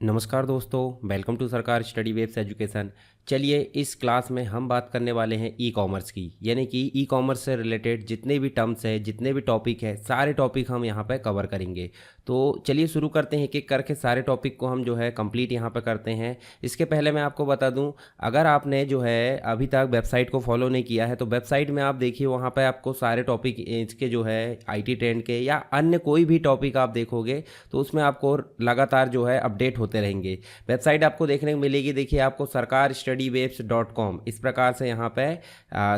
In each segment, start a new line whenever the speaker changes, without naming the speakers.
नमस्कार दोस्तों, welcome to सरकार स्टडी वेब्स एजुकेशन। चलिए इस क्लास में हम बात करने वाले हैं ई कॉमर्स की, यानी कि ई कॉमर्स से रिलेटेड जितने भी टर्म्स हैं, जितने भी टॉपिक है, सारे टॉपिक हम यहाँ पे कवर करेंगे। तो चलिए शुरू करते हैं, एक एक करके सारे टॉपिक को हम जो है कंप्लीट यहाँ पे करते हैं। इसके पहले मैं आपको बता दूँ, अगर आपने जो है अभी तक वेबसाइट को फॉलो नहीं किया है तो वेबसाइट में आप देखिए, वहाँ पर आपको सारे टॉपिक इसके जो है IT ट्रेंड के या अन्य कोई भी टॉपिक आप देखोगे तो उसमें आपको लगातार जो है अपडेट होते रहेंगे। वेबसाइट आपको देखने को मिलेगी, देखिए आपको sarkarstudywaves.com इस प्रकार से यहाँ पे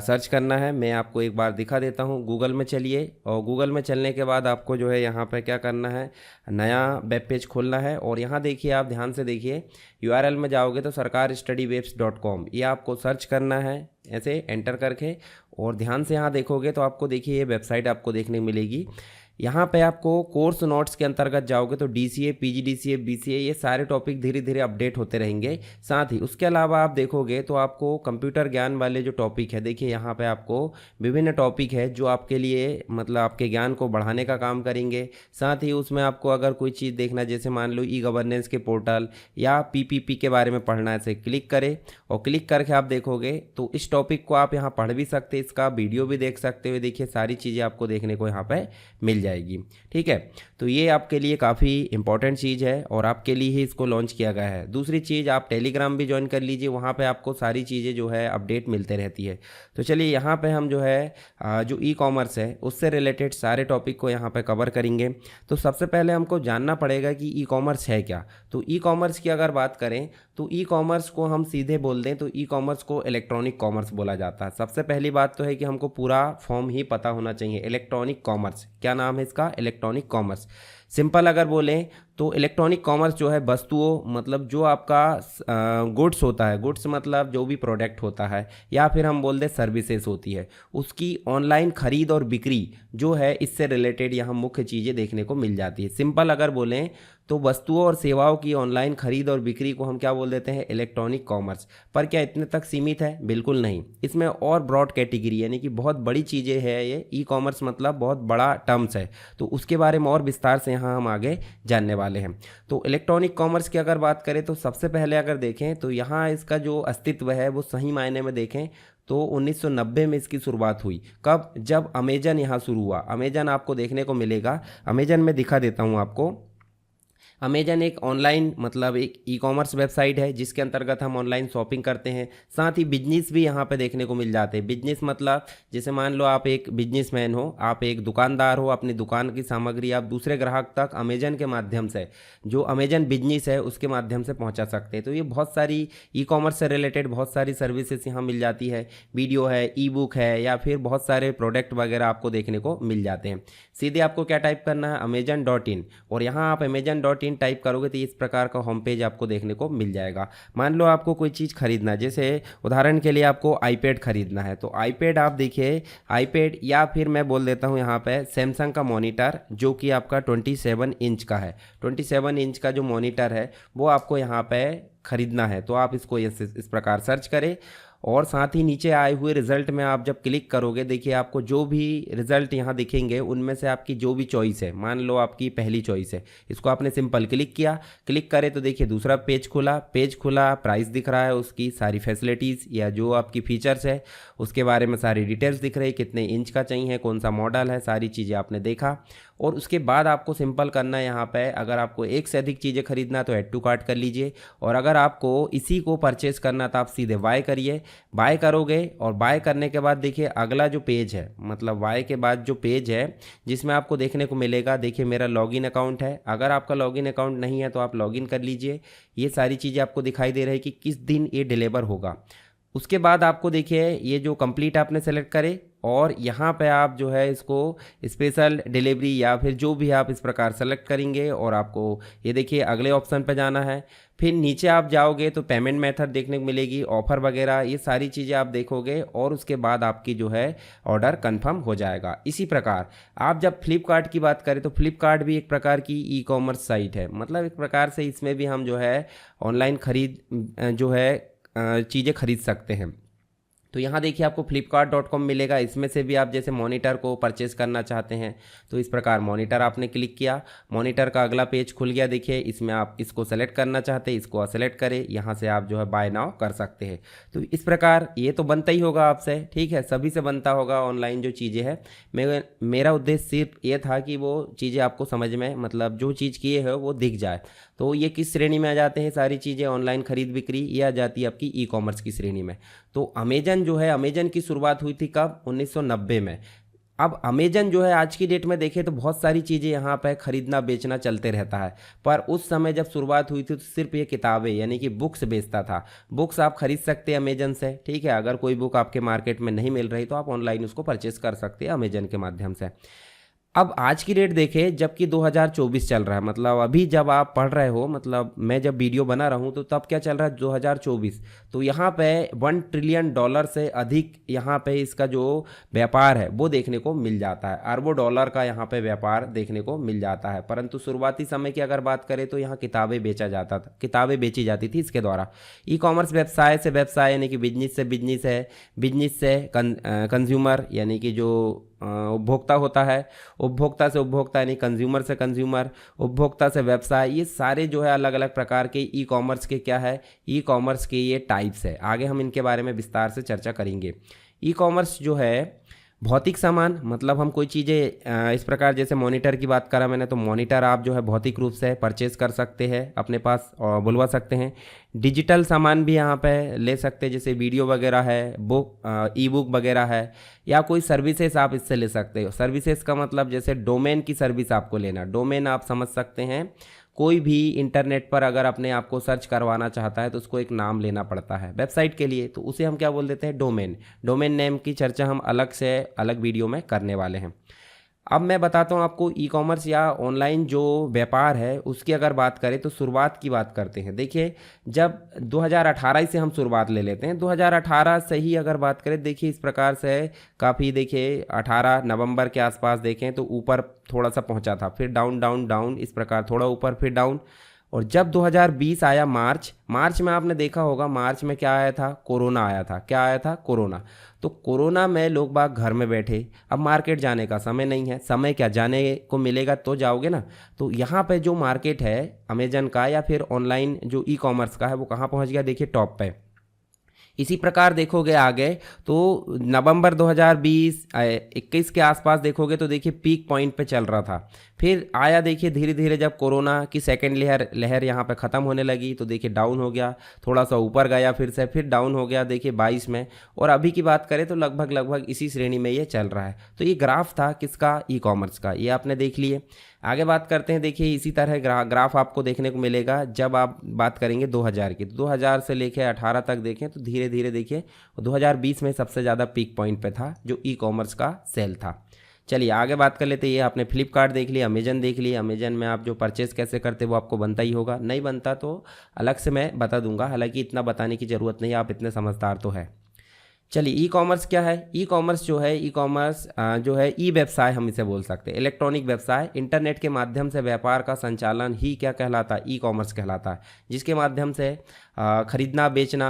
सर्च करना है। मैं आपको एक बार दिखा देता हूँ। गूगल में चलिए और गूगल में चलने के बाद आपको जो है यहाँ पे क्या करना है, नया वेब पेज खोलना है और यहाँ देखिए, आप ध्यान से देखिए, URL में जाओगे तो sarkarstudywaves.com ये आपको सर्च करना है, ऐसे एंटर करके। और ध्यान से यहाँ देखोगे तो आपको देखिए ये वेबसाइट आपको देखने को मिलेगी। यहाँ पे आपको कोर्स नोट्स के अंतर्गत जाओगे तो DCA, PGDCA, BCA ये सारे टॉपिक धीरे धीरे अपडेट होते रहेंगे। साथ ही उसके अलावा आप देखोगे तो आपको कंप्यूटर ज्ञान वाले जो टॉपिक है, देखिए यहाँ पे आपको विभिन्न टॉपिक है जो आपके लिए मतलब आपके ज्ञान को बढ़ाने का काम करेंगे। साथ ही उसमें आपको अगर कोई चीज़ देखना, जैसे मान लो ई गवर्नेंस के पोर्टल या PPP के बारे में पढ़ना है, इसे क्लिक करें और क्लिक करके आप देखोगे तो इस टॉपिक को आप यहाँ पढ़ भी सकते, इसका वीडियो भी देख सकते हो। देखिए सारी चीज़ें आपको देखने को यहाँ पे मिल जाएगी। ठीक है, तो ये आपके लिए काफ़ी इंपॉर्टेंट चीज़ है और आपके लिए ही इसको लॉन्च किया गया है। दूसरी चीज़, आप टेलीग्राम भी ज्वाइन कर लीजिए, वहाँ पे आपको सारी चीज़ें जो है अपडेट मिलते रहती है। तो चलिए यहाँ पे हम जो है जो ई कॉमर्स है उससे रिलेटेड सारे टॉपिक को यहाँ पे कवर करेंगे। तो सबसे पहले हमको जानना पड़ेगा कि ई कॉमर्स है क्या। तो ई कॉमर्स की अगर बात करें तो ई कॉमर्स को हम सीधे बोल दें तो ई कॉमर्स को इलेक्ट्रॉनिक कॉमर्स बोला जाता है। सबसे पहली बात तो है कि हमको पूरा फॉर्म ही पता होना चाहिए। इलेक्ट्रॉनिक कॉमर्स, क्या नाम है इसका? Electronic commerce. सिंपल अगर बोलें तो इलेक्ट्रॉनिक कॉमर्स जो है वस्तुओं, मतलब जो आपका गुड्स होता है, गुड्स मतलब जो भी प्रोडक्ट होता है, या फिर हम बोल दें सर्विसेज होती है, उसकी ऑनलाइन खरीद और बिक्री जो है, इससे रिलेटेड यहाँ मुख्य चीज़ें देखने को मिल जाती है। सिंपल अगर बोलें तो वस्तुओं और सेवाओं की ऑनलाइन खरीद और बिक्री को हम क्या बोल देते हैं? Electronic commerce. पर क्या इतने तक सीमित है? बिल्कुल नहीं, इसमें और ब्रॉड कैटेगरी यानी कि बहुत बड़ी चीज़ें हैं। ये ई कॉमर्स मतलब बहुत बड़ा टर्म्स है, तो उसके बारे में और विस्तार से यहाँ हम आगे जानने वाले हैं। तो इलेक्ट्रॉनिक कॉमर्स की अगर बात करें तो सबसे पहले अगर देखें तो यहाँ इसका जो अस्तित्व है वो सही मायने में देखें तो 1990 में इसकी शुरुआत हुई। कब? जब अमेजन यहाँ शुरू हुआ। अमेजन आपको देखने को मिलेगा, अमेजन में दिखा देता हूँ आपको। अमेजन एक ऑनलाइन मतलब एक ई कॉमर्स वेबसाइट है जिसके अंतर्गत हम ऑनलाइन शॉपिंग करते हैं। साथ ही बिजनेस भी यहाँ पे देखने को मिल जाते हैं। बिजनेस मतलब जैसे मान लो आप एक बिजनेसमैन हो, आप एक दुकानदार हो, अपनी दुकान की सामग्री आप दूसरे ग्राहक तक अमेजन के माध्यम से, जो अमेजन बिजनेस है उसके माध्यम से पहुँचा सकते हैं। तो ये बहुत सारी ई कॉमर्स से रिलेटेड बहुत सारी सर्विसेज यहाँ मिल जाती है। वीडियो है, ई बुक है, या फिर बहुत सारे प्रोडक्ट वगैरह आपको देखने को मिल जाते हैं। सीधे आपको क्या टाइप करना है? अमेजन.in, और यहाँ आप अमेजन.in टाइप करोगे तो इस प्रकार का होम पेज आपको देखने को मिल जाएगा। मान लो आपको कोई चीज़ खरीदना है, जैसे उदाहरण के लिए आपको आईपैड खरीदना है, तो आईपैड आप देखिए, आईपैड या फिर मैं बोल देता हूँ यहाँ पे सैमसंग का मॉनिटर जो कि आपका 27 इंच का है। 27 इंच का जो मॉनिटर है वो आपको यहाँ पे खरीदना है। तो आप इसको इस प्रकार सर्च करें और साथ ही नीचे आए हुए रिजल्ट में आप जब क्लिक करोगे, देखिए आपको जो भी रिजल्ट यहाँ दिखेंगे उनमें से आपकी जो भी चॉइस है, मान लो आपकी पहली चॉइस है, इसको आपने सिंपल क्लिक किया। क्लिक करे तो देखिए दूसरा पेज खुला, प्राइस दिख रहा है, उसकी सारी फैसिलिटीज़ या जो आपकी फीचर्स है उसके बारे में सारी डिटेल्स दिख रही है, कितने इंच का चाहिए, कौन सा मॉडल है, सारी चीज़ें आपने देखा। और उसके बाद आपको सिंपल करना है यहाँ पे, अगर आपको एक से अधिक चीज़ें खरीदना तो ऐड टू कार्ट कर लीजिए, और अगर आपको इसी को परचेज करना तो आप सीधे बाय करिए। बाय करोगे और बाय करने के बाद देखिए अगला जो पेज है, मतलब बाय के बाद जो पेज है जिसमें आपको देखने को मिलेगा, देखिए मेरा लॉगिन अकाउंट है। अगर आपका लॉगिन अकाउंट नहीं है तो आप लॉगिन कर लीजिए। ये सारी चीज़ें आपको दिखाई दे रही है कि किस दिन ये डिलीवर होगा। उसके बाद आपको देखिए ये जो कंप्लीट आपने सेलेक्ट करे और यहाँ पे आप जो है इसको स्पेशल डिलीवरी या फिर जो भी आप इस प्रकार सेलेक्ट करेंगे और आपको ये देखिए अगले ऑप्शन पे जाना है। फिर नीचे आप जाओगे तो पेमेंट मेथड देखने को मिलेगी, ऑफ़र वगैरह, ये सारी चीज़ें आप देखोगे और उसके बाद आपकी जो है ऑर्डर कंफर्म हो जाएगा। इसी प्रकार आप जब फ्लिपकार्ट की बात करें तो फ्लिपकार्ट भी एक प्रकार की ई कॉमर्स साइट है, मतलब एक प्रकार से इसमें भी हम जो है ऑनलाइन खरीद जो है चीज़ें खरीद सकते हैं। तो यहाँ देखिए आपको flipkart.com मिलेगा। इसमें से भी आप जैसे मॉनिटर को परचेस करना चाहते हैं तो इस प्रकार मॉनिटर आपने क्लिक किया, मॉनिटर का अगला पेज खुल गया। देखिए इसमें आप इसको सेलेक्ट करना चाहते हैं, इसको सेलेक्ट करें, यहाँ से आप जो है बाय नाउ कर सकते हैं। तो इस प्रकार ये तो बनता ही होगा आपसे, ठीक है, सभी से बनता होगा ऑनलाइन जो चीज़ें हैं। मेरा उद्देश्य सिर्फ ये था कि वो चीज़ें आपको समझ में, मतलब जो चीज़ किए है वो दिख जाए। तो ये किस श्रेणी में आ जाते हैं सारी चीज़ें, ऑनलाइन खरीद बिक्री, ये आ जाती है आपकी ई कॉमर्स की श्रेणी में। तो अमेजन जो है, अमेजन की शुरुआत हुई थी कब? 1990 में। अब अमेजन जो है आज की डेट में देखें तो बहुत सारी चीज़ें यहाँ पे खरीदना बेचना चलते रहता है, पर उस समय जब शुरुआत हुई थी तो सिर्फ ये किताबें यानी कि बुक्स बेचता था। बुक्स आप खरीद सकते हैं अमेजन से, ठीक है। अगर कोई बुक आपके मार्केट में नहीं मिल रही तो आप ऑनलाइन उसको परचेस कर सकते हैं अमेजन के माध्यम से। अब आज की डेट देखें, जबकि 2024 चल रहा है, मतलब अभी जब आप पढ़ रहे हो, मतलब मैं जब वीडियो बना रहा हूँ तो तब क्या चल रहा है? 2024। तो यहाँ पे $1 ट्रिलियन से अधिक यहाँ पे इसका जो व्यापार है वो देखने को मिल जाता है। अरबों डॉलर का यहाँ पे व्यापार देखने को मिल जाता है। परंतु शुरुआती समय की अगर बात करें तो यहाँ किताबें बेचा जाता था, किताबें बेची जाती थी इसके द्वारा। ई कॉमर्स व्यवसाय से व्यवसाय यानी कि बिजनेस से बिजनेस है, बिजनेस से कंज्यूमर यानी कि जो उपभोक्ता होता है, उपभोक्ता से उपभोक्ता यानी कंज्यूमर से कंज्यूमर, उपभोक्ता से व्यवसाय, ये सारे जो है अलग अलग प्रकार के ई कॉमर्स के क्या है, ई कॉमर्स के ये टाइप्स है। आगे हम इनके बारे में विस्तार से चर्चा करेंगे। ई कॉमर्स जो है भौतिक सामान, मतलब हम कोई चीज़ें इस प्रकार, जैसे मॉनिटर की बात करा मैंने, तो मॉनिटर आप जो है भौतिक रूप से परचेज कर सकते हैं, अपने पास बुलवा सकते हैं। डिजिटल सामान भी यहाँ पे ले सकते हैं, जैसे वीडियो वगैरह है, बुक, ई बुक वगैरह है, या कोई सर्विसेज आप इससे ले सकते हो। सर्विसेज का मतलब जैसे डोमेन की सर्विस आपको लेना, डोमेन आप समझ सकते हैं। कोई भी इंटरनेट पर अगर अपने आप को सर्च करवाना चाहता है तो उसको एक नाम लेना पड़ता है वेबसाइट के लिए, तो उसे हम क्या बोल देते हैं? डोमेन। डोमेन नेम की चर्चा हम अलग से अलग वीडियो में करने वाले हैं। अब मैं बताता हूँ आपको ई कॉमर्स या ऑनलाइन जो व्यापार है उसकी अगर बात करें तो शुरुआत की बात करते हैं। देखिए जब 2018 से हम शुरुआत ले लेते हैं, 2018 से ही अगर बात करें, देखिए इस प्रकार से काफ़ी, देखिए 18 नवंबर के आसपास देखें तो ऊपर थोड़ा सा पहुंचा था, फिर डाउन डाउन डाउन, इस प्रकार थोड़ा ऊपर फिर डाउन। और जब 2020 आया मार्च में आपने देखा होगा, मार्च में क्या आया था? कोरोना आया था। क्या आया था? कोरोना। तो कोरोना में लोग बाग घर में बैठे, अब मार्केट जाने का समय नहीं है, समय क्या जाने को मिलेगा तो जाओगे ना। तो यहाँ पे जो मार्केट है अमेजन का या फिर ऑनलाइन जो ई कॉमर्स का है वो कहाँ पहुँच गया? देखिए टॉप पे। इसी प्रकार देखोगे आगे तो नवंबर 2021 के आसपास देखोगे तो देखिए पीक पॉइंट पे चल रहा था। फिर आया देखिए धीरे धीरे जब कोरोना की सेकेंड लहर यहाँ पे ख़त्म होने लगी तो देखिए डाउन हो गया, थोड़ा सा ऊपर गया, फिर से फिर डाउन हो गया देखिए 22 में। और अभी की बात करें तो लगभग इसी श्रेणी में ये चल रहा है। तो ये ग्राफ था किसका? ई कॉमर्स का, ये आपने देख लिए। आगे बात करते हैं, देखिए इसी तरह ग्राफ आपको देखने को मिलेगा जब आप बात करेंगे 2000 की। तो 2000 से लेके 18 तक देखें तो धीरे धीरे देखिए 2020 में सबसे ज़्यादा पीक पॉइंट पे था जो ई कॉमर्स का सेल था। चलिए आगे बात कर लेते हैं। ये आपने फ्लिपकार्ट देख लिया, अमेजन देख लिया। अमेजन में आप जो परचेस कैसे करते वो आपको बनता ही होगा, नहीं बनता तो अलग से मैं बता दूंगा, हालांकि इतना बताने की ज़रूरत नहीं, आप इतने समझदार तो है। चलिए ई कॉमर्स क्या है? ई कॉमर्स जो है, ई कॉमर्स जो है ई व्यवसाय हम इसे बोल सकते हैं, इलेक्ट्रॉनिक व्यवसाय। इंटरनेट के माध्यम से व्यापार का संचालन ही क्या कहलाता है? ई कॉमर्स कहलाता है, जिसके माध्यम से खरीदना बेचना,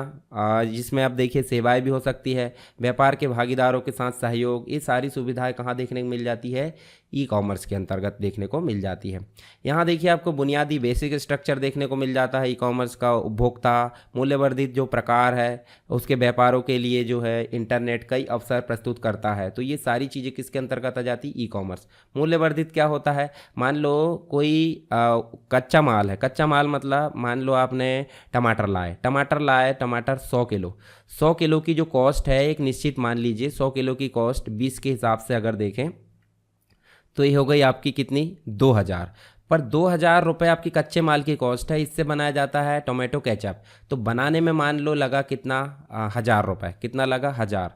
जिसमें आप देखिए सेवाएं भी हो सकती है, व्यापार के भागीदारों के साथ सहयोग, ये सारी सुविधाएं कहाँ देखने को मिल जाती है? ई कॉमर्स के अंतर्गत देखने को मिल जाती है। यहाँ देखिए आपको बुनियादी बेसिक स्ट्रक्चर देखने को मिल जाता है ई कॉमर्स का। उपभोक्ता मूल्यवर्धित जो प्रकार है उसके व्यापारों के लिए जो है इंटरनेट कई अवसर प्रस्तुत करता है। तो ये सारी चीज़ें किसके अंतर्गत आ जाती? E commerce. मूल्यवर्धित क्या होता है? मान लो कोई कच्चा माल है, कच्चा माल मतलब मान लो आपने टमाटर लाए, टमाटर 100 किलो की जो कॉस्ट है एक निश्चित, मान लीजिए 100 किलो की कॉस्ट 20 के हिसाब से अगर देखें तो ये हो गई आपकी कितनी? 2000। पर 2000 रुपये आपकी कच्चे माल की कॉस्ट है। इससे बनाया जाता है टोमेटो केचप, तो बनाने में मान लो लगा कितना? 1000 रुपये। कितना लगा? 1000।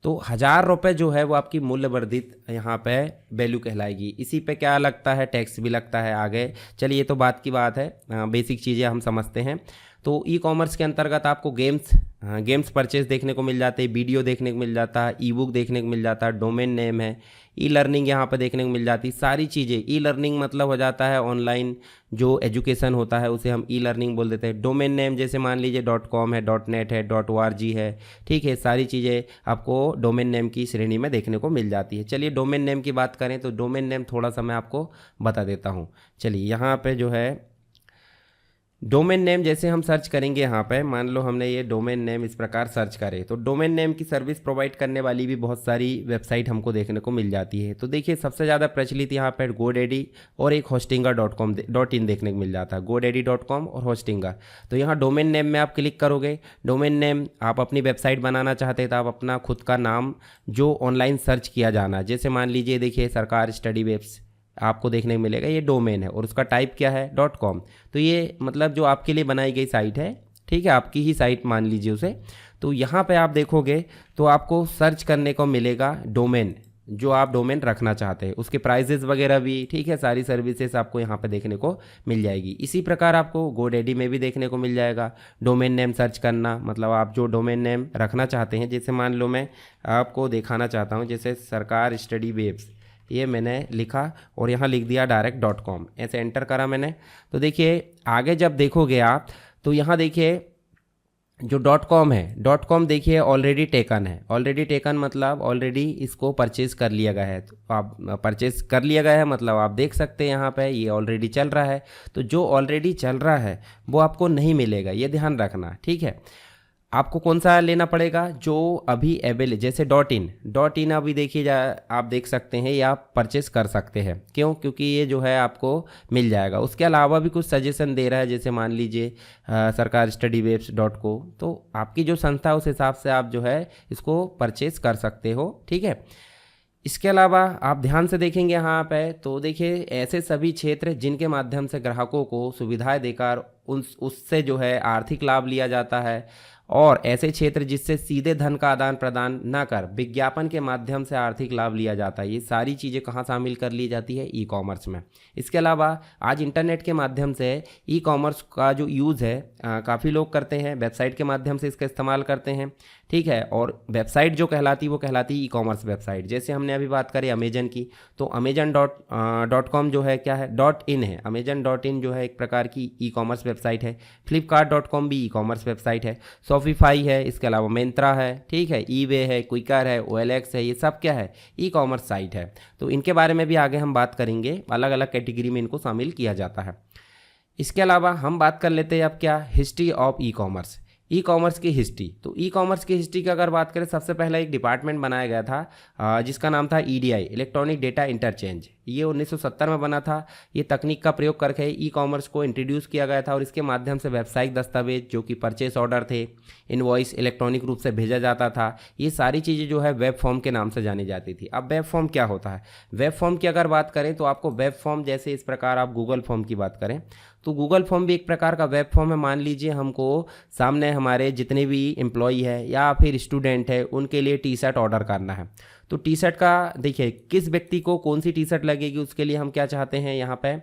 तो 1000 रुपये जो है वो आपकी मूल्यवर्धित यहाँ पे वैल्यू कहलाएगी। इसी पे क्या लगता है? टैक्स भी लगता है। आगे चलिए, ये तो बात की बात है, बेसिक चीज़ें हम समझते हैं। तो ई कॉमर्स के अंतर्गत आपको गेम्स परचेज देखने को मिल जाते हैं, वीडियो देखने को मिल जाता है, ई बुक देखने को मिल जाता है, डोमेन नेम है, ई लर्निंग यहाँ पर देखने को मिल जाती है, सारी चीज़ें। ई लर्निंग मतलब हो जाता है ऑनलाइन जो एजुकेशन होता है उसे हम ई लर्निंग बोल देते हैं। डोमेन नेम जैसे मान लीजिए .com है, .net है, .org है, ठीक है, सारी चीज़ें आपको डोमेन नेम की श्रेणी में देखने को मिल जाती है। चलिए डोमेन नेम की बात करें तो डोमेन नेम थोड़ा सा मैं आपको बता देता हूँ। चलिए यहाँ पे जो है डोमेन नेम जैसे हम सर्च करेंगे, यहाँ पे मान लो हमने ये डोमेन नेम इस प्रकार सर्च करे तो डोमेन नेम की सर्विस प्रोवाइड करने वाली भी बहुत सारी वेबसाइट हमको देखने को मिल जाती है। तो देखिए सबसे ज़्यादा प्रचलित यहाँ पर GoDaddy और एक hostinger.com.in देखने को मिल जाता है, godaddy.com और होस्टिंगर। तो यहाँ डोमेन नेम में आप क्लिक करोगे, डोमेन नेम आप अपनी वेबसाइट बनाना चाहते हैं तो आप अपना खुद का नाम जो ऑनलाइन सर्च किया जाना, जैसे मान लीजिए देखिए सरकार स्टडी वेब्स आपको देखने को मिलेगा, ये डोमेन है और उसका टाइप क्या है .com। तो ये मतलब जो आपके लिए बनाई गई साइट है, ठीक है, आपकी ही साइट मान लीजिए उसे। तो यहाँ पे आप देखोगे तो आपको सर्च करने को मिलेगा डोमेन, जो आप डोमेन रखना चाहते हैं, उसके प्राइजेस वगैरह भी, ठीक है, सारी सर्विसेज आपको यहाँ पे देखने को मिल जाएगी। इसी प्रकार आपको GoDaddy में भी देखने को मिल जाएगा डोमेन नेम सर्च करना, मतलब आप जो डोमेन नेम रखना चाहते हैं। जैसे मान लो मैं आपको दिखाना चाहता हूँ, जैसे सरकार स्टडी वेब्स, ये मैंने लिखा और यहाँ लिख दिया डायरेक्ट .com, ऐसे एंटर करा मैंने। तो देखिए आगे जब देखोगे आप तो यहाँ देखिए जो .com है, .com देखिए ऑलरेडी टेकन है। ऑलरेडी टेकन मतलब ऑलरेडी इसको परचेज कर लिया गया है। तो आप परचेज कर लिया गया है मतलब आप देख सकते हैं यहाँ पे ये ऑलरेडी चल रहा है। तो जो ऑलरेडी चल रहा है वो आपको नहीं मिलेगा, ये ध्यान रखना, ठीक है। आपको कौन सा लेना पड़ेगा, जो अभी अवेलेबल, जैसे .in अभी देखिए आप देख सकते हैं, ये आप परचेस कर सकते हैं। क्यों? क्योंकि ये जो है आपको मिल जाएगा। उसके अलावा भी कुछ सजेशन दे रहा है, जैसे मान लीजिए सरकार स्टडी वेब्स .co, तो आपकी जो संस्था है उस हिसाब से आप जो है इसको परचेस कर सकते हो, ठीक है। इसके अलावा आप ध्यान से देखेंगे यहाँ पे तो देखिए ऐसे सभी क्षेत्र जिनके माध्यम से ग्राहकों को सुविधाएं देकर उससे जो है आर्थिक लाभ लिया जाता है, और ऐसे क्षेत्र जिससे सीधे धन का आदान प्रदान न कर विज्ञापन के माध्यम से आर्थिक लाभ लिया जाता है, ये सारी चीज़ें कहाँ शामिल कर ली जाती है, ई कॉमर्स में। इसके अलावा आज इंटरनेट के माध्यम से ई कॉमर्स का जो यूज़ है काफ़ी लोग करते हैं, वेबसाइट के माध्यम से इसका इस्तेमाल करते हैं, ठीक है। और वेबसाइट जो कहलाती है वो कहलाती है ई कॉमर्स वेबसाइट। जैसे हमने अभी बात करी अमेजन की, तो अमेजन.com जो है क्या है, .in है। अमेजन.in जो है एक प्रकार की ई कॉमर्स वेबसाइट है। फ्लिपकार्ट.com भी ई कॉमर्स वेबसाइट है। शॉपिफाई है, इसके अलावा मिंत्रा है, ठीक है, ईबे है, क्विकर है, OLX है, ये सब क्या है, ई कॉमर्स साइट है। तो इनके बारे में भी आगे हम बात करेंगे, अलग अलग कैटेगरी में इनको शामिल किया जाता है। इसके अलावा हम बात कर लेते हैं अब क्या, history of e commerce. E commerce की हिस्ट्री, तो ई कॉमर्स की हिस्ट्री की अगर बात करें, सबसे पहला एक डिपार्टमेंट बनाया गया था जिसका नाम था EDI, इलेक्ट्रॉनिक डेटा इंटरचेंज। ये 1970 में बना था। ये तकनीक का प्रयोग करके ई कॉमर्स को इंट्रोड्यूस किया गया था और इसके माध्यम से व्यावसायिक दस्तावेज जो कि परचेस ऑर्डर थे, इनवॉइस इलेक्ट्रॉनिक रूप से भेजा जाता था। ये सारी चीज़ें जो है वेब फॉर्म के नाम से जानी जाती थी। अब वेब फॉर्म क्या होता है, वेब फॉर्म की अगर बात करें तो आपको वेब फॉर्म जैसे इस प्रकार आप गूगल फॉर्म की बात करें तो गूगल फॉर्म भी एक प्रकार का वेब फॉर्म है। मान लीजिए हमको सामने हमारे जितने भी एम्प्लॉई है या फिर स्टूडेंट है उनके लिए टी शर्ट ऑर्डर करना है, तो टी शर्ट का देखिए किस व्यक्ति को कौन सी टी शर्ट लगेगी, उसके लिए हम क्या चाहते हैं, यहाँ पे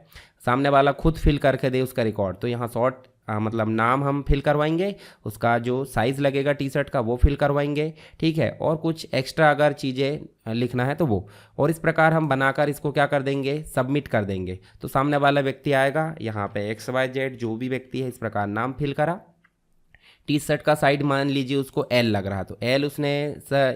सामने वाला खुद फिल करके दे उसका रिकॉर्ड। तो यहाँ शॉर्ट मतलब नाम हम फिल करवाएंगे, उसका जो साइज़ लगेगा टी शर्ट का वो फिल करवाएंगे, ठीक है, और कुछ एक्स्ट्रा अगर चीज़ें लिखना है तो वो, और इस प्रकार हम बनाकर इसको क्या कर देंगे, सबमिट कर देंगे। तो सामने वाला व्यक्ति आएगा, यहाँ पे XYZ जो भी व्यक्ति है इस प्रकार नाम फिल करा, टी शर्ट का साइड मान लीजिए उसको L लग रहा, तो L उसने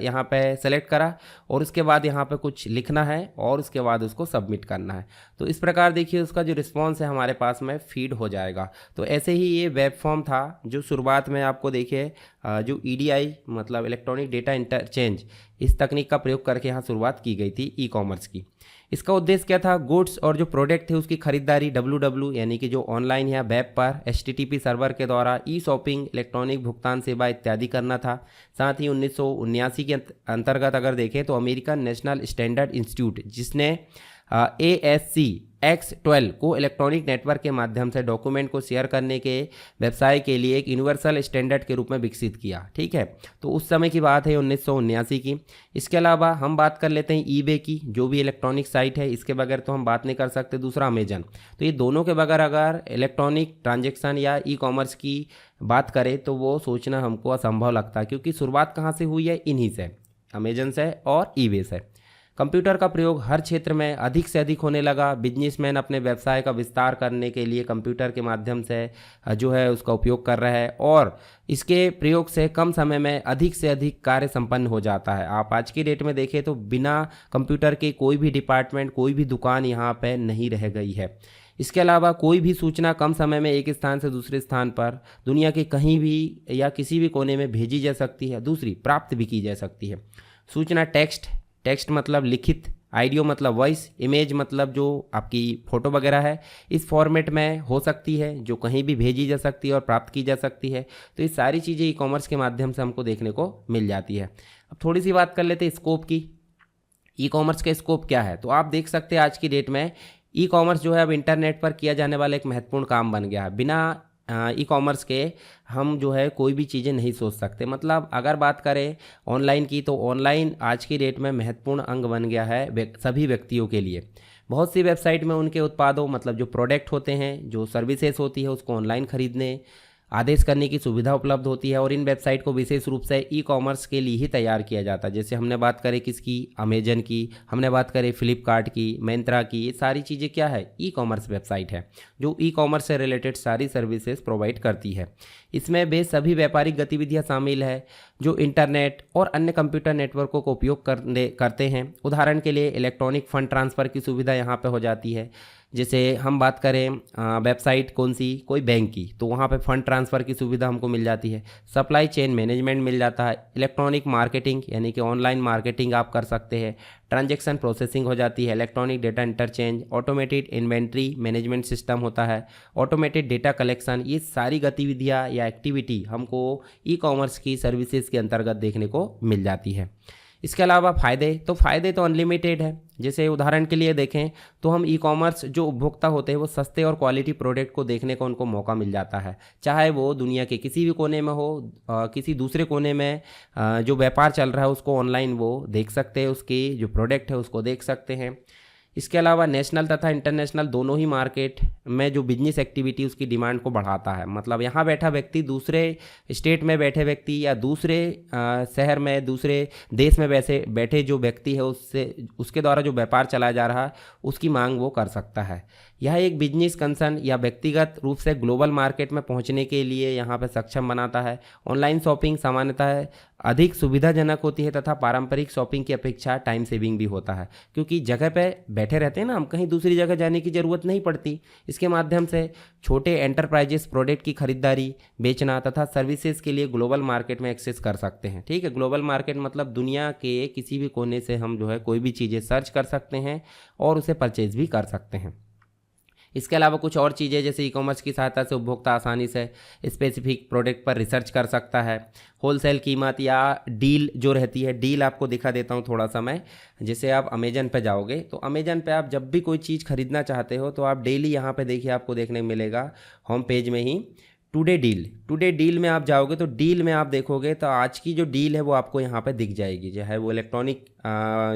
यहाँ पे सेलेक्ट करा और उसके बाद यहाँ पे कुछ लिखना है और उसके बाद उसको सबमिट करना है। तो इस प्रकार देखिए उसका जो रिस्पॉन्स है हमारे पास में फीड हो जाएगा। तो ऐसे ही ये वेब फॉर्म था जो शुरुआत में आपको देखिए जो EDI मतलब इलेक्ट्रॉनिक डेटा इंटरचेंज, इस तकनीक का प्रयोग करके यहाँ शुरुआत की गई थी ई कॉमर्स की। इसका उद्देश्य क्या था, गुड्स और जो प्रोडक्ट थे उसकी खरीदारी www यानी कि जो ऑनलाइन या वेब पर HTTP सर्वर के द्वारा ई शॉपिंग, इलेक्ट्रॉनिक भुगतान सेवा इत्यादि करना था। साथ ही 1979 के अंतर्गत अगर देखें तो अमेरिकन नेशनल स्टैंडर्ड इंस्टीट्यूट, जिसने ASC X12 को इलेक्ट्रॉनिक नेटवर्क के माध्यम से डॉक्यूमेंट को शेयर करने के व्यवसाय के लिए एक यूनिवर्सल स्टैंडर्ड के रूप में विकसित किया। ठीक है, तो उस समय की बात है 1979 की। इसके अलावा हम बात कर लेते हैं ईबे की, जो भी इलेक्ट्रॉनिक साइट है, इसके बगैर तो हम बात नहीं कर सकते। दूसरा अमेजन। तो ये दोनों के बगैर अगर इलेक्ट्रॉनिक ट्रांजेक्शन या ई कॉमर्स की बात करें तो वो सोचना हमको असंभव लगता है, क्योंकि शुरुआत कहाँ से हुई है? इन्हीं से, अमेजन से और ईबे से। कंप्यूटर का प्रयोग हर क्षेत्र में अधिक से अधिक होने लगा। बिजनेसमैन अपने व्यवसाय का विस्तार करने के लिए कंप्यूटर के माध्यम से जो है उसका उपयोग कर रहा है, और इसके प्रयोग से कम समय में अधिक से अधिक कार्य संपन्न हो जाता है। आप आज की डेट में देखें तो बिना कंप्यूटर के कोई भी डिपार्टमेंट, कोई भी दुकान यहाँ पे नहीं रह गई है। इसके अलावा कोई भी सूचना कम समय में एक स्थान से दूसरे स्थान पर दुनिया के कहीं भी या किसी भी कोने में भेजी जा सकती है। दूसरी, प्राप्त भी की जा सकती है। सूचना टेक्स्ट मतलब लिखित, ऑडियो मतलब वॉइस, इमेज मतलब जो आपकी फ़ोटो वगैरह है, इस फॉर्मेट में हो सकती है, जो कहीं भी भेजी जा सकती है और प्राप्त की जा सकती है। तो ये सारी चीज़ें ई कॉमर्स के माध्यम से हमको देखने को मिल जाती है। अब थोड़ी सी बात कर लेते हैं स्कोप की। ई कॉमर्स का स्कोप क्या है? तो आप देख सकते हैं आज की डेट में ई कॉमर्स जो है अब इंटरनेट पर किया जाने वाला एक महत्वपूर्ण काम बन गया है। बिना ई कॉमर्स के हम जो है कोई भी चीज़ें नहीं सोच सकते। मतलब अगर बात करें ऑनलाइन की, तो ऑनलाइन आज की डेट में महत्वपूर्ण अंग बन गया है सभी व्यक्तियों के लिए। बहुत सी वेबसाइट में उनके उत्पादों, मतलब जो प्रोडक्ट होते हैं, जो सर्विसेज होती है, उसको ऑनलाइन खरीदने, आदेश करने की सुविधा उपलब्ध होती है, और इन वेबसाइट को विशेष रूप से ई कॉमर्स के लिए ही तैयार किया जाता है। जैसे हमने बात करें किसकी? अमेजन की, हमने बात करें फ्लिपकार्ट की, मिंत्रा की। ये सारी चीज़ें क्या है? ई कॉमर्स वेबसाइट है जो ई कॉमर्स से रिलेटेड सारी सर्विसेज प्रोवाइड करती है। इसमें वे सभी व्यापारिक गतिविधियां शामिल है जो इंटरनेट और अन्य कंप्यूटर नेटवर्कों का उपयोग करते हैं। उदाहरण के लिए इलेक्ट्रॉनिक फंड ट्रांसफ़र की सुविधा यहाँ पे हो जाती है। जैसे हम बात करें वेबसाइट कौन सी? कोई बैंक की, तो वहाँ पे फंड ट्रांसफ़र की सुविधा हमको मिल जाती है। सप्लाई चेन मैनेजमेंट मिल जाता है। इलेक्ट्रॉनिक मार्केटिंग यानी कि ऑनलाइन मार्केटिंग आप कर सकते हैं। ट्रांजैक्शन प्रोसेसिंग हो जाती है। Electronic data interchange, automated inventory management system होता है, ऑटोमेटेड डेटा कलेक्शन। ये सारी गतिविधियाँ या एक्टिविटी हमको ई कॉमर्स की सर्विसेज के अंतर्गत देखने को मिल जाती है। इसके अलावा फ़ायदे तो अनलिमिटेड है। जैसे उदाहरण के लिए देखें तो हम ई कॉमर्स जो उपभोक्ता होते हैं वो सस्ते और क्वालिटी प्रोडक्ट को देखने का उनको मौका मिल जाता है, चाहे वो दुनिया के किसी भी कोने में हो। किसी दूसरे कोने में जो व्यापार चल रहा है उसको ऑनलाइन वो देख सकते हैं, उसकी जो प्रोडक्ट है उसको देख सकते हैं। इसके अलावा नेशनल तथा इंटरनेशनल दोनों ही मार्केट में जो बिजनेस एक्टिविटी उसकी डिमांड को बढ़ाता है। मतलब यहाँ बैठा व्यक्ति दूसरे स्टेट में बैठे व्यक्ति या दूसरे शहर में, दूसरे देश में वैसे बैठे जो व्यक्ति है उसके द्वारा जो व्यापार चलाया जा रहा है उसकी मांग वो कर सकता है। यह एक बिजनेस कंसर्न या व्यक्तिगत रूप से ग्लोबल मार्केट में पहुंचने के लिए यहाँ पर सक्षम बनाता है। ऑनलाइन शॉपिंग सामान्यतः अधिक सुविधाजनक होती है तथा पारंपरिक शॉपिंग की अपेक्षा टाइम सेविंग भी होता है, क्योंकि जगह पे बैठे रहते हैं ना हम, कहीं दूसरी जगह जाने की ज़रूरत नहीं पड़ती। इसके माध्यम से छोटे एंटरप्राइजेस प्रोडक्ट की खरीदारी, बेचना तथा सर्विसेज के लिए ग्लोबल मार्केट में एक्सेस कर सकते हैं। ठीक है, ग्लोबल मार्केट मतलब दुनिया के किसी भी कोने से हम जो है कोई भी चीज़ें सर्च कर सकते हैं और उसे परचेज भी कर सकते हैं। इसके अलावा कुछ और चीज़ें जैसे ई कॉमर्स की सहायता से उपभोक्ता आसानी से स्पेसिफिक प्रोडक्ट पर रिसर्च कर सकता है। होलसेल कीमत या डील जो रहती है, डील आपको दिखा देता हूँ थोड़ा सा मैं। जैसे आप अमेजन पे जाओगे तो अमेजन पे आप जब भी कोई चीज़ खरीदना चाहते हो तो आप डेली यहाँ पे देखिए आपको देखने को मिलेगा होम पेज में ही टुडे डील में आप जाओगे तो डील में आप देखोगे तो आज की जो डील है वो आपको यहाँ पे दिख जाएगी, चाहे वो इलेक्ट्रॉनिक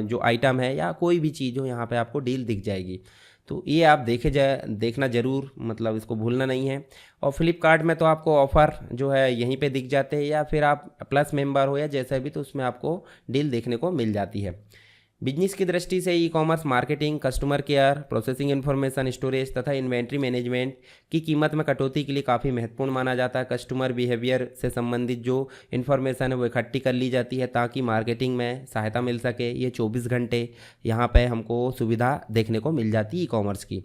जो आइटम है या कोई भी चीज़ हो यहाँ पे आपको डील दिख जाएगी। तो ये आप देखना ज़रूर, मतलब इसको भूलना नहीं है। और फ्लिपकार्ट में तो आपको ऑफ़र जो है यहीं पे दिख जाते हैं, या फिर आप प्लस मेंबर हो या जैसा भी तो उसमें आपको डील देखने को मिल जाती है। बिजनेस की दृष्टि से e commerce marketing, customer care, processing information storage तथा इन्वेंट्री मैनेजमेंट की कीमत में कटौती के लिए काफ़ी महत्वपूर्ण माना जाता है। कस्टमर बिहेवियर से संबंधित जो इन्फॉर्मेशन है वो इकट्ठी कर ली जाती है ताकि मार्केटिंग में सहायता मिल सके। ये 24 घंटे यहाँ पे हमको सुविधा देखने को मिल जाती है ई कॉमर्स की।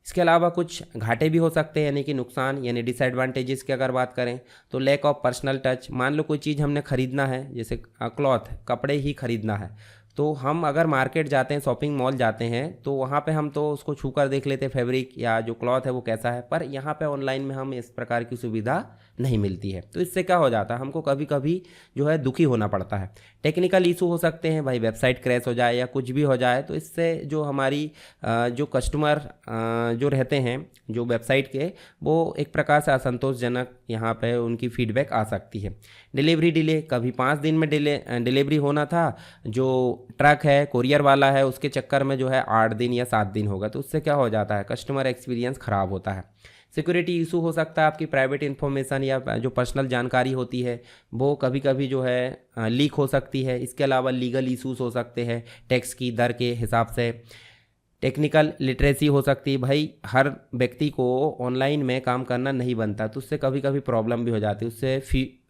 इसके अलावा कुछ घाटे भी हो सकते हैं, यानी कि नुकसान यानी डिसएडवांटेजेस की अगर बात करें तो लैक ऑफ पर्सनल टच। मान लो कोई चीज़ हमने खरीदना है, जैसे क्लॉथ, कपड़े ही खरीदना है, तो हम अगर मार्केट जाते हैं, शॉपिंग मॉल जाते हैं, तो वहाँ पे हम तो उसको छू कर देख लेते हैं फैब्रिक या जो क्लॉथ है वो कैसा है, पर यहाँ पे ऑनलाइन में हम इस प्रकार की सुविधा नहीं मिलती है। तो इससे क्या हो जाता है, हमको कभी कभी जो है दुखी होना पड़ता है। टेक्निकल इशू हो सकते हैं भाई, वेबसाइट क्रैश हो जाए या कुछ भी हो जाए, तो इससे जो हमारी जो कस्टमर जो रहते हैं जो वेबसाइट के, वो एक प्रकार से असंतोषजनक यहाँ पे उनकी फीडबैक आ सकती है। डिलीवरी डिले, कभी 5 दिन में डिलीवरी होना था, जो ट्रक है कोरियर वाला है उसके चक्कर में जो है 8 दिन या 7 दिन होगा, तो उससे क्या हो जाता है, कस्टमर एक्सपीरियंस ख़राब होता है। सिक्योरिटी इशू हो सकता है, आपकी प्राइवेट इन्फॉर्मेशन या जो पर्सनल जानकारी होती है वो कभी कभी जो है लीक हो सकती है। इसके अलावा लीगल इशूज़ हो सकते हैं, टैक्स की दर के हिसाब से। टेक्निकल लिटरेसी हो सकती है, भाई हर व्यक्ति को ऑनलाइन में काम करना नहीं बनता, तो उससे कभी कभी प्रॉब्लम भी हो जाती है, उससे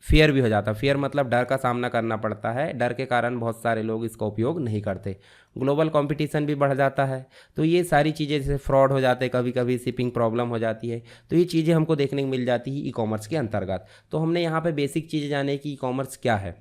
फियर भी हो जाता है। फियर मतलब डर का सामना करना पड़ता है, डर के कारण बहुत सारे लोग इसका उपयोग नहीं करते। ग्लोबल कंपटीशन भी बढ़ जाता है, तो ये सारी चीज़ें जैसे फ्रॉड हो जाते हैं, कभी कभी शिपिंग प्रॉब्लम हो जाती है, तो ये चीज़ें हमको देखने को मिल जाती है ई कॉमर्स के अंतर्गत। तो हमने यहाँ पे बेसिक चीज़ें जाने कि ई कॉमर्स क्या है।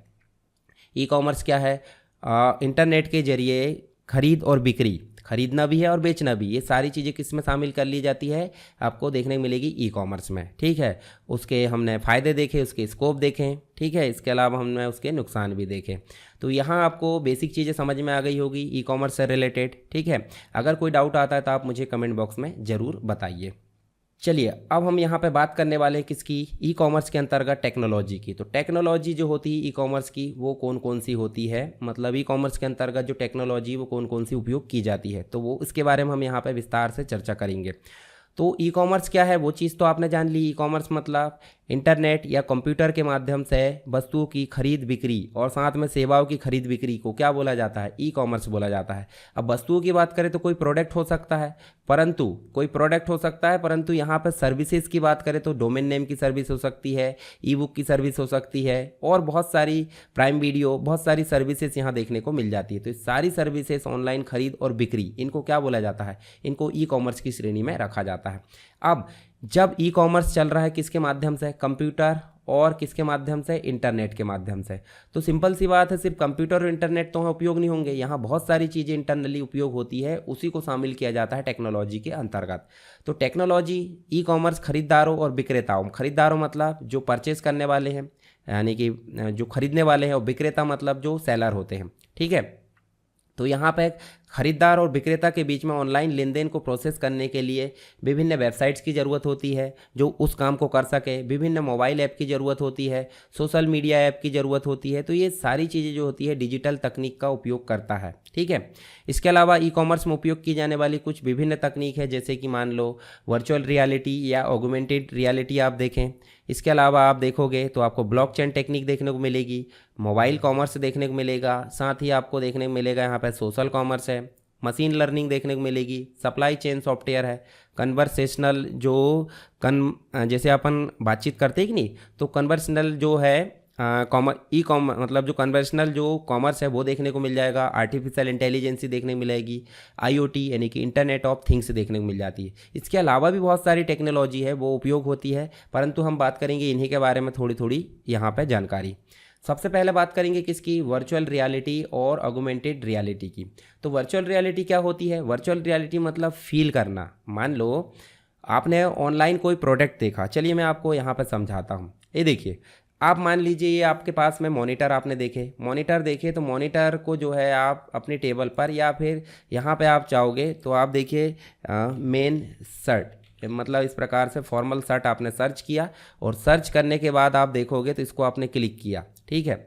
ई कॉमर्स क्या है, इंटरनेट के जरिए खरीद और बिक्री, खरीदना भी है और बेचना भी, ये सारी चीज़ें किस में शामिल कर ली जाती है, आपको देखने को मिलेगी ई कॉमर्स में। ठीक है, उसके हमने फ़ायदे देखे, उसके स्कोप देखें, ठीक है, इसके अलावा हमने उसके नुकसान भी देखे। तो यहाँ आपको बेसिक चीज़ें समझ में आ गई होगी ई कॉमर्स से रिलेटेड। ठीक है, अगर कोई डाउट आता है तो आप मुझे कमेंट बॉक्स में ज़रूर बताइए। चलिए अब हम यहाँ पे बात करने वाले हैं किसकी, ई कॉमर्स के अंतर्गत टेक्नोलॉजी की। तो टेक्नोलॉजी जो होती है ई कॉमर्स की वो कौन कौन सी होती है, मतलब ई कॉमर्स के अंतर्गत जो टेक्नोलॉजी वो कौन कौन सी उपयोग की जाती है, तो वो इसके बारे में हम यहाँ पे विस्तार से चर्चा करेंगे। तो ई कॉमर्स क्या है वो चीज़ तो आपने जान ली। ई कॉमर्स मतलब इंटरनेट या कंप्यूटर के माध्यम से वस्तुओं की खरीद बिक्री और साथ में सेवाओं की खरीद बिक्री को क्या बोला जाता है, ई कॉमर्स बोला जाता है। अब वस्तुओं की बात करें तो कोई प्रोडक्ट हो सकता है, परंतु यहाँ पर सर्विसेज की बात करें तो डोमेन नेम की सर्विस हो सकती है, ई बुक की सर्विस हो सकती है, और बहुत सारी प्राइम वीडियो, बहुत सारी सर्विसेज यहाँ देखने को मिल जाती है। तो इस सारी सर्विसेज ऑनलाइन खरीद और बिक्री, इनको क्या बोला जाता है, इनको ई कॉमर्स की श्रेणी में रखा जाता है। अब जब ई कॉमर्स चल रहा है किसके माध्यम से, कंप्यूटर और किसके माध्यम से, इंटरनेट के माध्यम से, तो सिंपल सी बात है, सिर्फ कंप्यूटर और इंटरनेट तो उपयोग नहीं होंगे, यहाँ बहुत सारी चीज़ें इंटरनली उपयोग होती है, उसी को शामिल किया जाता है टेक्नोलॉजी के अंतर्गत। तो टेक्नोलॉजी ई कॉमर्स खरीदारों और विक्रेताओं, खरीदारों मतलब जो परचेस करने वाले हैं यानी कि जो खरीदने वाले हैं, और विक्रेता मतलब जो सेलर होते हैं। ठीक है, तो यहाँ पे खरीदार और विक्रेता के बीच में ऑनलाइन लेन देन को प्रोसेस करने के लिए विभिन्न वेबसाइट्स की ज़रूरत होती है जो उस काम को कर सके, विभिन्न मोबाइल ऐप की ज़रूरत होती है, सोशल मीडिया ऐप की ज़रूरत होती है। तो ये सारी चीज़ें जो होती है डिजिटल तकनीक का उपयोग करता है। ठीक है, इसके अलावा ई कॉमर्स में उपयोग की जाने वाली कुछ विभिन्न तकनीक है, जैसे कि मान लो वर्चुअल रियलिटी या ऑगमेंटेड रियलिटी आप देखें। इसके अलावा आप देखोगे तो आपको ब्लॉकचेन टेक्निक देखने को मिलेगी, मोबाइल कॉमर्स देखने को मिलेगा, साथ ही आपको देखने को मिलेगा यहाँ पर सोशल कॉमर्स है, मशीन लर्निंग देखने को मिलेगी, सप्लाई चेन सॉफ्टवेयर है, कन्वर्सेशनल जो जैसे अपन बातचीत करते हैं कि नहीं, तो कन्वर्सेशनल जो है मतलब जो कन्वर्सेशनल जो कॉमर्स है वो देखने को मिल जाएगा, आर्टिफिशियल इंटेलिजेंसी देखने को मिलेगी, आईओटी यानी कि इंटरनेट ऑफ थिंग्स देखने को मिल जाती है। इसके अलावा भी बहुत सारी टेक्नोलॉजी है वो उपयोग होती है, परंतु हम बात करेंगे इन्हीं के बारे में थोड़ी थोड़ी यहाँ पे जानकारी। सबसे पहले बात करेंगे किसकी, वर्चुअल रियलिटी और ऑगमेंटेड रियलिटी की। तो वर्चुअल रियलिटी क्या होती है, वर्चुअल रियलिटी मतलब फील करना। मान लो आपने ऑनलाइन कोई प्रोडक्ट देखा, चलिए मैं आपको यहाँ पर समझाता हूँ। ये देखिए, आप मान लीजिए ये आपके पास में मॉनिटर आपने मॉनिटर देखे, तो मॉनिटर को जो है आप अपने टेबल पर या फिर यहाँ पे आप चाहोगे तो आप देखिए मेन शर्ट, मतलब इस प्रकार से फॉर्मल शर्ट आपने सर्च किया, और सर्च करने के बाद आप देखोगे तो इसको आपने क्लिक किया। ठीक है,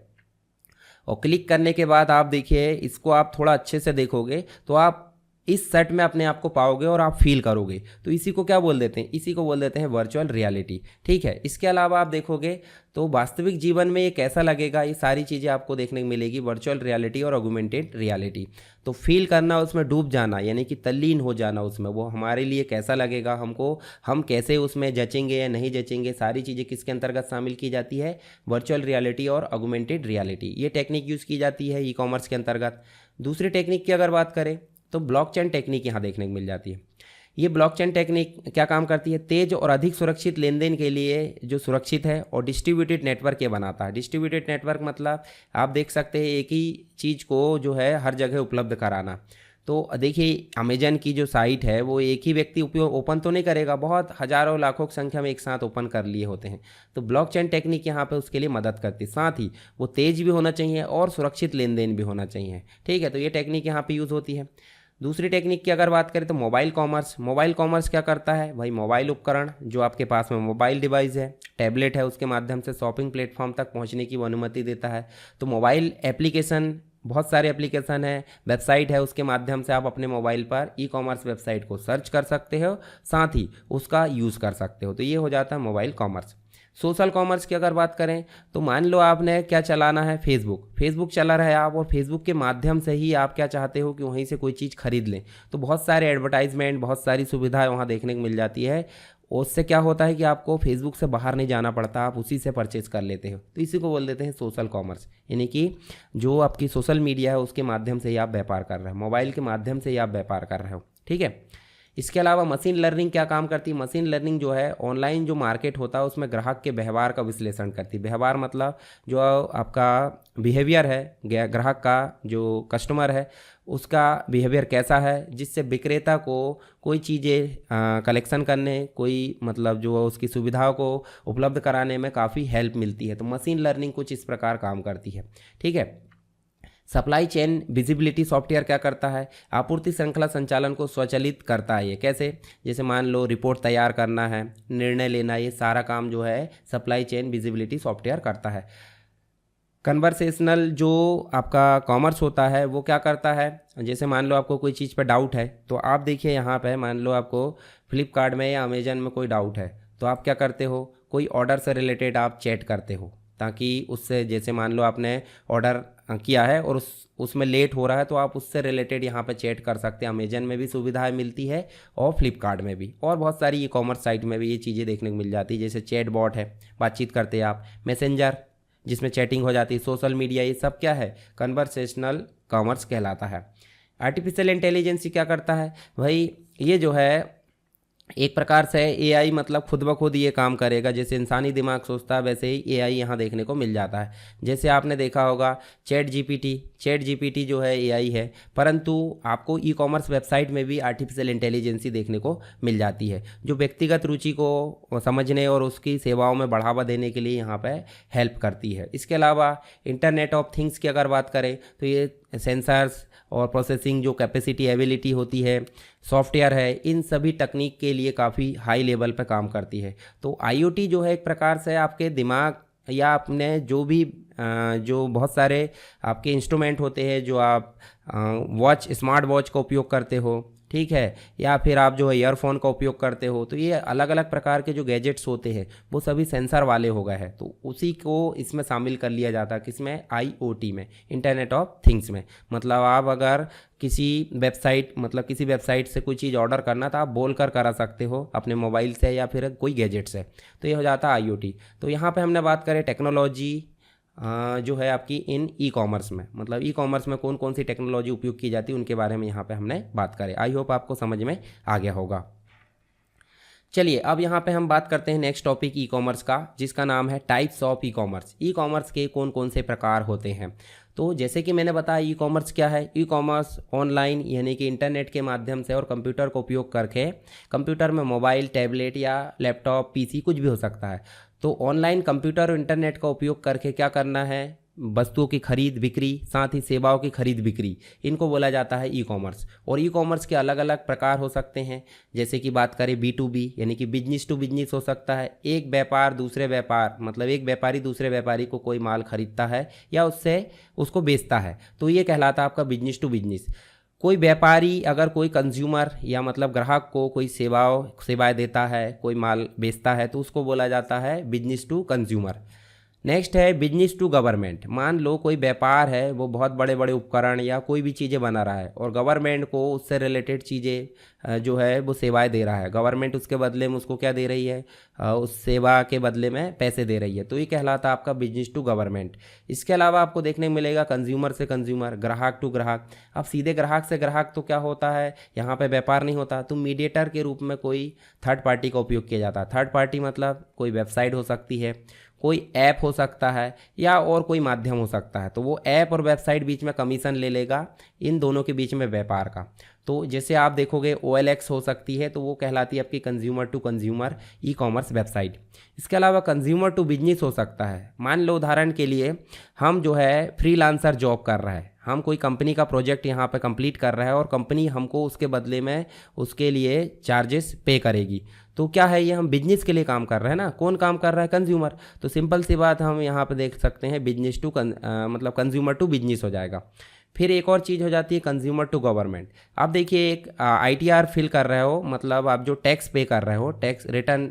और क्लिक करने के बाद आप देखिए इसको आप थोड़ा अच्छे से देखोगे तो आप इस सेट में अपने आप को पाओगे और आप फील करोगे। तो इसी को क्या बोल देते हैं, इसी को बोल देते हैं वर्चुअल रियलिटी। ठीक है, इसके अलावा आप देखोगे तो वास्तविक जीवन में ये कैसा लगेगा, ये सारी चीज़ें आपको देखने को मिलेगी वर्चुअल रियलिटी और ऑगमेंटेड रियलिटी। तो फील करना, उसमें डूब जाना यानी कि तल्लीन हो जाना उसमें, वो हमारे लिए कैसा लगेगा, हमको हम कैसे उसमें जचेंगे या नहीं जचेंगे, सारी चीज़ें किसके अंतर्गत शामिल की जाती है, वर्चुअल रियलिटी और ऑगमेंटेड रियलिटी। ये टेक्निक यूज़ की जाती है ई कॉमर्स के अंतर्गत। दूसरी टेक्निक की अगर बात करें तो ब्लॉकचेन टेक्निक यहाँ देखने को मिल जाती है। ये ब्लॉकचेन टेक्निक क्या काम करती है, तेज और अधिक सुरक्षित लेन देन के लिए जो सुरक्षित है और डिस्ट्रीब्यूटेड नेटवर्क ये बनाता है। डिस्ट्रीब्यूटेड नेटवर्क मतलब आप देख सकते हैं एक ही चीज़ को जो है हर जगह उपलब्ध कराना। तो देखिए अमेजन की जो साइट है वो एक ही व्यक्ति उपयोग ओपन तो नहीं करेगा, बहुत हज़ारों लाखों की संख्या में एक साथ ओपन कर लिए होते हैं। तो ब्लॉकचेन टेक्निक यहाँ पे उसके लिए मदद करती है। साथ ही वो तेज़ भी होना चाहिए और सुरक्षित लेन देन भी होना चाहिए। ठीक है, तो ये टेक्निक यहाँ पे यूज़ होती है। दूसरी टेक्निक की अगर बात करें तो मोबाइल कॉमर्स। मोबाइल कॉमर्स क्या करता है भाई, मोबाइल उपकरण जो आपके पास में मोबाइल डिवाइस है, टैबलेट है, उसके माध्यम से शॉपिंग प्लेटफॉर्म तक पहुंचने की वो अनुमति देता है। तो मोबाइल एप्लीकेशन, बहुत सारे एप्लीकेशन है, वेबसाइट है, उसके माध्यम से आप अपने मोबाइल पर ई कॉमर्स वेबसाइट को सर्च कर सकते हो, साथ ही उसका यूज़ कर सकते हो। तो ये हो जाता है मोबाइल कॉमर्स। सोशल कॉमर्स की अगर बात करें तो मान लो आपने क्या चलाना है, फेसबुक चला रहे आप, और फेसबुक के माध्यम से ही आप क्या चाहते हो कि वहीं से कोई चीज़ खरीद लें। तो बहुत सारे एडवर्टाइजमेंट, बहुत सारी सुविधाएं वहाँ देखने को मिल जाती है। उससे क्या होता है कि आपको फेसबुक से बाहर नहीं जाना पड़ता, आप उसी से परचेज कर लेते हो। तो इसी को बोल देते हैं सोशल कॉमर्स, यानी कि जो आपकी सोशल मीडिया है उसके माध्यम से ही आप व्यापार कर रहे हो, मोबाइल के माध्यम से ही आप व्यापार कर रहे हो। ठीक है, इसके अलावा मशीन लर्निंग क्या काम करती है, मशीन लर्निंग जो है ऑनलाइन जो मार्केट होता है उसमें ग्राहक के व्यवहार का विश्लेषण करती है। व्यवहार मतलब जो आपका बिहेवियर है, ग्राहक का जो कस्टमर है उसका बिहेवियर कैसा है, जिससे विक्रेता को कोई चीज़ें कलेक्शन करने, कोई मतलब जो उसकी सुविधाओं को उपलब्ध कराने में काफ़ी हेल्प मिलती है। तो मशीन लर्निंग कुछ इस प्रकार काम करती है। ठीक है, सप्लाई चेन विजिबिलिटी सॉफ्टवेयर क्या करता है, आपूर्ति श्रृंखला संचालन को स्वचालित करता है। ये कैसे, जैसे मान लो रिपोर्ट तैयार करना है, निर्णय लेना, ये सारा काम जो है सप्लाई चेन विजिबिलिटी सॉफ्टवेयर करता है। कन्वर्सेशनल जो आपका कॉमर्स होता है वो क्या करता है, जैसे मान लो आपको कोई चीज़ पर डाउट है, तो आप देखिए यहाँ पे मान लो आपको फ्लिपकार्ट में या अमेजन में कोई डाउट है, तो आप क्या करते हो, कोई ऑर्डर से रिलेटेड आप चैट करते हो, ताकि उससे, जैसे मान लो आपने ऑर्डर किया है और उसमें लेट हो रहा है, तो आप उससे रिलेटेड यहाँ पे चैट कर सकते हैं। अमेजन में भी सुविधाएं मिलती है और फ्लिपकार्ट में भी, और बहुत सारी ई कॉमर्स साइट में भी ये चीज़ें देखने को मिल जाती है। जैसे चैट बॉट है, बातचीत करते हैं आप, मैसेंजर जिसमें चैटिंग हो जाती है, सोशल मीडिया, ये सब क्या है, कन्वर्सेशनल कॉमर्स कहलाता है। आर्टिफिशियल इंटेलिजेंस क्या करता है भाई, ये जो है एक प्रकार से एआई मतलब खुद ब खुद ये काम करेगा, जैसे इंसानी दिमाग सोचता है वैसे ही एआई यहाँ देखने को मिल जाता है। जैसे आपने देखा होगा चैट जीपीटी जो है एआई है, परंतु आपको ई कॉमर्स वेबसाइट में भी आर्टिफिशियल इंटेलिजेंस देखने को मिल जाती है, जो व्यक्तिगत रुचि को समझने और उसकी सेवाओं में बढ़ावा देने के लिए यहाँ पर हेल्प करती है। इसके अलावा इंटरनेट ऑफ थिंग्स की अगर बात करें तो ये सेंसर्स और प्रोसेसिंग जो कैपेसिटी एबिलिटी होती है, सॉफ्टवेयर है, इन सभी तकनीक के लिए काफ़ी हाई लेवल पर काम करती है। तो आईओटी जो है एक प्रकार से आपके दिमाग या अपने जो भी जो बहुत सारे आपके इंस्ट्रूमेंट होते हैं, जो आप स्मार्ट वॉच का उपयोग करते हो, ठीक है, या फिर आप जो है ईयरफोन का उपयोग करते हो, तो ये अलग अलग प्रकार के जो गैजेट्स होते हैं वो सभी सेंसर वाले हो गए हैं। तो उसी को इसमें शामिल कर लिया जाता है, किसमें, आईओटी में, इंटरनेट ऑफ थिंग्स में। मतलब आप अगर किसी वेबसाइट से कोई चीज़ ऑर्डर करना था, आप बोल कर करा सकते हो अपने मोबाइल से या फिर कोई गैजेट से। तो ये हो जाता है आईओटी। तो यहाँ पे हमने बात करें टेक्नोलॉजी जो है आपकी इन ई कॉमर्स में, मतलब ई कॉमर्स में कौन कौन सी टेक्नोलॉजी उपयोग की जाती है उनके बारे में यहाँ पे हमने बात करें। आई होप आपको समझ में आ गया होगा। चलिए अब यहाँ पे हम बात करते हैं नेक्स्ट टॉपिक ई कॉमर्स का, जिसका नाम है types of e commerce. E commerce के कौन कौन से प्रकार होते हैं। तो जैसे कि मैंने बताया ई कॉमर्स क्या है, ई कॉमर्स ऑनलाइन यानी कि इंटरनेट के माध्यम से और कंप्यूटर का उपयोग करके, कंप्यूटर में मोबाइल, टैबलेट या लैपटॉप, पीसी कुछ भी हो सकता है। तो ऑनलाइन कंप्यूटर और इंटरनेट का उपयोग करके क्या करना है, वस्तुओं की खरीद बिक्री, साथ ही सेवाओं की खरीद बिक्री, इनको बोला जाता है ई कॉमर्स। और ई कॉमर्स के अलग अलग प्रकार हो सकते हैं, जैसे कि बात करें B2B यानी कि बिजनेस टू बिजनेस हो सकता है, एक व्यापार दूसरे व्यापार, मतलब एक व्यापारी दूसरे व्यापारी को कोई माल खरीदता है या उससे उसको बेचता है, तो ये कहलाता है आपका बिजनेस टू बिजनेस। कोई व्यापारी अगर कोई कंज्यूमर या मतलब ग्राहक को कोई सेवाएं देता है, कोई माल बेचता है, तो उसको बोला जाता है बिजनेस टू कंज्यूमर। नेक्स्ट है बिजनेस टू गवर्नमेंट। मान लो कोई व्यापार है, वो बहुत बड़े बड़े उपकरण या कोई भी चीज़ें बना रहा है और गवर्नमेंट को उससे रिलेटेड चीज़ें जो है वो सेवाएं दे रहा है। गवर्नमेंट उसके बदले में उसको क्या दे रही है, उस सेवा के बदले में पैसे दे रही है। तो ये कहलाता है आपका बिजनेस टू गवर्नमेंट। इसके अलावा आपको देखने को मिलेगा कंज्यूमर से कंज्यूमर, ग्राहक टू ग्राहक। अब सीधे ग्राहक से ग्राहक तो क्या होता है, यहाँ पे व्यापार नहीं होता, तो मीडिएटर के रूप में कोई थर्ड पार्टी का उपयोग किया जाता है। थर्ड पार्टी मतलब कोई वेबसाइट हो सकती है, कोई ऐप हो सकता है, या और कोई माध्यम हो सकता है। तो वो ऐप और वेबसाइट बीच में कमीशन ले लेगा, इन दोनों के बीच में व्यापार का। तो जैसे आप देखोगे OLX हो सकती है, तो वो कहलाती है आपकी consumer to consumer e commerce website. इसके अलावा कंज्यूमर टू बिजनेस हो सकता है। मान लो उदाहरण के लिए हम जो है फ्रीलांसर जॉब कर रहा है, हम कोई कंपनी का प्रोजेक्ट यहाँ पे कंप्लीट कर रहा है और कंपनी हमको उसके बदले में उसके लिए चार्जेस पे करेगी। तो क्या है, ये हम बिजनेस के लिए काम कर रहे हैं ना। कौन काम कर रहा है, कंज्यूमर। तो सिंपल सी बात हम यहाँ पे देख सकते हैं बिजनेस टू मतलब कंज्यूमर टू बिजनेस हो जाएगा। फिर एक और चीज़ हो जाती है कंज्यूमर टू गवर्नमेंट। आप देखिए एक ITR फिल कर रहे हो, मतलब आप जो टैक्स पे कर रहे हो, टैक्स रिटर्न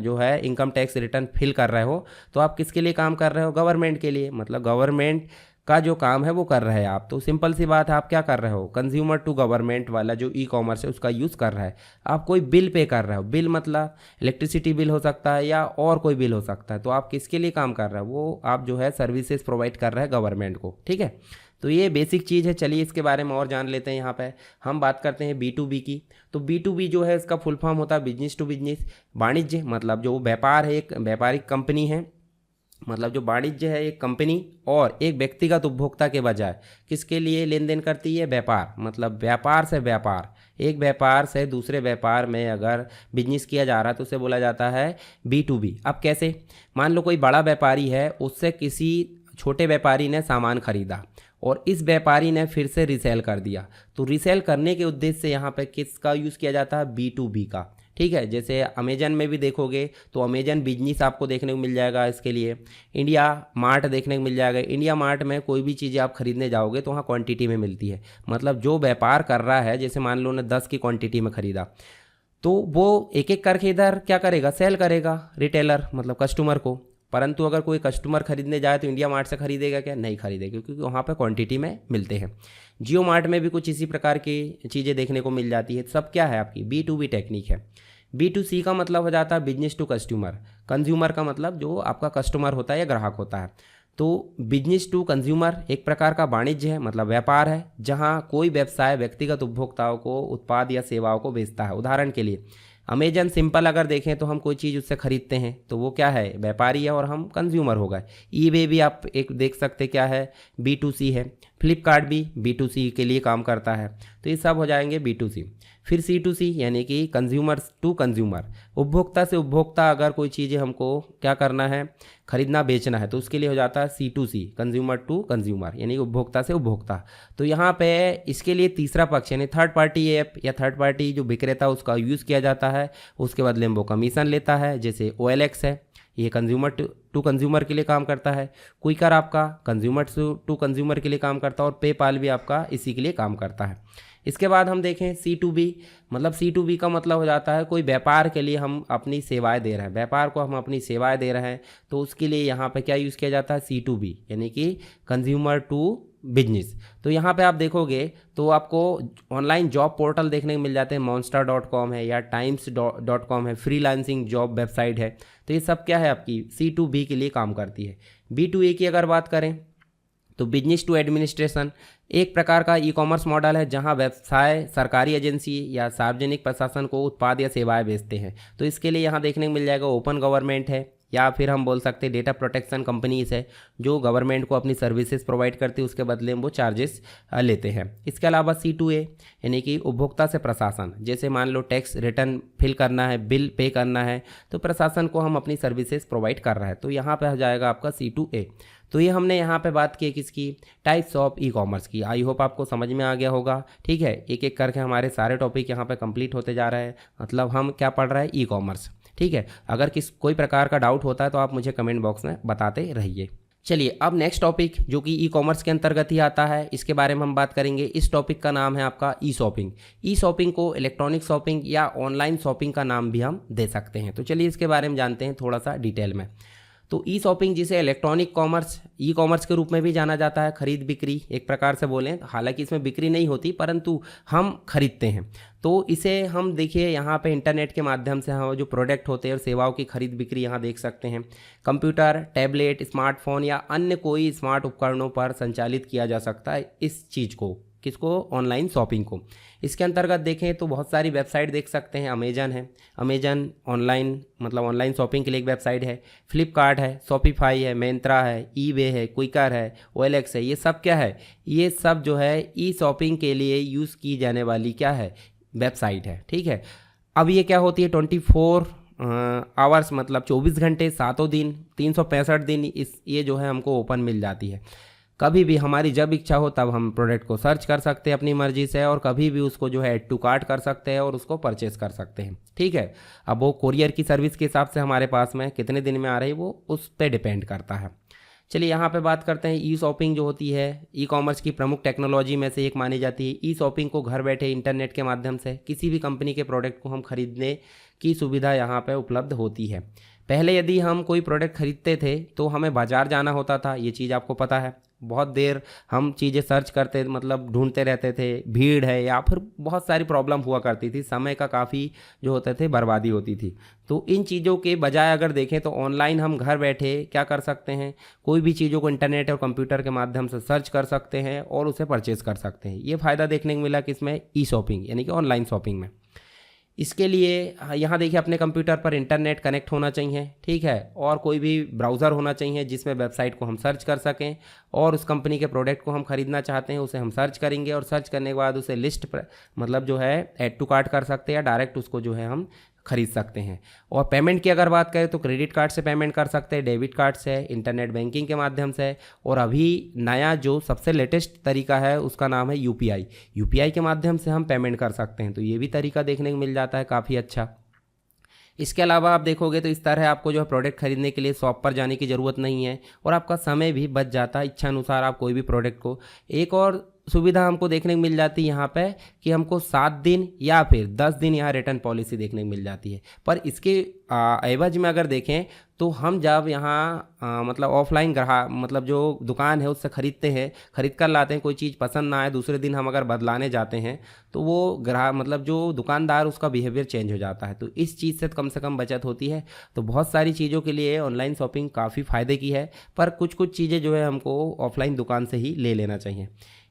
जो है इनकम टैक्स रिटर्न फिल कर रहे हो, तो आप किसके लिए काम कर रहे हो, गवर्नमेंट के लिए। मतलब गवर्नमेंट का जो काम है वो कर रहे हैं आप। तो सिंपल सी बात है, आप क्या कर रहे हो, कंज्यूमर टू गवर्नमेंट वाला जो ई कॉमर्स है उसका यूज़ कर रहा है। आप कोई बिल पे कर रहे हो, बिल मतलब इलेक्ट्रिसिटी बिल हो सकता है या और कोई बिल हो सकता है। तो आप किसके लिए काम कर रहे हो, वो आप जो है सर्विसेज प्रोवाइड कर रहे हैं गवर्नमेंट को। ठीक है, तो ये बेसिक चीज़ है। चलिए इसके बारे में और जान लेते हैं। यहाँ पे हम बात करते हैं B2B की। तो B2B जो है इसका फुल फॉर्म होता है बिजनेस टू बिजनेस। वाणिज्य मतलब जो व्यापार है, एक व्यापारिक कंपनी है, मतलब जो वाणिज्य है एक कंपनी और एक व्यक्तिगत उपभोक्ता के बजाय किसके लिए लेन देन करती है, व्यापार। मतलब व्यापार से व्यापार, एक व्यापार से दूसरे व्यापार में अगर बिजनेस किया जा रहा है तो उसे बोला जाता है B2B। अब कैसे, मान लो कोई बड़ा व्यापारी है, उससे किसी छोटे व्यापारी ने सामान खरीदा और इस व्यापारी ने फिर से रिसेल कर दिया। तो रिसेल करने के उद्देश्य से यहाँ पे किसका यूज़ किया जाता है, B2B का। ठीक है, जैसे अमेजन में भी देखोगे तो अमेजन बिजनेस आपको देखने को मिल जाएगा। इसके लिए इंडिया मार्ट देखने को मिल जाएगा। इंडिया मार्ट में कोई भी चीज़ें आप खरीदने जाओगे तो वहाँ क्वांटिटी में मिलती है। मतलब जो व्यापार कर रहा है, जैसे मान लो ने 10 की क्वांटिटी में खरीदा, तो वो एक एक करके इधर क्या करेगा, सेल करेगा रिटेलर मतलब कस्टमर को। परंतु अगर कोई कस्टमर खरीदने जाए तो इंडिया मार्ट से खरीदेगा क्या, नहीं खरीदेगा, क्योंकि वहाँ पे क्वांटिटी में मिलते हैं। जियो मार्ट में भी कुछ इसी प्रकार की चीज़ें देखने को मिल जाती है। सब क्या है, आपकी B2B टेक्निक है। B2C का मतलब हो जाता है बिजनेस टू कस्टमर। कंज्यूमर का मतलब जो आपका कस्टमर होता है या ग्राहक होता है। तो बिजनेस टू कंज्यूमर एक प्रकार का वाणिज्य है, मतलब व्यापार है, जहाँ कोई व्यवसाय व्यक्तिगत उपभोक्ताओं को उत्पाद या सेवाओं को बेचता है। उदाहरण के लिए अमेजन सिंपल अगर देखें तो हम कोई चीज़ उससे खरीदते हैं तो वो क्या है, व्यापारी है और हम कंज्यूमर हो गए। ईबे भी आप एक देख सकते क्या है, B2C है। फ्लिपकार्ट भी B2C के लिए काम करता है। तो ये सब हो जाएंगे B2C। फिर C2C यानी कि कंज्यूमर टू कंज्यूमर, उपभोक्ता से उपभोक्ता अगर कोई चीज़ें हमको क्या करना है, खरीदना बेचना है, तो उसके लिए हो जाता है C2C, कंज्यूमर टू कंज्यूमर, यानी उपभोक्ता से उपभोक्ता। तो यहाँ पे इसके लिए तीसरा पक्ष यानी थर्ड पार्टी ऐप या थर्ड पार्टी जो विक्रेता उसका यूज़ किया जाता है, उसके बदले में वो कमीशन लेता है। जैसे OLX है, ये कंज्यूमर टू कंज्यूमर के लिए काम करता है। क्विकर आपका कंज्यूमर टू कंज्यूमर के लिए काम करता है और पेपाल भी आपका इसी के लिए काम करता है। इसके बाद हम देखें C2B, मतलब C2B का मतलब हो जाता है कोई व्यापार के लिए हम अपनी सेवाएं दे रहे हैं, व्यापार को हम अपनी सेवाएं दे रहे हैं, तो उसके लिए यहाँ पे क्या यूज़ किया जाता है, C2B यानी कि कंज्यूमर टू बिजनेस। तो यहाँ पे आप देखोगे तो आपको ऑनलाइन जॉब पोर्टल देखने को मिल जाते हैं, monster.com है या times.com है, फ्रीलांसिंग जॉब वेबसाइट है। तो ये सब क्या है, आपकी C2B के लिए काम करती है। B2A की अगर बात करें तो बिजनेस टू एडमिनिस्ट्रेशन एक प्रकार का ई कॉमर्स मॉडल है, जहां व्यवसाय सरकारी एजेंसी या सार्वजनिक प्रशासन को उत्पाद या सेवाएं बेचते हैं। तो इसके लिए यहाँ देखने को मिल जाएगा ओपन गवर्नमेंट है, या फिर हम बोल सकते हैं डेटा प्रोटेक्शन कंपनीज है, जो गवर्नमेंट को अपनी सर्विसेज प्रोवाइड करती है, उसके बदले में वो चार्जेस लेते हैं। इसके अलावा C2A यानी कि उपभोक्ता से प्रशासन, जैसे मान लो टैक्स रिटर्न फिल करना है, बिल पे करना है, तो प्रशासन को हम अपनी सर्विसेज प्रोवाइड कर रहा है। तो यहाँ पे हो जाएगा आपका C2A। तो ये हमने यहाँ पे बात की किसकी, टाइप्स ऑफ ई कॉमर्स की। आई होप आपको समझ में आ गया होगा। ठीक है, एक एक करके हमारे सारे टॉपिक यहाँ पे कंप्लीट होते जा रहे हैं, मतलब हम क्या पढ़ रहे हैं, ई कॉमर्स। ठीक है, अगर कोई प्रकार का डाउट होता है तो आप मुझे कमेंट बॉक्स में बताते रहिए। चलिए अब नेक्स्ट टॉपिक जो कि ई कॉमर्स के अंतर्गत ही आता है, इसके बारे में हम बात करेंगे। इस टॉपिक का नाम है आपका ई शॉपिंग। ई शॉपिंग को इलेक्ट्रॉनिक शॉपिंग या ऑनलाइन शॉपिंग का नाम भी हम दे सकते हैं। तो चलिए इसके बारे में जानते हैं थोड़ा सा डिटेल में। तो ई शॉपिंग जिसे इलेक्ट्रॉनिक कॉमर्स, ई कॉमर्स के रूप में भी जाना जाता है, खरीद बिक्री एक प्रकार से बोलें, हालांकि इसमें बिक्री नहीं होती परंतु हम खरीदते हैं। तो इसे हम देखिए यहाँ पे इंटरनेट के माध्यम से हम जो प्रोडक्ट होते हैं और सेवाओं की खरीद बिक्री यहाँ देख सकते हैं। कंप्यूटर, टैबलेट, स्मार्टफोन या अन्य कोई स्मार्ट उपकरणों पर संचालित किया जा सकता है इस चीज़ को, किसको, ऑनलाइन शॉपिंग को। इसके अंतर्गत देखें तो बहुत सारी वेबसाइट देख सकते हैं। अमेजन है, अमेजन ऑनलाइन मतलब ऑनलाइन शॉपिंग के लिए एक वेबसाइट है। फ्लिपकार्ट है, शॉपिफाई है, मिंत्रा है, ईबे है, क्विकर है, OLX है। ये सब क्या है, ये सब जो है ई शॉपिंग के लिए यूज़ की जाने वाली क्या है, वेबसाइट है। ठीक है, अब ये क्या होती है, 24 आवर्स मतलब 24 घंटे 7 दिन 365 दिन इस ये जो है हमको ओपन मिल जाती है। कभी भी हमारी जब इच्छा हो तब हम प्रोडक्ट को सर्च कर सकते हैं अपनी मर्जी से, और कभी भी उसको जो है ऐड टू कार्ट कर सकते हैं और उसको परचेस कर सकते हैं। ठीक है, अब वो कोरियर की सर्विस के हिसाब से हमारे पास में कितने दिन में आ रही है वो उस पर डिपेंड करता है। चलिए यहाँ पे बात करते हैं ई शॉपिंग जो होती है ई कॉमर्स की प्रमुख टेक्नोलॉजी में से एक मानी जाती है। ई शॉपिंग को घर बैठे इंटरनेट के माध्यम से किसी भी कंपनी के प्रोडक्ट को हम खरीदने की सुविधा यहाँ पे उपलब्ध होती है। पहले यदि हम कोई प्रोडक्ट खरीदते थे तो हमें बाज़ार जाना होता था, ये चीज़ आपको पता है। बहुत देर हम चीज़ें सर्च करते मतलब ढूंढते रहते थे, भीड़ है या फिर बहुत सारी प्रॉब्लम हुआ करती थी, समय का काफ़ी जो होते थे बर्बादी होती थी। तो इन चीज़ों के बजाय अगर देखें तो ऑनलाइन हम घर बैठे क्या कर सकते हैं, कोई भी चीज़ों को इंटरनेट और कंप्यूटर के माध्यम से सर्च कर सकते हैं और उसे परचेज़ कर सकते हैं। ये फ़ायदा देखने को मिला किसमें, ई शॉपिंग यानी कि ऑनलाइन शॉपिंग में। इसके लिए यहाँ देखिए अपने कंप्यूटर पर इंटरनेट कनेक्ट होना चाहिए। ठीक है, और कोई भी ब्राउज़र होना चाहिए जिसमें वेबसाइट को हम सर्च कर सकें, और उस कंपनी के प्रोडक्ट को हम खरीदना चाहते हैं उसे हम सर्च करेंगे, और सर्च करने के बाद उसे लिस्ट पर मतलब जो है ऐड टू कार्ट कर सकते हैं या डायरेक्ट उसको जो है हम खरीद सकते हैं। और पेमेंट की अगर बात करें तो क्रेडिट कार्ड से पेमेंट कर सकते हैं, डेबिट कार्ड से, इंटरनेट बैंकिंग के माध्यम से, और अभी नया जो सबसे लेटेस्ट तरीका है उसका नाम है यूपीआई के माध्यम से हम पेमेंट कर सकते हैं। तो ये भी तरीका देखने को मिल जाता है काफ़ी अच्छा। इसके अलावा आप देखोगे तो इस तरह आपको जो है प्रोडक्ट खरीदने के लिए शॉप पर जाने की ज़रूरत नहीं है और आपका समय भी बच जाता है। इच्छा अनुसार आप कोई भी प्रोडक्ट को, एक और सुविधा हमको देखने को मिल जाती है यहाँ पे कि हमको 7 दिन या फिर 10 दिन यहाँ रिटर्न पॉलिसी देखने को मिल जाती है। पर इसके एवज में अगर देखें तो हम जब यहाँ मतलब ऑफलाइन ग्राहक मतलब जो दुकान है उससे ख़रीदते हैं, ख़रीद कर लाते हैं, कोई चीज़ पसंद ना आए दूसरे दिन हम अगर बदलाने जाते हैं तो वो ग्राहक मतलब जो दुकानदार उसका बिहेवियर चेंज हो जाता है। तो इस चीज़ से कम बचत होती है। तो बहुत सारी चीज़ों के लिए ऑनलाइन शॉपिंग काफ़ी फ़ायदे की है, पर कुछ चीज़ें जो है हमको ऑफलाइन दुकान से ही ले लेना चाहिए।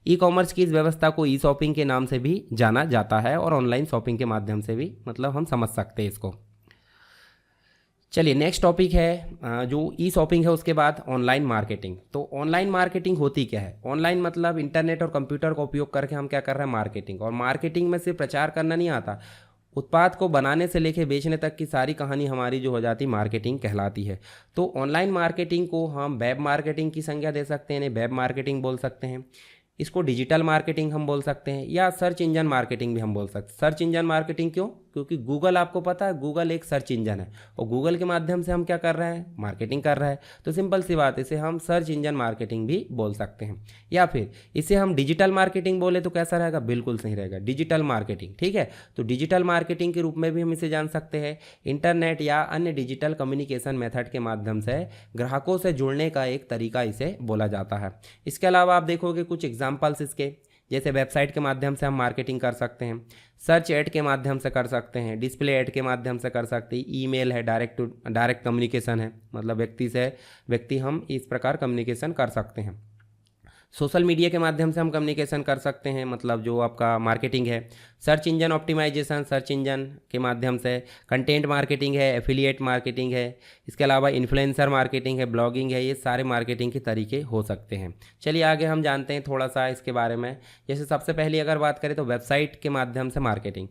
ई कॉमर्स की इस व्यवस्था को ई शॉपिंग के नाम से भी जाना जाता है और ऑनलाइन शॉपिंग के माध्यम से भी मतलब हम समझ सकते हैं इसको। चलिए नेक्स्ट टॉपिक है जो ई शॉपिंग है, उसके बाद ऑनलाइन मार्केटिंग। तो ऑनलाइन मार्केटिंग होती क्या है? ऑनलाइन मतलब इंटरनेट और कंप्यूटर का उपयोग करके हम क्या कर रहे हैं, मार्केटिंग। और मार्केटिंग में सिर्फ प्रचार करना नहीं आता, उत्पाद को बनाने से लेके बेचने तक की सारी कहानी हमारी जो हो जाती मार्केटिंग कहलाती है। तो ऑनलाइन मार्केटिंग को हम वेब मार्केटिंग की संज्ञा दे सकते हैं, वेब मार्केटिंग बोल सकते हैं, इसको डिजिटल मार्केटिंग हम बोल सकते हैं, या सर्च इंजन मार्केटिंग भी हम बोल सकते हैं। सर्च इंजन मार्केटिंग क्यों? क्योंकि गूगल, आपको पता है गूगल एक सर्च इंजन है और गूगल के माध्यम से हम क्या कर रहे हैं, मार्केटिंग कर रहे हैं। तो सिंपल सी बात, इसे हम सर्च इंजन मार्केटिंग भी बोल सकते हैं। या फिर इसे हम डिजिटल मार्केटिंग बोले तो कैसा रहेगा? बिल्कुल सही रहेगा, डिजिटल मार्केटिंग। ठीक है, तो डिजिटल मार्केटिंग के रूप में भी हम इसे जान सकते हैं। इंटरनेट या अन्य डिजिटल कम्युनिकेशन मेथड के माध्यम से ग्राहकों से जुड़ने का एक तरीका इसे बोला जाता है। इसके अलावा आप देखोगे कुछ एग्जाम्पल्स इसके, जैसे वेबसाइट के माध्यम से हम मार्केटिंग कर सकते हैं, सर्च ऐड के माध्यम से कर सकते हैं, डिस्प्ले ऐड के माध्यम से कर सकते हैं, ईमेल है, डायरेक्ट कम्युनिकेशन है, मतलब व्यक्ति से व्यक्ति हम इस प्रकार कम्युनिकेशन कर सकते हैं। सोशल मीडिया के माध्यम से हम कम्युनिकेशन कर सकते हैं, मतलब जो आपका मार्केटिंग है। Search engine optimisation, search engine के माध्यम से। कंटेंट मार्केटिंग है, एफिलिएट मार्केटिंग है, इसके अलावा इन्फ्लुएंसर मार्केटिंग है, ब्लॉगिंग है। ये सारे मार्केटिंग के तरीके हो सकते हैं। चलिए आगे हम जानते हैं थोड़ा सा इसके बारे में। जैसे सबसे पहले अगर बात करें तो वेबसाइट के माध्यम से मार्केटिंग।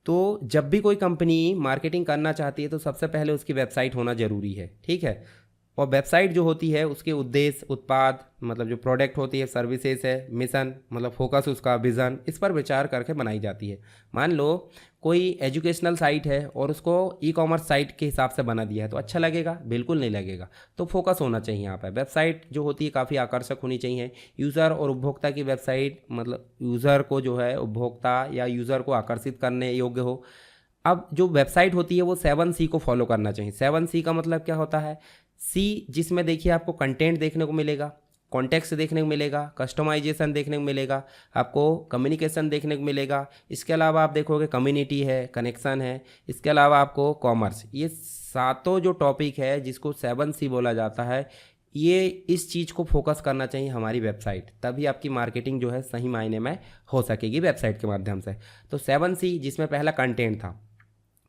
तो जब भी कोई कंपनी मार्केटिंग करना चाहती है तो सबसे पहले उसकी वेबसाइट होना ज़रूरी है। ठीक है, और वेबसाइट जो होती है उसके उद्देश्य, उत्पाद मतलब जो प्रोडक्ट होती है, सर्विसेज है, मिशन मतलब फोकस, उसका विज़न, इस पर विचार करके बनाई जाती है। मान लो कोई एजुकेशनल साइट है और उसको ई कॉमर्स साइट के हिसाब से बना दिया है तो अच्छा लगेगा? बिल्कुल नहीं लगेगा। तो फोकस होना चाहिए यहाँ पर। वेबसाइट जो होती है काफ़ी आकर्षक होनी चाहिए। यूज़र और उपभोक्ता की वेबसाइट मतलब यूज़र को जो है, उपभोक्ता या यूज़र को आकर्षित करने योग्य हो। अब जो वेबसाइट होती है वो 7C को फॉलो करना चाहिए। 7C का मतलब क्या होता है? सी जिसमें देखिए आपको कंटेंट देखने को मिलेगा, कॉन्टेक्स्ट देखने को मिलेगा, कस्टमाइजेशन देखने को मिलेगा, आपको कम्युनिकेशन देखने को मिलेगा। इसके अलावा आप देखोगे कम्युनिटी है, कनेक्शन है, इसके अलावा आपको कॉमर्स। ये सातों जो टॉपिक है जिसको 7C बोला जाता है, ये इस चीज़ को फोकस करना चाहिए हमारी वेबसाइट, तभी आपकी मार्केटिंग जो है सही मायने में हो सकेगी वेबसाइट के माध्यम से। तो 7C जिसमें पहला कंटेंट था।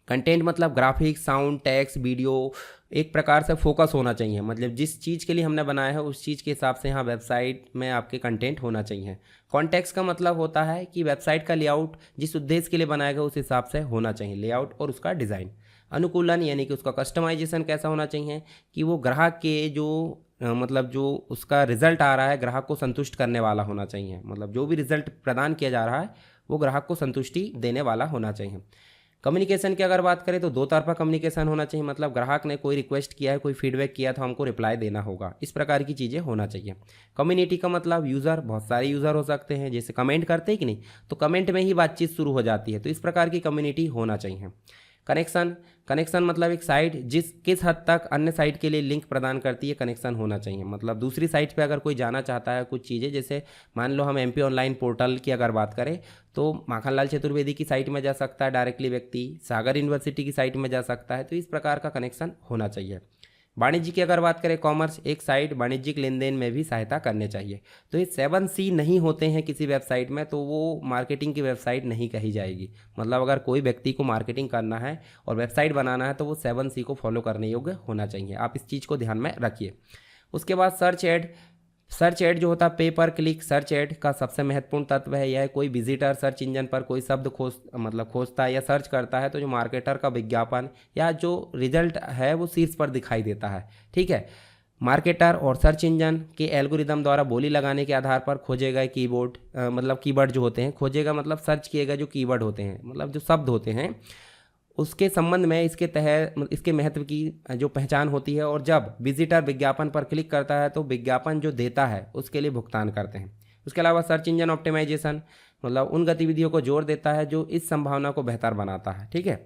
कंटेंट मतलब ग्राफिक्स, साउंड, टेक्स्ट, वीडियो, एक प्रकार से फोकस होना चाहिए। मतलब जिस चीज़ के लिए हमने बनाया है उस चीज़ के हिसाब से यहाँ वेबसाइट में आपके कंटेंट होना चाहिए। कॉन्टेक्स्ट का मतलब होता है कि वेबसाइट का लेआउट जिस उद्देश्य के लिए बनाया गया उस हिसाब से होना चाहिए, लेआउट और उसका डिज़ाइन। अनुकूलन यानी कि उसका कस्टमाइजेशन कैसा होना चाहिए कि वो ग्राहक के जो मतलब जो उसका रिजल्ट आ रहा है ग्राहक को संतुष्ट करने वाला होना चाहिए। मतलब जो भी रिजल्ट प्रदान किया जा रहा है वो ग्राहक को संतुष्टि देने वाला होना चाहिए। कम्युनिकेशन की अगर बात करें तो दो तरफा कम्युनिकेशन होना चाहिए। मतलब ग्राहक ने कोई रिक्वेस्ट किया है, कोई फीडबैक किया तो हमको रिप्लाई देना होगा, इस प्रकार की चीज़ें होना चाहिए। कम्युनिटी का मतलब यूज़र, बहुत सारे यूज़र हो सकते हैं, जैसे कमेंट करते हैं कि नहीं, तो कमेंट में ही बातचीत शुरू हो जाती है, तो इस प्रकार की कम्युनिटी होना चाहिए। कनेक्शन मतलब एक साइट किस हद तक अन्य साइट के लिए लिंक प्रदान करती है, कनेक्शन होना चाहिए। मतलब दूसरी साइट पे अगर कोई जाना चाहता है कुछ चीज़ें, जैसे मान लो हम MP ऑनलाइन पोर्टल की अगर बात करें तो माखनलाल चतुर्वेदी की साइट में जा सकता है डायरेक्टली व्यक्ति, सागर यूनिवर्सिटी की साइट में जा सकता है, तो इस प्रकार का कनेक्शन होना चाहिए। वाणिज्य की अगर बात करें, कॉमर्स, एक साइट वाणिज्यिक लेन देन में भी सहायता करने चाहिए। तो ये 7C नहीं होते हैं किसी वेबसाइट में तो वो मार्केटिंग की वेबसाइट नहीं कही जाएगी। मतलब अगर कोई व्यक्ति को मार्केटिंग करना है और वेबसाइट बनाना है तो वो 7C को फॉलो करने योग्य होना चाहिए। आप इस चीज़ को ध्यान में रखिए। उसके बाद सर्च एड जो होता है, पे पर क्लिक सर्च एड का सबसे महत्वपूर्ण तत्व है यह। कोई विजिटर सर्च इंजन पर कोई शब्द खोजता है या सर्च करता है तो जो मार्केटर का विज्ञापन या जो रिजल्ट है वो शीर्ष पर दिखाई देता है। ठीक है, मार्केटर और सर्च इंजन के एल्गोरिदम द्वारा बोली लगाने के आधार पर खोजे गए कीवर्ड जो होते हैं, खोजेगा मतलब सर्च किए गए जो कीवर्ड होते हैं, मतलब जो शब्द होते हैं, उसके संबंध में इसके महत्व की जो पहचान होती है। और जब विजिटर विज्ञापन पर क्लिक करता है तो विज्ञापन जो देता है उसके लिए भुगतान करते हैं। उसके अलावा सर्च इंजन ऑप्टिमाइजेशन मतलब उन गतिविधियों को जोड़ देता है जो इस संभावना को बेहतर बनाता है। ठीक है,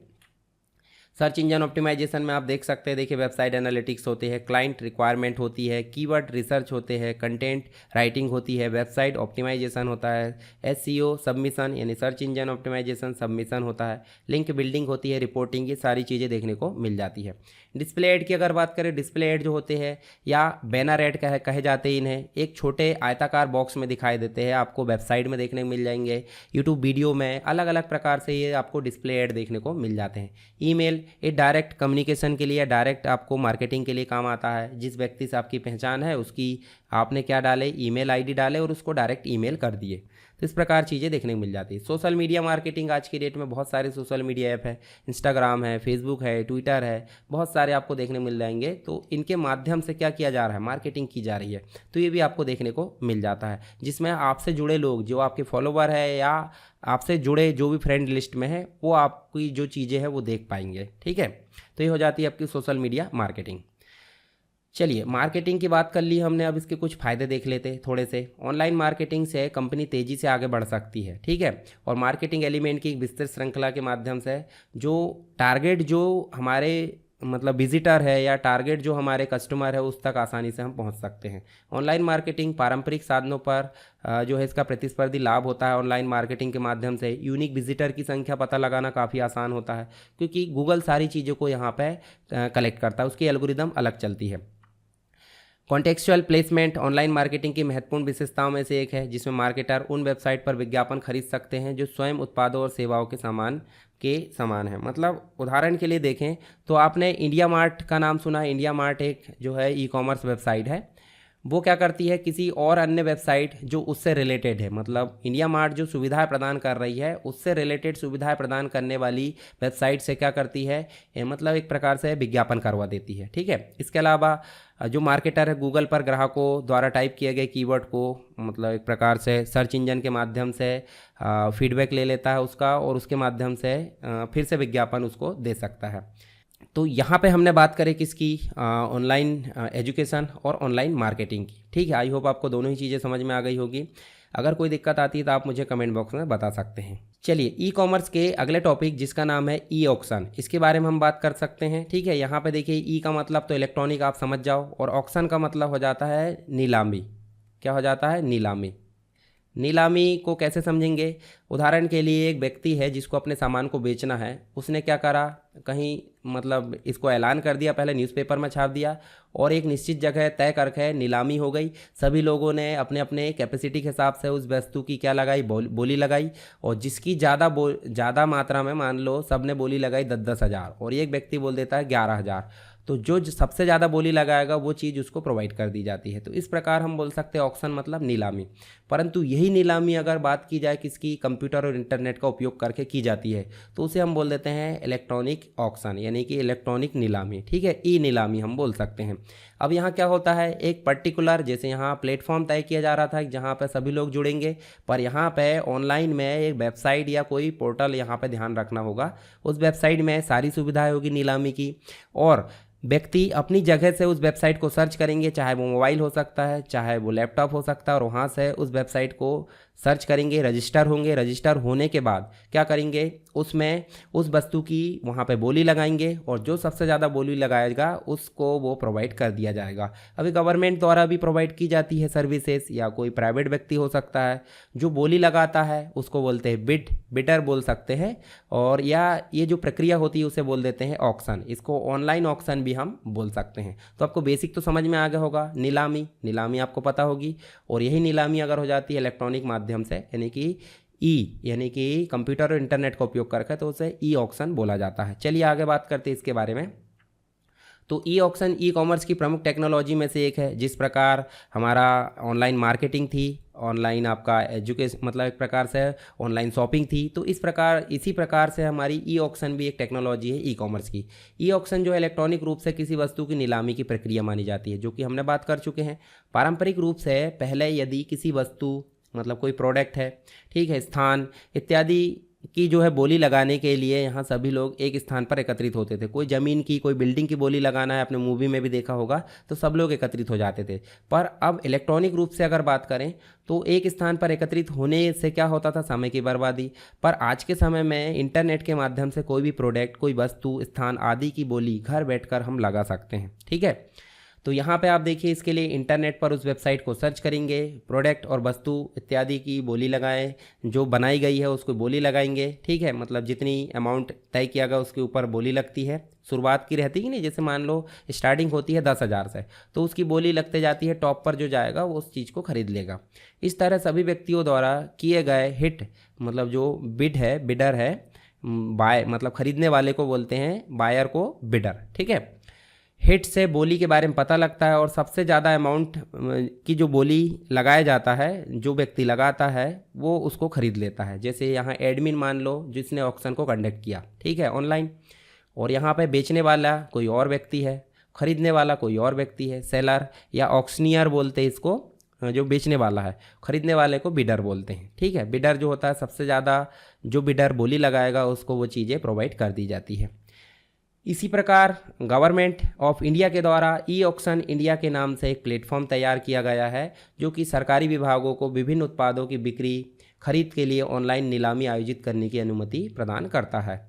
सर्च इंजन ऑप्टिमाइजेशन में आप देख सकते हैं, देखिए वेबसाइट एनालिटिक्स होते हैं, क्लाइंट रिक्वायरमेंट होती है, कीवर्ड रिसर्च होते हैं, कंटेंट राइटिंग होती है, वेबसाइट ऑप्टिमाइजेशन होता है, SEO सबमिशन यानी सर्च इंजन ऑप्टिमाइजेशन सबमिशन होता है, लिंक बिल्डिंग होती है, रिपोर्टिंग, ये सारी चीज़ें देखने को मिल जाती है। डिस्प्ले ऐड की अगर बात करें, डिस्प्ले ऐड जो होते हैं या बैनर ऐड कहे जाते हैं इन्हें, एक छोटे आयताकार बॉक्स में दिखाई देते हैं, आपको वेबसाइट में देखने को मिल जाएंगे, यूट्यूब वीडियो में, अलग अलग प्रकार से ये आपको डिस्प्ले ऐड देखने को मिल जाते हैं। ईमेल, ये डायरेक्ट कम्युनिकेशन के लिए, डायरेक्ट आपको मार्केटिंग के लिए काम आता है। जिस व्यक्ति से आपकी पहचान है उसकी आपने क्या डाले, ईमेल ID डाले और उसको डायरेक्ट ईमेल कर दिए, तो इस प्रकार चीज़ें देखने को मिल जाती है। सोशल मीडिया मार्केटिंग, आज की डेट में बहुत सारे सोशल मीडिया ऐप है, इंस्टाग्राम है, फेसबुक है, ट्विटर है, बहुत सारे आपको देखने मिल जाएंगे। तो इनके माध्यम से क्या किया जा रहा है, मार्केटिंग की जा रही है, तो ये भी आपको देखने को मिल जाता है, जिसमें आपसे जुड़े लोग जो आपके फॉलोवर है या आपसे जुड़े जो भी फ्रेंड लिस्ट में है वो आपकी जो चीज़ें हैं वो देख पाएंगे। ठीक है, तो ये हो जाती है आपकी सोशल मीडिया मार्केटिंग। चलिए, मार्केटिंग की बात कर ली हमने, अब इसके कुछ फ़ायदे देख लेते हैं थोड़े से। ऑनलाइन मार्केटिंग से कंपनी तेज़ी से आगे बढ़ सकती है। ठीक है, और मार्केटिंग एलिमेंट की एक विस्तृत श्रृंखला के माध्यम से जो टारगेट जो हमारे मतलब विजिटर है या टारगेट जो हमारे कस्टमर है उस तक आसानी से हम पहुंच सकते हैं। ऑनलाइन मार्केटिंग पारंपरिक साधनों पर जो है इसका प्रतिस्पर्धी लाभ होता है। ऑनलाइन मार्केटिंग के माध्यम से यूनिक विजिटर की संख्या पता लगाना काफ़ी आसान होता है, क्योंकि गूगल सारी चीज़ों को यहाँ पे कलेक्ट करता है, उसकी एल्गोरिदम अलग चलती है। कॉन्टेक्चुअल प्लेसमेंट ऑनलाइन मार्केटिंग की महत्वपूर्ण विशेषताओं में से एक है, जिसमें मार्केटर उन वेबसाइट पर विज्ञापन खरीद सकते हैं जो स्वयं उत्पादों और सेवाओं के समान है। मतलब उदाहरण के लिए देखें तो आपने इंडिया मार्ट का नाम सुना है। इंडिया मार्ट एक जो है ई-कॉमर्स वेबसाइट है, वो क्या करती है, किसी और अन्य वेबसाइट जो उससे रिलेटेड है, मतलब इंडिया मार्ट जो सुविधाएं प्रदान कर रही है उससे रिलेटेड सुविधाएं प्रदान करने वाली वेबसाइट से क्या करती है, मतलब एक प्रकार से विज्ञापन करवा देती है। ठीक है, इसके अलावा जो मार्केटर है गूगल पर ग्राहकों द्वारा टाइप किए गए कीवर्ड को मतलब एक प्रकार से सर्च इंजन के माध्यम से फीडबैक ले लेता है उसका, और उसके माध्यम से फिर से विज्ञापन उसको दे सकता है। तो यहाँ पे हमने बात करें किसकी, ऑनलाइन एजुकेशन और ऑनलाइन मार्केटिंग की। ठीक है, आई होप आपको दोनों ही चीज़ें समझ में आ गई होगी। अगर कोई दिक्कत आती है तो आप मुझे कमेंट बॉक्स में बता सकते हैं। चलिए ई कॉमर्स के अगले टॉपिक जिसका नाम है ई ऑक्शन, इसके बारे में हम बात कर सकते हैं। ठीक है, यहाँ पे देखिए ई का मतलब तो इलेक्ट्रॉनिक आप समझ जाओ, और ऑक्शन का मतलब हो जाता है नीलामी। क्या हो जाता है? नीलामी। नीलामी को कैसे समझेंगे? उदाहरण के लिए एक व्यक्ति है जिसको अपने सामान को बेचना है, उसने क्या करा, कहीं मतलब इसको ऐलान कर दिया, पहले न्यूज़पेपर में छाप दिया और एक निश्चित जगह तय करके नीलामी हो गई। सभी लोगों ने अपने अपने कैपेसिटी के हिसाब से उस वस्तु की क्या लगाई, बोली लगाई, और जिसकी ज़्यादा मात्रा में, मान लो सब ने बोली लगाई 10-10 हज़ार और एक व्यक्ति बोल देता है 11,000, तो जो सबसे ज़्यादा बोली लगाएगा वो चीज़ उसको प्रोवाइड कर दी जाती है। तो इस प्रकार हम बोल सकते हैं ऑक्शन मतलब नीलामी। परंतु यही नीलामी अगर बात की जाए किसकी, कंप्यूटर और इंटरनेट का उपयोग करके की जाती है, तो उसे हम बोल देते हैं इलेक्ट्रॉनिक ऑक्शन, यानी कि इलेक्ट्रॉनिक नीलामी। ठीक है, ई नीलामी हम बोल सकते हैं। अब यहाँ क्या होता है, एक पर्टिकुलर, जैसे यहाँ प्लेटफॉर्म तय किया जा रहा था जहाँ पर सभी लोग जुड़ेंगे, पर यहाँ पे ऑनलाइन में एक वेबसाइट या कोई पोर्टल यहाँ पे ध्यान रखना होगा। उस वेबसाइट में सारी सुविधाएं होगी नीलामी की, और व्यक्ति अपनी जगह से उस वेबसाइट को सर्च करेंगे, चाहे वो मोबाइल हो सकता है, चाहे वो लैपटॉप हो सकता है, और वहाँ से उस वेबसाइट को सर्च करेंगे, रजिस्टर होंगे। रजिस्टर होने के बाद क्या करेंगे, उसमें उस वस्तु की वहाँ पे बोली लगाएंगे, और जो सबसे ज़्यादा बोली लगाएगा उसको वो प्रोवाइड कर दिया जाएगा। अभी गवर्नमेंट द्वारा भी प्रोवाइड की जाती है सर्विसेज, या कोई प्राइवेट व्यक्ति हो सकता है जो बोली लगाता है, उसको बोलते हैं बिडर बोल सकते हैं, और या ये जो प्रक्रिया होती है उसे बोल देते हैं ऑक्शन। इसको ऑनलाइन ऑक्शन भी हम बोल सकते हैं। तो आपको बेसिक तो समझ में आ गया होगा, नीलामी आपको पता होगी, और यही नीलामी अगर हो जाती है इलेक्ट्रॉनिक माध्यम से, यानी कि कंप्यूटर और इंटरनेट का उपयोग करके, तो उसे ई ऑक्शन बोला जाता है। चलिए आगे बात करते हैं इसके बारे में। तो ई ऑक्शन ई कॉमर्स की प्रमुख टेक्नोलॉजी में से एक है। जिस प्रकार हमारा ऑनलाइन मार्केटिंग थी, ऑनलाइन आपका एजुकेशन मतलब एक प्रकार से ऑनलाइन शॉपिंग थी, तो इसी प्रकार से हमारी ई ऑक्शन भी एक टेक्नोलॉजी है ई कॉमर्स की। ई ऑक्शन जो है इलेक्ट्रॉनिक रूप से किसी वस्तु की नीलामी की प्रक्रिया मानी जाती है, जो कि हमने बात कर चुके हैं। पारंपरिक रूप से पहले यदि किसी वस्तु मतलब कोई प्रोडक्ट है, ठीक है, स्थान इत्यादि की जो है बोली लगाने के लिए यहाँ सभी लोग एक स्थान पर एकत्रित होते थे। कोई ज़मीन की, कोई बिल्डिंग की बोली लगाना है, आपने मूवी में भी देखा होगा, तो सब लोग एकत्रित हो जाते थे। पर अब इलेक्ट्रॉनिक रूप से अगर बात करें तो एक स्थान पर एकत्रित होने से क्या होता था, समय की बर्बादी। पर आज के समय में इंटरनेट के माध्यम से कोई भी प्रोडक्ट, कोई वस्तु, स्थान आदि की बोली घर बैठकर हम लगा सकते हैं। ठीक है, तो यहाँ पे आप देखिए, इसके लिए इंटरनेट पर उस वेबसाइट को सर्च करेंगे, प्रोडक्ट और वस्तु इत्यादि की बोली लगाएं, जो बनाई गई है उसको बोली लगाएंगे। ठीक है, मतलब जितनी अमाउंट तय किया गया उसके ऊपर बोली लगती है। शुरुआत की रहती है कि नहीं, जैसे मान लो स्टार्टिंग होती है 10,000 से, तो उसकी बोली लगते जाती है, टॉप पर जो जाएगा वो उस चीज़ को खरीद लेगा। इस तरह सभी व्यक्तियों द्वारा किए गए हिट, मतलब जो बिडर है, बाय मतलब खरीदने वाले को बोलते हैं, बायर को बिडर। ठीक है, हिट से बोली के बारे में पता लगता है, और सबसे ज़्यादा अमाउंट की जो बोली लगाया जाता है, जो व्यक्ति लगाता है वो उसको खरीद लेता है। जैसे यहाँ एडमिन मान लो जिसने ऑक्शन को कंडक्ट किया, ठीक है, ऑनलाइन, और यहाँ पे बेचने वाला कोई और व्यक्ति है, खरीदने वाला कोई और व्यक्ति है, सेलर या ऑक्शनियर बोलते हैं इसको, जो बेचने वाला है, खरीदने वाले को बिडर बोलते हैं। ठीक है, बिडर जो होता है, सबसे ज़्यादा जो बिडर बोली लगाएगा उसको वो चीज़ें प्रोवाइड कर दी जाती है। इसी प्रकार गवर्नमेंट ऑफ इंडिया के द्वारा ई ऑक्शन इंडिया के नाम से एक प्लेटफॉर्म तैयार किया गया है, जो कि सरकारी विभागों को विभिन्न उत्पादों की बिक्री खरीद के लिए ऑनलाइन नीलामी आयोजित करने की अनुमति प्रदान करता है।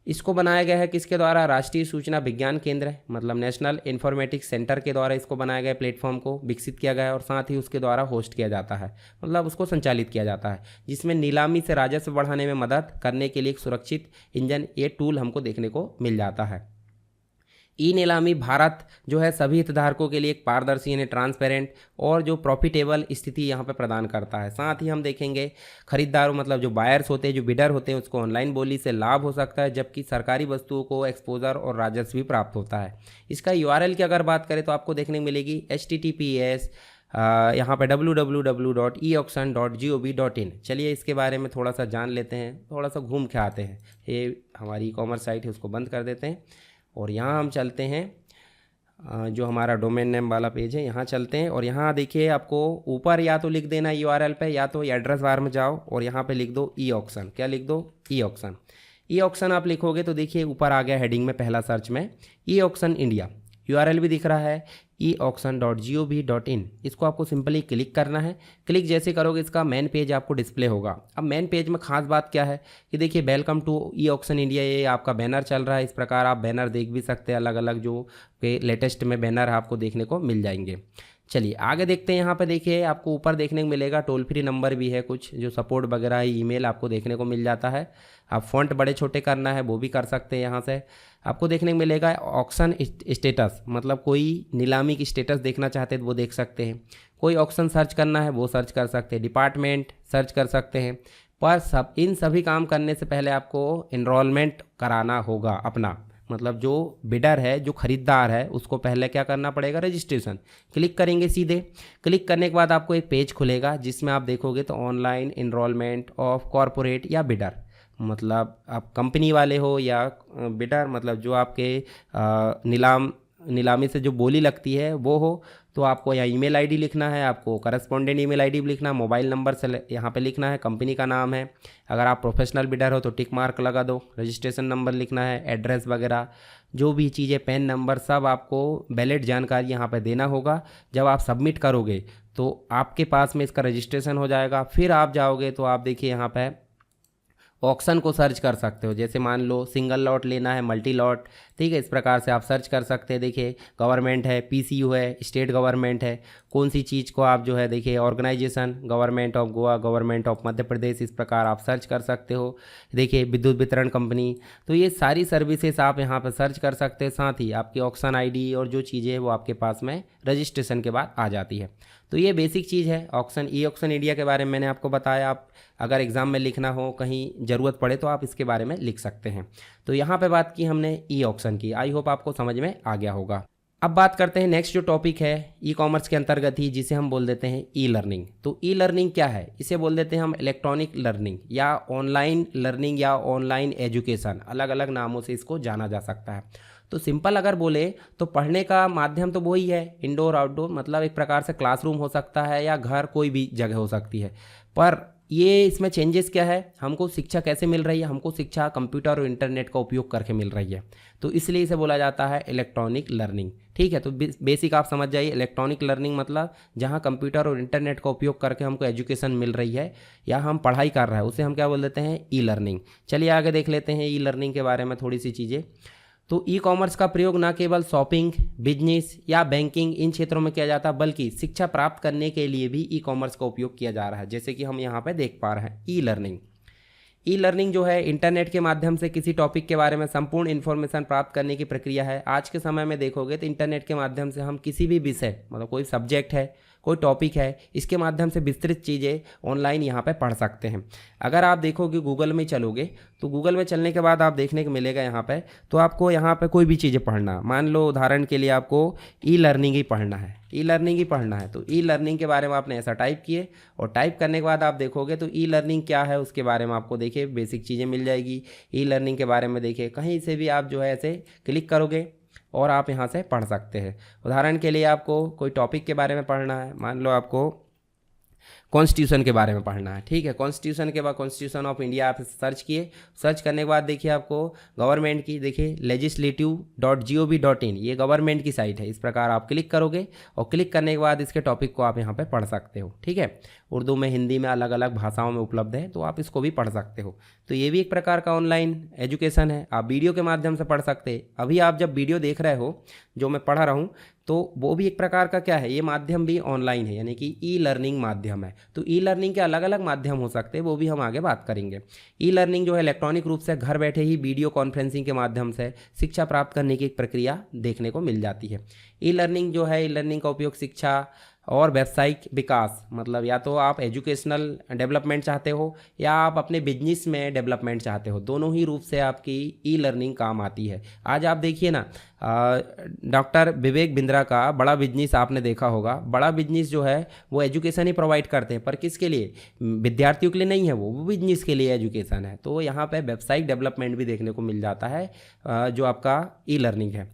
इसको बनाया गया है किसके द्वारा, राष्ट्रीय सूचना विज्ञान केंद्र मतलब नेशनल इन्फॉर्मेटिक्स सेंटर के द्वारा इसको बनाया गया, प्लेटफॉर्म को विकसित किया गया है, और साथ ही उसके द्वारा होस्ट किया जाता है, मतलब उसको संचालित किया जाता है, जिसमें नीलामी से राजस्व बढ़ाने में मदद करने के लिए एक सुरक्षित इंजन, ये टूल हमको देखने को मिल जाता है। ई नीलामी भारत जो है सभी हितधारकों के लिए एक पारदर्शी यानी ट्रांसपेरेंट और जो प्रॉफिटेबल स्थिति यहाँ पे प्रदान करता है। साथ ही हम देखेंगे खरीदारों मतलब जो बायर्स होते हैं, जो बिडर होते हैं, उसको ऑनलाइन बोली से लाभ हो सकता है, जबकि सरकारी वस्तुओं को एक्सपोजर और राजस्व भी प्राप्त होता है। इसका URL की अगर बात करें तो आपको देखने को मिलेगी https यहाँ पे www.eauction.gov.in। चलिए इसके बारे में थोड़ा सा जान लेते हैं, थोड़ा सा घूम के आते हैं। ये हमारी कॉमर्स साइट है, उसको बंद कर देते हैं और यहाँ हम चलते हैं जो हमारा डोमेन नेम वाला पेज है, यहाँ चलते हैं। और यहाँ देखिए आपको ऊपर या तो लिख देना URL पे, या तो एड्रेस बार में जाओ और यहाँ पे लिख दो ई ऑक्शन। क्या लिख दो? E auction. ई ऑक्शन आप लिखोगे तो देखिए ऊपर आ गया हेडिंग में पहला सर्च में ई ऑक्शन इंडिया। URL भी दिख रहा है eauction.gov.in, इसको आपको सिंपली क्लिक करना है। क्लिक जैसे करोगे इसका मेन पेज आपको डिस्प्ले होगा। अब मेन पेज में खास बात क्या है कि देखिए welcome to e auction India, ये आपका बैनर चल रहा है। इस प्रकार आप बैनर देख भी सकते हैं, अलग अलग जो के लेटेस्ट में बैनर आपको देखने को मिल जाएंगे। चलिए आगे देखते हैं। यहाँ पे देखिए आपको ऊपर देखने को मिलेगा टोल फ्री नंबर भी है, कुछ जो सपोर्ट वगैरह है, ईमेल आपको देखने को मिल जाता है। आप फ़ॉन्ट बड़े छोटे करना है वो भी कर सकते हैं। यहाँ से आपको देखने को मिलेगा ऑक्शन स्टेटस, मतलब कोई नीलामी की स्टेटस देखना चाहते हैं तो वो देख सकते हैं। कोई ऑक्शन सर्च करना है वो सर्च कर सकते हैं। डिपार्टमेंट सर्च कर सकते हैं। पर इन सभी काम करने से पहले आपको इनरोलमेंट कराना होगा अपना, मतलब जो बिडर है, जो खरीदार है, उसको पहले क्या करना पड़ेगा, रजिस्ट्रेशन। क्लिक करेंगे सीधे। क्लिक करने के बाद आपको एक पेज खुलेगा जिसमें आप देखोगे तो ऑनलाइन इनरोलमेंट ऑफ कॉरपोरेट या बिडर, मतलब आप कंपनी वाले हो या बिडर, मतलब जो आपके नीलामी से जो बोली लगती है वो हो, तो आपको यहाँ ईमेल आईडी लिखना है, आपको करस्पॉन्डेंट ईमेल आईडी भी लिखना है, मोबाइल नंबर से यहाँ पे लिखना है, कंपनी का नाम है। अगर आप प्रोफेशनल बिडर हो तो टिक मार्क लगा दो, रजिस्ट्रेशन नंबर लिखना है, एड्रेस वगैरह जो भी चीज़ें, पैन नंबर, सब आपको वैलिड जानकारी यहाँ पे देना होगा। जब आप सबमिट करोगे तो आपके पास में इसका रजिस्ट्रेशन हो जाएगा। फिर आप जाओगे तो आप देखिए यहाँ पे ऑक्शन को सर्च कर सकते हो। जैसे मान लो सिंगल लॉट लेना है, मल्टी लॉट, ठीक है, इस प्रकार से आप सर्च कर सकते हैं। देखिए गवर्नमेंट है, पीसीयू है, स्टेट गवर्नमेंट है, कौन सी चीज़ को आप जो है देखिए organisation, government of Goa, government of Madhya Pradesh, इस प्रकार आप सर्च कर सकते हो। देखिए विद्युत वितरण कंपनी, तो ये सारी सर्विसेज आप यहाँ पर सर्च कर सकते हैं। साथ ही आपकी ऑक्शन आईडी और जो चीज़ें हैं वो आपके पास में रजिस्ट्रेशन के बाद आ जाती है। तो ये बेसिक चीज़ है ऑक्शन, ई ऑक्शन इंडिया के बारे में मैंने आपको बताया। आप अगर एग्ज़ाम में लिखना हो, कहीं ज़रूरत पड़े तो आप इसके बारे में लिख सकते हैं। तो यहाँ पे बात की हमने ई ऑक्शन की, आई होप आपको समझ में आ गया होगा। अब बात करते हैं नेक्स्ट जो टॉपिक है ई कॉमर्स के अंतर्गत ही, जिसे हम बोल देते हैं ई लर्निंग। तो ई लर्निंग क्या है, इसे बोल देते हैं हम इलेक्ट्रॉनिक लर्निंग या ऑनलाइन लर्निंग या ऑनलाइन एजुकेशन, अलग अलग नामों से इसको जाना जा सकता है। तो सिंपल अगर बोले तो पढ़ने का माध्यम तो वही है, इंडोर आउटडोर, मतलब एक प्रकार से क्लासरूम हो सकता है या घर, कोई भी जगह हो सकती है। पर ये इसमें चेंजेस क्या है, हमको शिक्षा कैसे मिल रही है, हमको शिक्षा कंप्यूटर और इंटरनेट का उपयोग करके मिल रही है, तो इसलिए इसे बोला जाता है इलेक्ट्रॉनिक लर्निंग। ठीक है, तो बेसिक आप समझ जाइए, इलेक्ट्रॉनिक लर्निंग मतलब जहाँ कंप्यूटर और इंटरनेट का उपयोग करके हमको एजुकेशन मिल रही है या हम पढ़ाई कर रहे हैं, उसे हम क्या बोल देते हैं, ई लर्निंग। चलिए आगे देख लेते हैं ई लर्निंग के बारे में थोड़ी सी चीज़ें। तो ई कॉमर्स का प्रयोग न केवल शॉपिंग, बिजनेस या बैंकिंग इन क्षेत्रों में किया जाता है, बल्कि शिक्षा प्राप्त करने के लिए भी ई कॉमर्स का उपयोग किया जा रहा है। जैसे कि हम यहाँ पे देख पा रहे हैं ई लर्निंग। ई लर्निंग जो है इंटरनेट के माध्यम से किसी टॉपिक के बारे में संपूर्ण इन्फॉर्मेशन प्राप्त करने की प्रक्रिया है। आज के समय में देखोगे तो इंटरनेट के माध्यम से हम किसी भी विषय, मतलब कोई सब्जेक्ट है, कोई टॉपिक है, इसके माध्यम से विस्तृत चीज़ें ऑनलाइन यहाँ पे पढ़ सकते हैं। अगर आप देखोगे गूगल में चलोगे तो गूगल में चलने के बाद आप देखने को मिलेगा यहाँ पे, तो आपको यहाँ पे कोई भी चीज़ें पढ़ना, मान लो उदाहरण के लिए आपको ई लर्निंग ही पढ़ना है, ई लर्निंग ही पढ़ना है, तो ई लर्निंग के बारे में आपने ऐसा टाइप किए और टाइप करने के बाद आप देखोगे तो ई लर्निंग क्या है उसके बारे में आपको देखिए बेसिक चीज़ें मिल जाएगी। ई लर्निंग के बारे में देखिए कहीं से भी आप जो है ऐसे क्लिक करोगे और आप यहाँ से पढ़ सकते हैं। उदाहरण के लिए आपको कोई टॉपिक के बारे में पढ़ना है, मान लो आपको कॉन्स्टिट्यूशन के बारे में पढ़ना है, ठीक है, कॉन्स्टिट्यूशन के बाद कॉन्स्टिट्यूशन ऑफ इंडिया आप सर्च किए। सर्च करने के बाद देखिए आपको गवर्नमेंट की, देखिए legislative.gov.in, ये गवर्नमेंट की साइट है। इस प्रकार आप क्लिक करोगे और क्लिक करने के बाद इसके टॉपिक को आप यहाँ पे पढ़ सकते हो। ठीक है, उर्दू में, हिंदी में, अलग अलग भाषाओं में उपलब्ध है, तो आप इसको भी पढ़ सकते हो। तो ये भी एक प्रकार का ऑनलाइन एजुकेशन है, आप वीडियो के माध्यम से पढ़ सकते हैं। अभी आप जब वीडियो देख रहे हो जो मैं पढ़ा रहा हूँ, तो वो भी एक प्रकार का क्या है, ये माध्यम भी ऑनलाइन है, यानी कि ई लर्निंग माध्यम है। तो ई लर्निंग के अलग अलग माध्यम हो सकते हैं, वो भी हम आगे बात करेंगे। ई लर्निंग जो है इलेक्ट्रॉनिक रूप से घर बैठे ही वीडियो कॉन्फ्रेंसिंग के माध्यम से शिक्षा प्राप्त करने की एक प्रक्रिया देखने को मिल जाती है। ई लर्निंग जो है, ई लर्निंग का उपयोग शिक्षा और व्यावसायिक विकास, मतलब या तो आप एजुकेशनल डेवलपमेंट चाहते हो या आप अपने बिजनेस में डेवलपमेंट चाहते हो, दोनों ही रूप से आपकी ई लर्निंग काम आती है। आज आप देखिए ना, डॉक्टर विवेक बिंद्रा का बड़ा बिजनेस आपने देखा होगा। बड़ा बिजनेस जो है वो एजुकेशन ही प्रोवाइड करते हैं, पर किसके लिए, विद्यार्थियों के लिए नहीं है, वो बिजनेस के लिए एजुकेशन है। तो यहाँ पे व्यावसायिक डेवलपमेंट भी देखने को मिल जाता है, जो आपका ई लर्निंग है।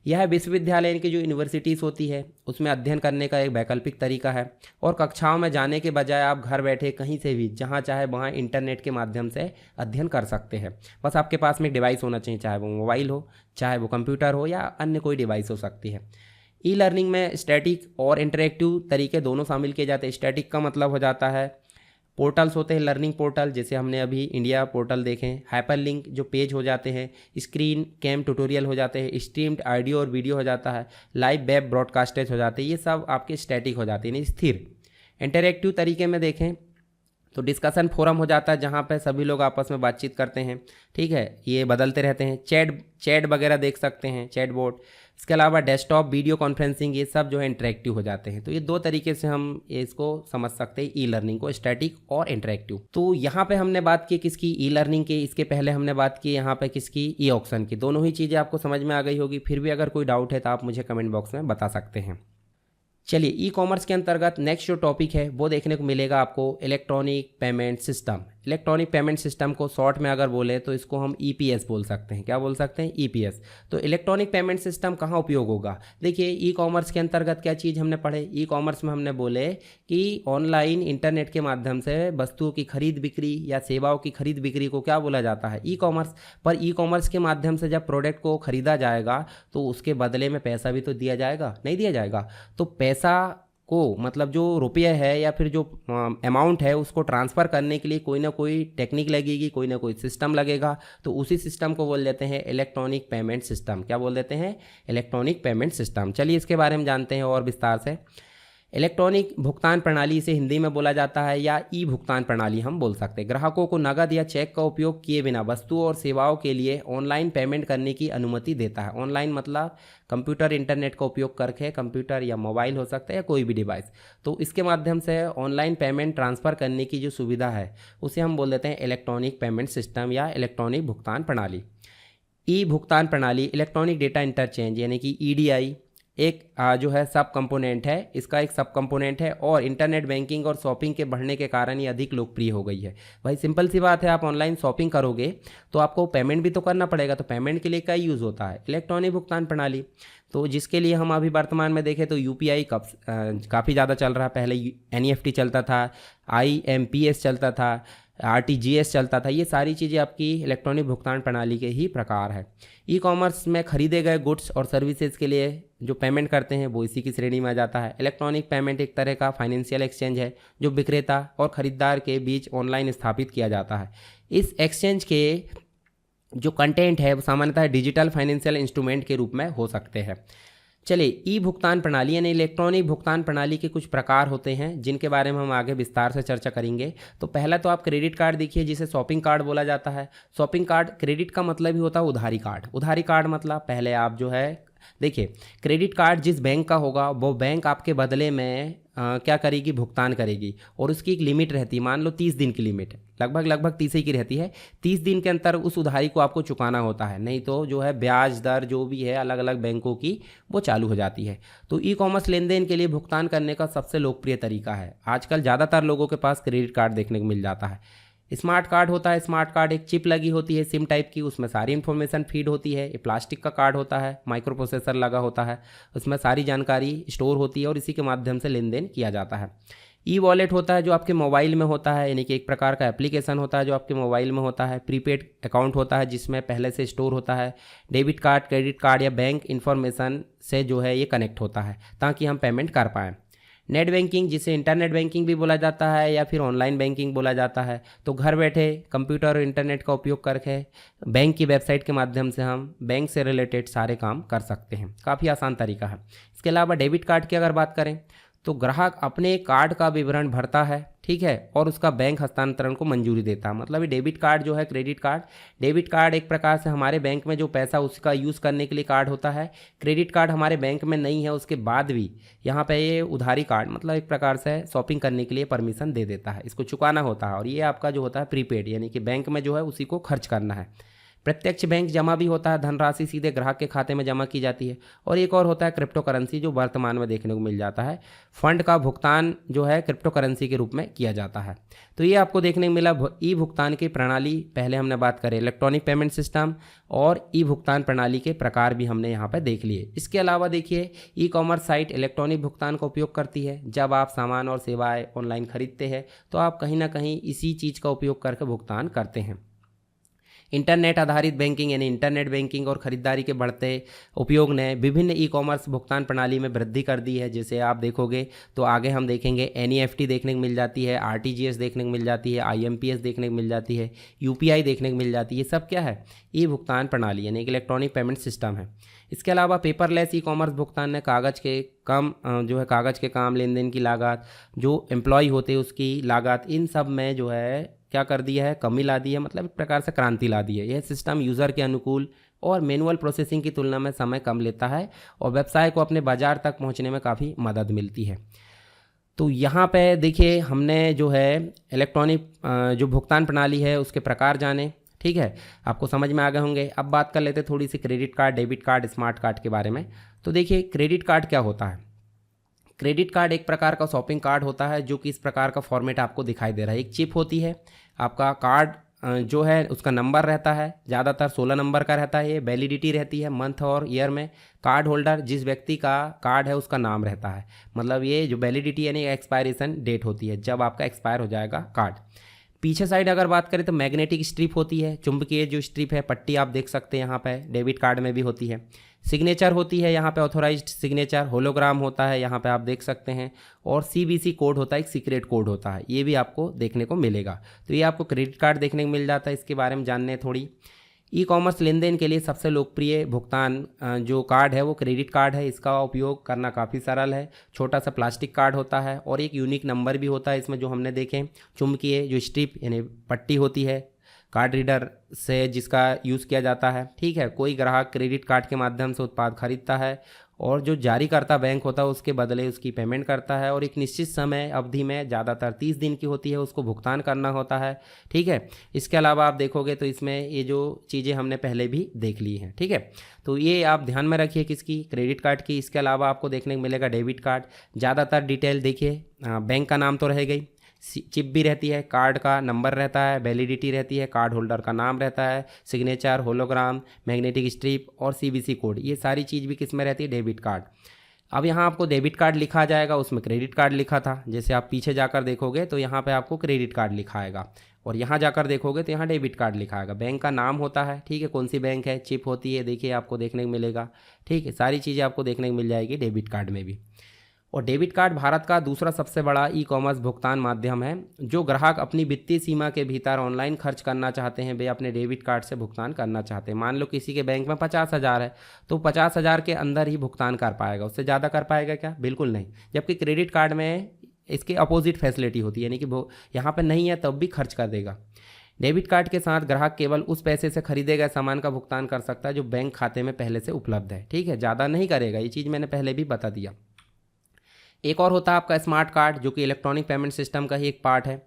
यह विश्वविद्यालय की जो यूनिवर्सिटीज़ होती है उसमें अध्ययन करने का एक वैकल्पिक तरीका है, और कक्षाओं में जाने के बजाय आप घर बैठे कहीं से भी, जहां चाहे वहां इंटरनेट के माध्यम से अध्ययन कर सकते हैं। बस आपके पास में एक डिवाइस होना चाहिए, चाहे वो मोबाइल हो, चाहे वो कंप्यूटर हो या अन्य कोई डिवाइस हो सकती है। ई लर्निंग में स्टैटिक और इंटरेक्टिव तरीके दोनों शामिल किए जाते हैं। स्टैटिक का मतलब हो जाता है पोर्टल्स होते हैं, लर्निंग पोर्टल, जैसे हमने अभी इंडिया पोर्टल देखे हैं। हाइपर लिंक जो पेज हो जाते हैं, स्क्रीन कैम ट्यूटोरियल हो जाते हैं, स्ट्रीम्ड ऑडियो और वीडियो हो जाता है, लाइव वेब ब्रॉडकास्टेज हो जाते हैं, ये सब आपके स्टैटिक हो जाते हैं, यानी स्थिर। इंटरेक्टिव तरीके में देखें तो डिस्कशन फोरम हो जाता है, जहाँ पे सभी लोग आपस में बातचीत करते हैं, ठीक है, ये बदलते रहते हैं। चैट वगैरह देख सकते हैं, चैट बोर्ड। इसके अलावा डेस्कटॉप वीडियो कॉन्फ्रेंसिंग, ये सब जो है इंटरेक्टिव हो जाते हैं। तो ये दो तरीके से हम इसको समझ सकते हैं ई लर्निंग को, स्टैटिक और इंटरेक्टिव। तो यहाँ पे हमने बात की किसकी, ई लर्निंग की। इसके पहले हमने बात की यहाँ पे किसकी, ई ऑक्शन की। दोनों ही चीज़ें आपको समझ में आ गई होगी। फिर भी अगर कोई डाउट है तो आप मुझे कमेंट बॉक्स में बता सकते हैं। चलिए, ई कॉमर्स के अंतर्गत नेक्स्ट जो टॉपिक है वो देखने को मिलेगा आपको electronic payment system. Electronic payment system को शॉर्ट में अगर बोले तो इसको हम ईपीएस बोल सकते हैं। क्या बोल सकते हैं, ईपीएस। तो इलेक्ट्रॉनिक पेमेंट सिस्टम कहाँ उपयोग होगा, देखिए ई कॉमर्स के अंतर्गत क्या चीज़ हमने पढ़े। ई कॉमर्स में हमने बोले कि ऑनलाइन इंटरनेट के माध्यम से वस्तुओं की खरीद बिक्री या सेवाओं की खरीद बिक्री को क्या बोला जाता है, ई कॉमर्स। पर ई कॉमर्स के माध्यम से जब प्रोडक्ट को खरीदा जाएगा तो उसके बदले में पैसा भी तो दिया जाएगा, नहीं दिया जाएगा। तो पैसा को मतलब जो रुपये है या फिर जो अमाउंट है उसको ट्रांसफ़र करने के लिए कोई ना कोई टेक्निक लगेगी, कोई ना कोई सिस्टम लगेगा। तो उसी सिस्टम को बोल देते हैं इलेक्ट्रॉनिक पेमेंट सिस्टम। क्या बोल देते हैं, इलेक्ट्रॉनिक पेमेंट सिस्टम। चलिए इसके बारे में जानते हैं और विस्तार से। इलेक्ट्रॉनिक भुगतान प्रणाली इसे हिंदी में बोला जाता है या ई भुगतान प्रणाली हम बोल सकते हैं। ग्राहकों को नकद या चेक का उपयोग किए बिना वस्तुओं और सेवाओं के लिए ऑनलाइन पेमेंट करने की अनुमति देता है। ऑनलाइन मतलब कंप्यूटर इंटरनेट का उपयोग करके, कंप्यूटर या मोबाइल हो सकता है या कोई भी डिवाइस, तो इसके माध्यम से ऑनलाइन पेमेंट ट्रांसफ़र करने की जो सुविधा है उसे हम बोल देते हैं इलेक्ट्रॉनिक पेमेंट सिस्टम या इलेक्ट्रॉनिक भुगतान प्रणाली। ई भुगतान प्रणाली इलेक्ट्रॉनिक डेटा इंटरचेंज यानी कि ईडीआई एक जो है सब कंपोनेंट है, इसका एक सब कंपोनेंट है। और इंटरनेट बैंकिंग और शॉपिंग के बढ़ने के कारण ये अधिक लोकप्रिय हो गई है। भाई सिंपल सी बात है, आप ऑनलाइन शॉपिंग करोगे तो आपको पेमेंट भी तो करना पड़ेगा। तो पेमेंट के लिए क्या यूज़ होता है, इलेक्ट्रॉनिक भुगतान प्रणाली। तो जिसके लिए हम अभी वर्तमान में देखें तो यूपीआई काफ़ी ज़्यादा चल रहा है। पहले एनईएफटी चलता था, आईएमपीएस चलता था, आरटीजीएस चलता था। ये सारी चीज़ें आपकी इलेक्ट्रॉनिक भुगतान प्रणाली के ही प्रकार है। ई कॉमर्स में खरीदे गए गुड्स और सर्विसेज के लिए जो पेमेंट करते हैं वो इसी की श्रेणी में आ जाता है। इलेक्ट्रॉनिक पेमेंट एक तरह का फाइनेंशियल एक्सचेंज है जो विक्रेता और खरीदार के बीच ऑनलाइन स्थापित किया जाता है। इस एक्सचेंज के जो कंटेंट है वो सामान्यतः डिजिटल फाइनेंशियल इंस्ट्रूमेंट के रूप में हो सकते हैं। चलिए, ई भुगतान प्रणाली यानी इलेक्ट्रॉनिक भुगतान प्रणाली के कुछ प्रकार होते हैं जिनके बारे में हम आगे विस्तार से चर्चा करेंगे। तो पहला तो आप क्रेडिट कार्ड देखिए, जिसे शॉपिंग कार्ड बोला जाता है। शॉपिंग कार्ड, क्रेडिट का मतलब ही होता है उधारी कार्ड। उधारी कार्ड मतलब पहले आप जो है देखिए, क्रेडिट कार्ड जिस बैंक का होगा वो बैंक आपके बदले में क्या करेगी, भुगतान करेगी। और उसकी एक लिमिट रहती है, मान लो 30 दिन की लिमिट है, लगभग 30 ही की रहती है। 30 दिन के अंदर उस उधारी को आपको चुकाना होता है, नहीं तो जो है ब्याज दर जो भी है अलग अलग बैंकों की वो चालू हो जाती है। तो ई कॉमर्स लेन देन के लिए भुगतान करने का सबसे लोकप्रिय तरीका है। आजकल ज़्यादातर लोगों के पास क्रेडिट कार्ड देखने को मिल जाता है। स्मार्ट कार्ड होता है। स्मार्ट कार्ड एक चिप लगी होती है सिम टाइप की, उसमें सारी इन्फॉर्मेशन फीड होती है। ये प्लास्टिक का कार्ड होता है, माइक्रो प्रोसेसर लगा होता है, उसमें सारी जानकारी स्टोर होती है और इसी के माध्यम से लेन देन किया जाता है। ई वॉलेट होता है जो आपके मोबाइल में होता है, यानी कि एक प्रकार का एप्लीकेशन होता है जो आपके मोबाइल में होता है। प्रीपेड अकाउंट होता है जिसमें पहले से स्टोर होता है। डेबिट कार्ड, क्रेडिट कार्ड या बैंक इन्फॉर्मेशन से जो है ये कनेक्ट होता है ताकि हम पेमेंट कर पाएँ। नेट बैंकिंग, जिसे इंटरनेट बैंकिंग भी बोला जाता है या फिर ऑनलाइन बैंकिंग बोला जाता है। तो घर बैठे कंप्यूटर और इंटरनेट का उपयोग करके बैंक की वेबसाइट के माध्यम से हम बैंक से रिलेटेड सारे काम कर सकते हैं। काफ़ी आसान तरीका है। इसके अलावा डेबिट कार्ड की अगर बात करें तो ग्राहक अपने कार्ड का विवरण भरता है, ठीक है, और उसका बैंक हस्तांतरण को मंजूरी देता है। मतलब ये डेबिट कार्ड जो है, क्रेडिट कार्ड, डेबिट कार्ड एक प्रकार से हमारे बैंक में जो पैसा उसका यूज़ करने के लिए कार्ड होता है। क्रेडिट कार्ड हमारे बैंक में नहीं है, उसके बाद भी यहाँ पे ये उधारी कार्ड मतलब एक प्रकार से शॉपिंग करने के लिए परमिशन दे देता है। इसको चुकाना होता है और ये आपका जो होता है प्रीपेड, यानी कि बैंक में जो है उसी को खर्च करना है। प्रत्यक्ष बैंक जमा भी होता है, धनराशि सीधे ग्राहक के खाते में जमा की जाती है। और एक और होता है क्रिप्टो करेंसी, जो वर्तमान में देखने को मिल जाता है। फंड का भुगतान जो है क्रिप्टो करेंसी के रूप में किया जाता है। तो ये आपको देखने को मिला ई भुगतान की प्रणाली। पहले हमने बात करें इलेक्ट्रॉनिक पेमेंट सिस्टम और ई भुगतान प्रणाली के प्रकार भी हमने यहाँ पर देख लिए। इसके अलावा देखिए, ई कॉमर्स साइट इलेक्ट्रॉनिक भुगतान का उपयोग करती है। जब आप सामान और सेवाएँ ऑनलाइन खरीदते हैं तो आप कहीं ना कहीं इसी चीज़ का उपयोग करके भुगतान करते हैं। इंटरनेट आधारित बैंकिंग यानी इंटरनेट बैंकिंग और खरीदारी के बढ़ते उपयोग ने विभिन्न ई कॉमर्स भुगतान प्रणाली में वृद्धि कर दी है। जैसे आप देखोगे तो आगे हम देखेंगे एनईएफटी देखने को मिल जाती है, आरटीजीएस देखने को मिल जाती है, आईएमपीएस देखने को मिल जाती है, यूपीआई देखने को मिल जाती है। ये सब क्या है? ई भुगतान प्रणाली यानी कि इलेक्ट्रॉनिक पेमेंट सिस्टम है। इसके अलावा पेपरलेस ई कॉमर्स भुगतान ने कागज़ के काम, लेन देन की लागत, जो एम्प्लॉय होते हैं उसकी लागत, इन सब में जो है क्या कर दिया है? कमी ला दी है, मतलब एक प्रकार से क्रांति ला दी है। यह सिस्टम यूज़र के अनुकूल और मैनुअल प्रोसेसिंग की तुलना में समय कम लेता है और व्यवसाय को अपने बाजार तक पहुंचने में काफ़ी मदद मिलती है। तो यहाँ पे देखिए हमने जो है इलेक्ट्रॉनिक जो भुगतान प्रणाली है उसके प्रकार जाने, ठीक है, आपको समझ में आ गए होंगे। अब बात कर लेते थोड़ी सी credit card, debit card, smart card के बारे में। तो देखिए क्रेडिट कार्ड क्या होता है? क्रेडिट कार्ड एक प्रकार का शॉपिंग कार्ड होता है जो कि इस प्रकार का फॉर्मेट आपको दिखाई दे रहा है। एक चिप होती है, आपका कार्ड जो है उसका नंबर रहता है, ज़्यादातर 16 नंबर का रहता है। ये वैलिडिटी रहती है मंथ और ईयर में। कार्ड होल्डर जिस व्यक्ति का कार्ड है उसका नाम रहता है, मतलब ये जो वैलिडिटी यानी एक्सपायरेशन डेट होती है, जब आपका एक्सपायर हो जाएगा कार्ड। पीछे साइड अगर बात करें तो मैग्नेटिक स्ट्रिप होती है, चुंबकीय जो स्ट्रिप है, पट्टी आप देख सकते हैं यहाँ पे, डेबिट कार्ड में भी होती है। सिग्नेचर होती है यहाँ पे, ऑथोराइज्ड सिग्नेचर, होलोग्राम होता है यहाँ पे आप देख सकते हैं, और सीवीसी कोड होता है, एक सीक्रेट कोड होता है, ये भी आपको देखने को मिलेगा। तो ये आपको क्रेडिट कार्ड देखने को मिल जाता है। इसके बारे में जानने थोड़ी, ई कॉमर्स लेन देन के लिए सबसे लोकप्रिय भुगतान जो कार्ड है वो क्रेडिट कार्ड है। इसका उपयोग करना काफ़ी सरल है। छोटा सा प्लास्टिक कार्ड होता है और एक यूनिक नंबर भी होता है इसमें, जो हमने देखे। चुंबकीय जो स्ट्रिप यानी पट्टी होती है कार्ड रीडर से जिसका यूज़ किया जाता है, ठीक है। कोई ग्राहक क्रेडिट कार्ड के माध्यम से उत्पाद खरीदता है और जो जारी करता बैंक होता है उसके बदले उसकी पेमेंट करता है, और एक निश्चित समय अवधि में, ज़्यादातर 30 दिन की होती है, उसको भुगतान करना होता है, ठीक है। इसके अलावा आप देखोगे तो इसमें ये जो चीज़ें हमने पहले भी देख ली हैं, ठीक है। तो ये आप ध्यान में रखिए किसकी? क्रेडिट कार्ड की। इसके अलावा आपको देखने को मिलेगा डेबिट कार्ड। ज़्यादातर डिटेल देखिए, बैंक का नाम तो रह गई, चिप भी रहती है, कार्ड का नंबर रहता है, वैलिडिटी रहती है, कार्ड होल्डर का नाम रहता है, सिग्नेचर, होलोग्राम, मैग्नेटिक स्ट्रिप और सीवीसी कोड, ये सारी चीज़ भी किस में रहती है? Debit card. अब यहाँ आपको डेबिट कार्ड लिखा जाएगा, उसमें क्रेडिट कार्ड लिखा था। जैसे आप पीछे जाकर देखोगे तो यहाँ पे आपको क्रेडिट कार्ड लिखा आएगा, और यहाँ जाकर देखोगे तो यहाँ डेबिट कार्ड लिखा आएगा। बैंक का नाम होता है, ठीक है, कौन सी बैंक है, चिप होती है, देखिए आपको देखने को मिलेगा, ठीक है। सारी चीज़ें आपको देखने को मिल जाएगी डेबिट कार्ड में भी। और डेबिट कार्ड भारत का दूसरा सबसे बड़ा ई कॉमर्स भुगतान माध्यम है। जो ग्राहक अपनी वित्तीय सीमा के भीतर ऑनलाइन खर्च करना चाहते हैं वे अपने डेबिट कार्ड से भुगतान करना चाहते हैं। मान लो किसी के बैंक में 50,000 है तो 50,000 के अंदर ही भुगतान कर पाएगा, उससे ज़्यादा कर पाएगा क्या? बिल्कुल नहीं। जबकि क्रेडिट कार्ड में इसके अपोजिट फैसिलिटी होती है, यानी कि वो यहाँ पर नहीं है तब भी खर्च कर देगा। डेबिट कार्ड के साथ ग्राहक केवल उस पैसे से खरीदे गए सामान का भुगतान कर सकता है जो बैंक खाते में पहले से उपलब्ध है, ठीक है, ज़्यादा नहीं करेगा। ये चीज़ मैंने पहले भी बता दिया। एक और होता है आपका स्मार्ट कार्ड, जो कि इलेक्ट्रॉनिक पेमेंट सिस्टम का ही एक पार्ट है।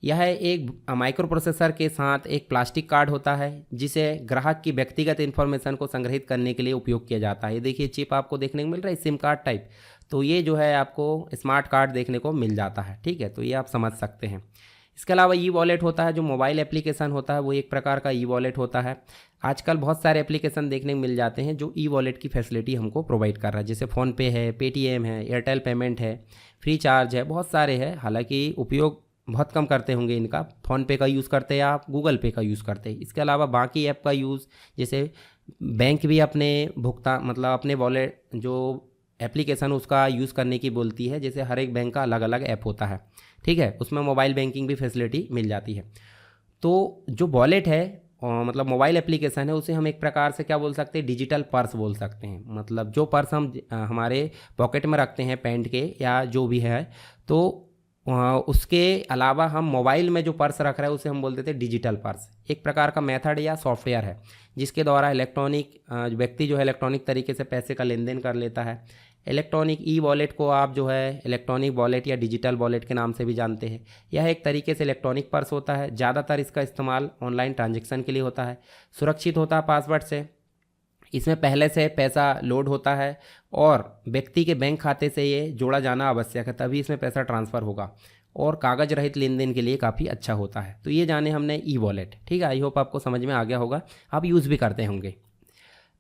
यह एक माइक्रो प्रोसेसर के साथ एक प्लास्टिक कार्ड होता है जिसे ग्राहक की व्यक्तिगत इन्फॉर्मेशन को संग्रहित करने के लिए उपयोग किया जाता है। ये देखिए चिप आपको देखने को मिल रहा है, सिम कार्ड टाइप। तो ये जो है आपको स्मार्ट कार्ड देखने को मिल जाता है, ठीक है। तो ये आप समझ सकते हैं। इसके अलावा ई वॉलेट होता है, जो मोबाइल एप्लीकेशन होता है, वो एक प्रकार का ई वॉलेट होता है। आजकल बहुत सारे एप्लीकेशन देखने को मिल जाते हैं जो ई वॉलेट की फैसिलिटी हमको प्रोवाइड कर रहा है, जैसे फ़ोनपे है, पेटीएम है, एयरटेल पेमेंट है, फ्री चार्ज है, बहुत सारे हैं। हालांकि उपयोग बहुत कम करते होंगे इनका, फ़ोनपे का यूज़ करते हैं आप, गूगल पे का यूज़ करते हैं। इसके अलावा बाकी ऐप का यूज़, जैसे बैंक भी अपने भुगतान मतलब अपने वॉलेट जो एप्लीकेशन उसका यूज़ करने की बोलती है, जैसे हर एक बैंक का अलग अलग ऐप होता है, ठीक है। उसमें मोबाइल बैंकिंग भी फैसिलिटी मिल जाती है। तो जो वॉलेट है मतलब मोबाइल एप्लीकेशन है, उसे हम एक प्रकार से क्या बोल सकते हैं? डिजिटल पर्स बोल सकते हैं। मतलब जो पर्स हम हमारे पॉकेट में रखते हैं पैंट के या जो भी है, तो उसके अलावा हम मोबाइल में जो पर्स रख रहे हैं उसे हम बोल देते हैं डिजिटल पर्स। एक प्रकार का मेथड या सॉफ्टवेयर है जिसके द्वारा इलेक्ट्रॉनिक व्यक्ति जो है इलेक्ट्रॉनिक तरीके से पैसे का लेन देन कर लेता है। इलेक्ट्रॉनिक ई वॉलेट को आप जो है इलेक्ट्रॉनिक वॉलेट या डिजिटल वॉलेट के नाम से भी जानते हैं। यह एक तरीके से इलेक्ट्रॉनिक पर्स होता है। ज़्यादातर इसका इस्तेमाल ऑनलाइन ट्रांजैक्शन के लिए होता है। सुरक्षित होता है पासवर्ड से। इसमें पहले से पैसा लोड होता है और व्यक्ति के बैंक खाते से ये जोड़ा जाना आवश्यक है, तभी इसमें पैसा ट्रांसफ़र होगा, और कागज़ रहित लेन देन के लिए काफ़ी अच्छा होता है। तो ये जाने हमने ई वॉलेट, ठीक है। आई होप आपको समझ में आ गया होगा, आप यूज़ भी करते होंगे।